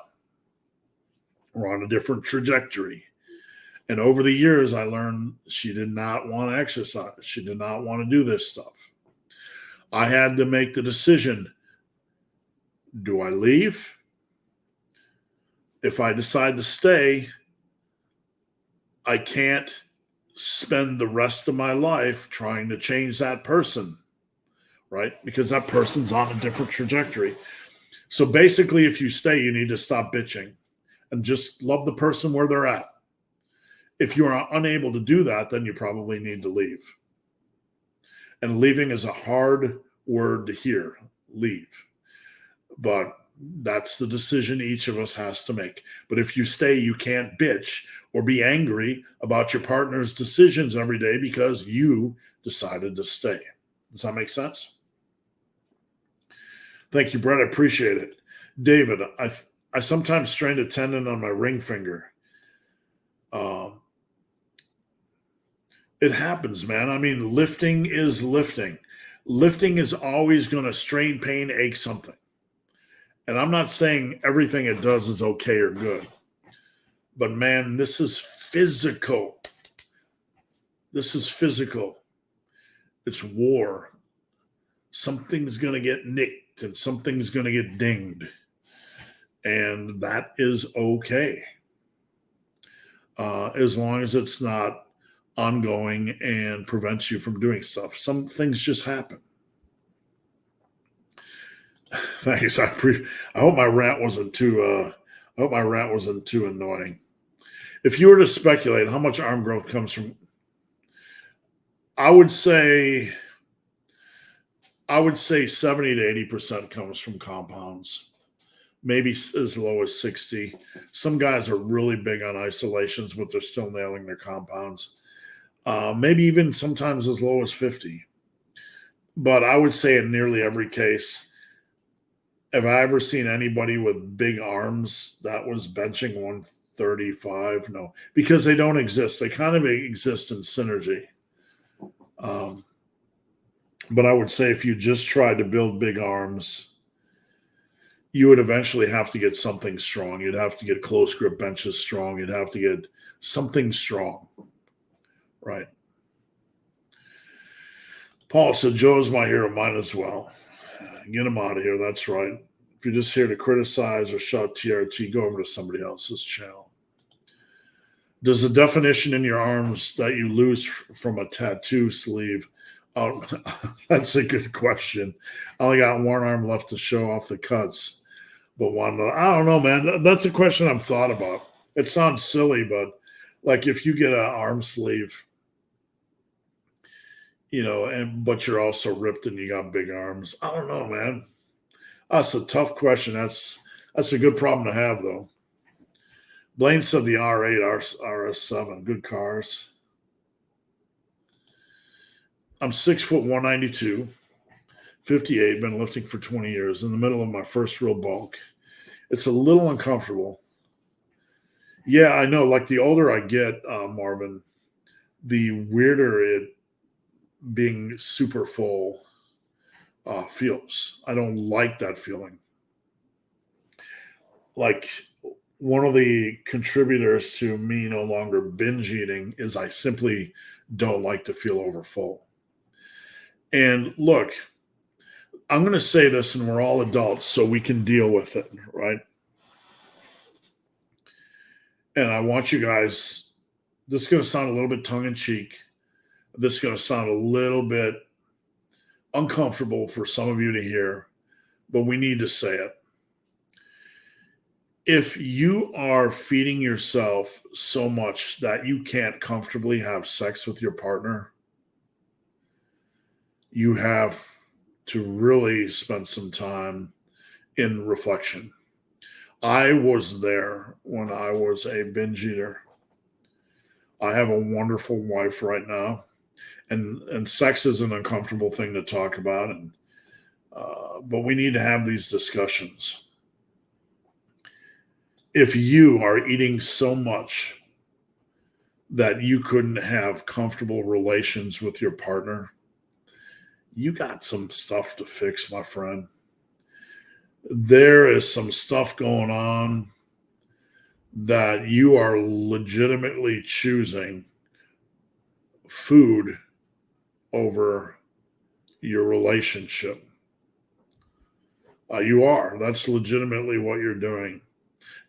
Speaker 1: We're on a different trajectory. And over the years, I learned she did not want to exercise. She did not want to do this stuff. I had to make the decision. Do I leave? If I decide to stay, I can't spend the rest of my life trying to change that person, right? Because that person's on a different trajectory. So basically, if you stay, you need to stop bitching and just love the person where they're at. If you are unable to do that, then you probably need to leave. And leaving is a hard word to hear, leave. But that's the decision each of us has to make. But if you stay, you can't bitch or be angry about your partner's decisions every day because you decided to stay. Does that make sense? Thank you, Brett. I appreciate it. David, I sometimes strain a tendon on my ring finger. It happens, man. I mean, lifting is lifting. Lifting is always going to strain, pain, ache something. And I'm not saying everything it does is okay or good. But man, this is physical. This is physical. It's war. Something's going to get nicked and something's going to get dinged. And that is okay. As long as it's not ongoing and prevents you from doing stuff. Some things just happen. Thanks. I hope my rant wasn't too annoying. If you were to speculate how much arm growth comes from, I would say 70 to 80% comes from compounds, maybe as low as 60. Some guys are really big on isolations, but they're still nailing their compounds. Maybe even sometimes as low as 50. But I would say in nearly every case, have I ever seen anybody with big arms that was benching 135? No, because they don't exist. They kind of exist in synergy. But I would say if you just tried to build big arms, you would eventually have to get something strong. You'd have to get close grip benches strong. You'd have to get something strong. Right. Paul said, Joe's my hero, mine as well. Get him out of here. That's right. If you're just here to criticize or shout TRT, go over to somebody else's channel. Does the definition in your arms that you lose from a tattoo sleeve? Oh, that's a good question. I only got one arm left to show off the cuts. But I don't know, man. That's a question I've thought about. It sounds silly, but like if you get an arm sleeve, but you're also ripped and you got big arms. I don't know, man. That's a tough question. That's a good problem to have, though. Blaine said the R8, RS7, good cars. I'm 6 foot 192, 58, been lifting for 20 years, in the middle of my first real bulk. It's a little uncomfortable. Yeah, I know. Like the older I get, Marvin, the weirder it being super full feels. I don't like that feeling. Like one of the contributors to me no longer binge eating is I simply don't like to feel overfull. And look, I'm going to say this, and we're all adults, so we can deal with it, right? And I want you guys, this is going to sound a little bit tongue-in-cheek. This is going to sound a little bit uncomfortable for some of you to hear, but we need to say it. If you are feeding yourself so much that you can't comfortably have sex with your partner, you have to really spend some time in reflection. I was there when I was a binge eater. I have a wonderful wife right now, and sex is an uncomfortable thing to talk about, but we need to have these discussions. If you are eating so much that you couldn't have comfortable relations with your partner, you got some stuff to fix, my friend. There is some stuff going on that you are legitimately choosing food over your relationship. You are. That's legitimately what you're doing.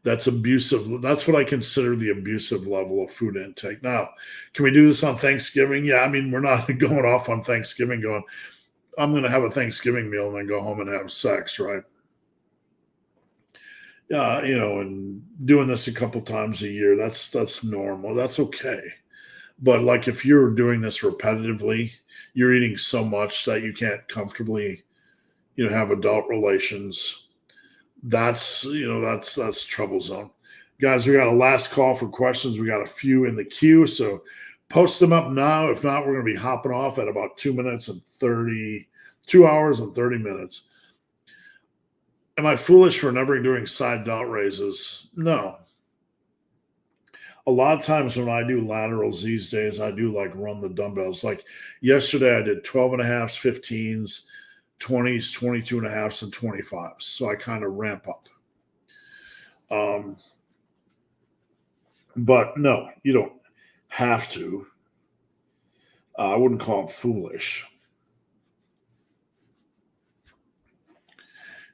Speaker 1: That's abusive. That's what I consider the abusive level of food intake. Now, can we do this on Thanksgiving? Yeah, I mean, we're not going off on Thanksgiving going, I'm going to have a Thanksgiving meal and then go home and have sex, right? And doing this a couple times a year, that's normal. That's okay. But like if you're doing this repetitively, you're eating so much that you can't comfortably, have adult relations. That's trouble zone. Guys, we got a last call for questions. We got a few in the queue. So Post them up now. If not, we're going to be hopping off at about 2 hours and 30 minutes. Am I foolish for never doing side delt raises? No. A lot of times when I do laterals these days, I do like run the dumbbells. Like yesterday, I did 12 and a halves, 15s, 20s, 22 and a halves, and 25s. So I kind of ramp up. But no, you don't have to. I wouldn't call it foolish.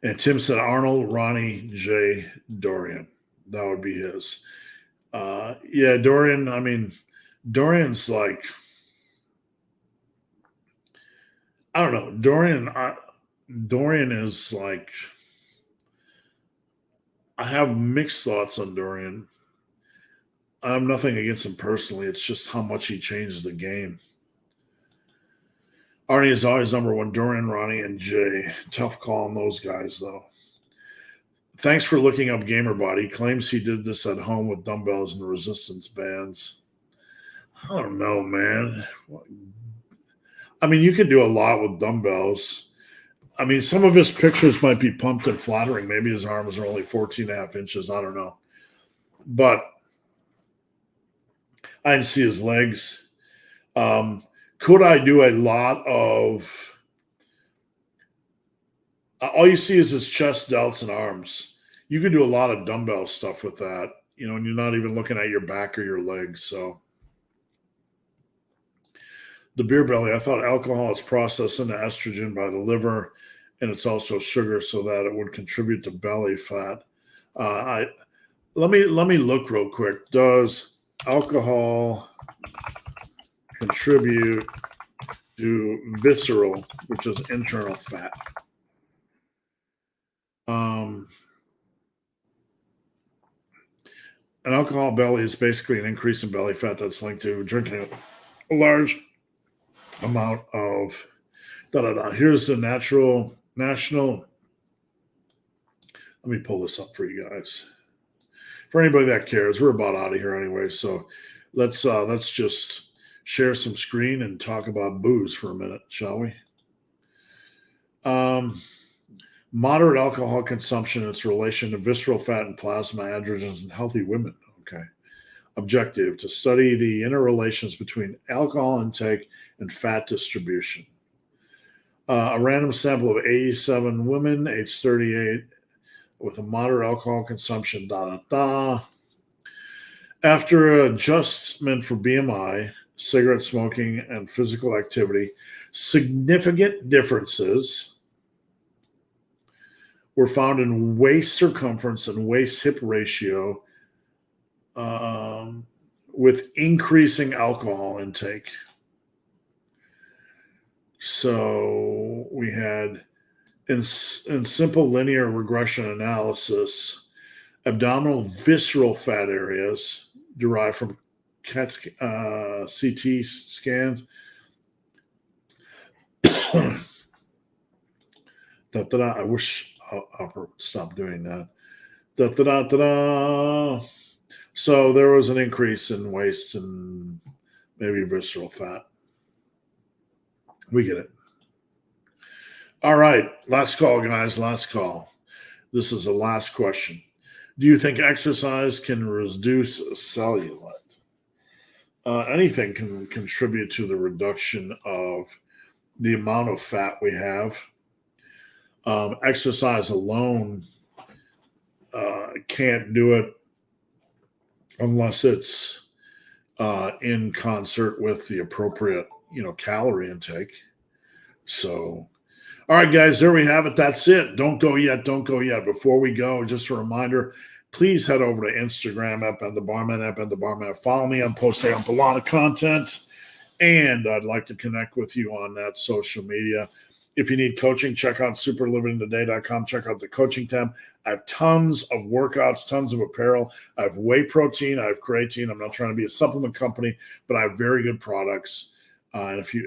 Speaker 1: And Tim said Arnold, Ronnie, Jay, Dorian. That would be his. Yeah, Dorian. I mean, Dorian's like, I don't know. Dorian is like, I have mixed thoughts on Dorian. I have nothing against him personally. It's just how much he changes the game. Arnie is always number one. Dorian, Ronnie, and Jay. Tough call on those guys, though. Thanks for looking up GamerBody. He claims he did this at home with dumbbells and resistance bands. I don't know, man. I mean, you can do a lot with dumbbells. I mean, some of his pictures might be pumped and flattering. Maybe his arms are only 14 and a half inches. I don't know. But I didn't see his legs. Could I do a lot of all you see is his chest, delts, and arms. You could do a lot of dumbbell stuff with that, and you're not even looking at your back or your legs. So the beer belly, I thought alcohol is processed into estrogen by the liver, and it's also sugar, so that it would contribute to belly fat. Let me look real quick. Does alcohol contribute to visceral, which is internal fat? An alcohol belly is basically an increase in belly fat that's linked to drinking a large amount of Here's the national. Let me pull this up for you guys. For anybody that cares, we're about out of here anyway. So let's just share some screen and talk about booze for a minute, shall we? Moderate alcohol consumption and its relation to visceral fat and plasma androgens in healthy women. Okay. Objective: to study the interrelations between alcohol intake and fat distribution. A random sample of 87 women, age 38, with a moderate alcohol consumption. After adjustment for BMI, cigarette smoking, and physical activity, significant differences were found in waist circumference and waist hip ratio with increasing alcohol intake. So we had, in simple linear regression analysis, abdominal visceral fat areas derived from CT scans. I wish Upper would stop doing that. So there was an increase in waist and maybe visceral fat. We get it. All right. Last call, guys. Last call. This is the last question. Do you think exercise can reduce cellulite? Anything can contribute to the reduction of the amount of fat we have. Exercise alone can't do it unless it's in concert with the appropriate, calorie intake. So, all right, guys, there we have it. That's it. Don't go yet. Don't go yet. Before we go, just a reminder, please head over to Instagram, @thebarman. Follow me. I'm posting up a lot of content, and I'd like to connect with you on that social media. If you need coaching, check out superlivingtoday.com. Check out the coaching tab. I have tons of workouts, tons of apparel. I have whey protein. I have creatine. I'm not trying to be a supplement company, but I have very good products. And if you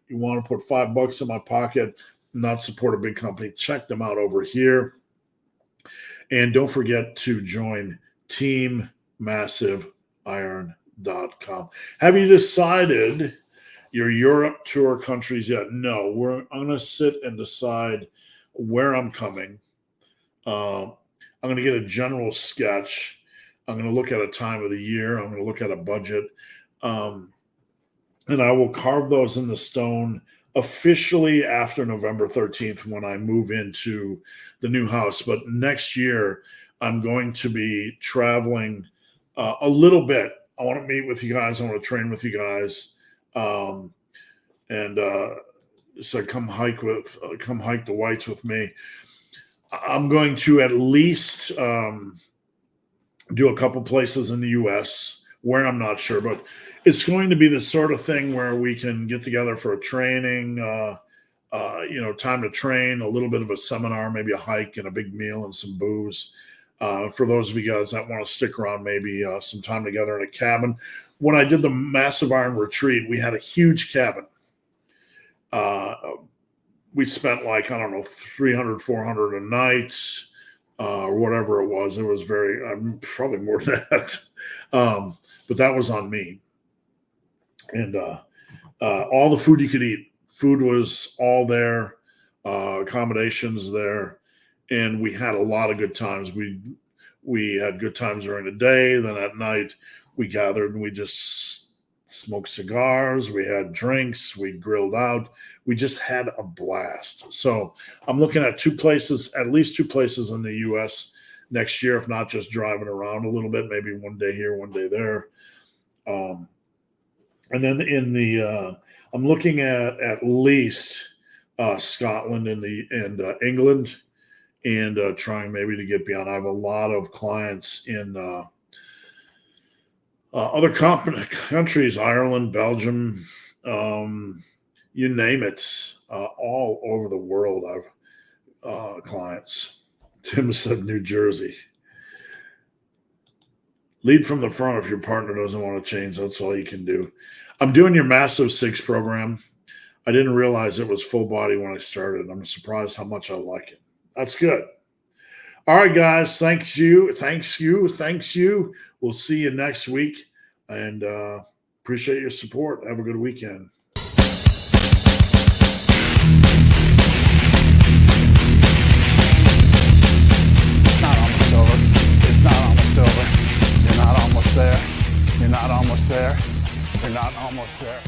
Speaker 1: want to put $5 in my pocket, not support a big company, check them out over here. And don't forget to join Team Massive Iron Deadlifting.com. Have you decided your Europe tour countries yet? No. I'm going to sit and decide where I'm coming. I'm going to get a general sketch. I'm going to look at a time of the year. I'm going to look at a budget. And I will carve those in the stone officially after November 13th when I move into the new house. But next year, I'm going to be traveling a little bit. I want to meet with you guys. I want to train with you guys. So come hike the whites with me. I'm going to at least do a couple places in the U.S. where I'm not sure, but it's going to be the sort of thing where we can get together for a training, time to train, a little bit of a seminar, maybe a hike and a big meal and some booze. For those of you guys that want to stick around, maybe some time together in a cabin. When I did the Massive Iron Retreat, we had a huge cabin. We spent $300, $400 a night, or whatever it was. It was probably more than that. But that was on me. And all the food you could eat. Food was all there, accommodations there, and we had a lot of good times. We had good times during the day. Then at night, we gathered and we just smoked cigars. We had drinks. We grilled out. We just had a blast. So I'm looking at at least two places in the U.S. next year, if not just driving around a little bit, maybe one day here, one day there. And then I'm looking at least Scotland and England, and trying maybe to get beyond. I have a lot of clients in other countries, Ireland, Belgium, you name it, all over the world. I've clients. Tim said New Jersey. Lead from the front if your partner doesn't want to change. That's all you can do. I'm doing your Massive Six program. I didn't realize it was full body when I started. I'm surprised how much I like it. That's good. All right, guys. Thanks you. We'll see you next week, and appreciate your support. Have a good weekend.
Speaker 3: It's not almost over. It's not almost over. You're not almost there. You're not almost there. You're not almost there.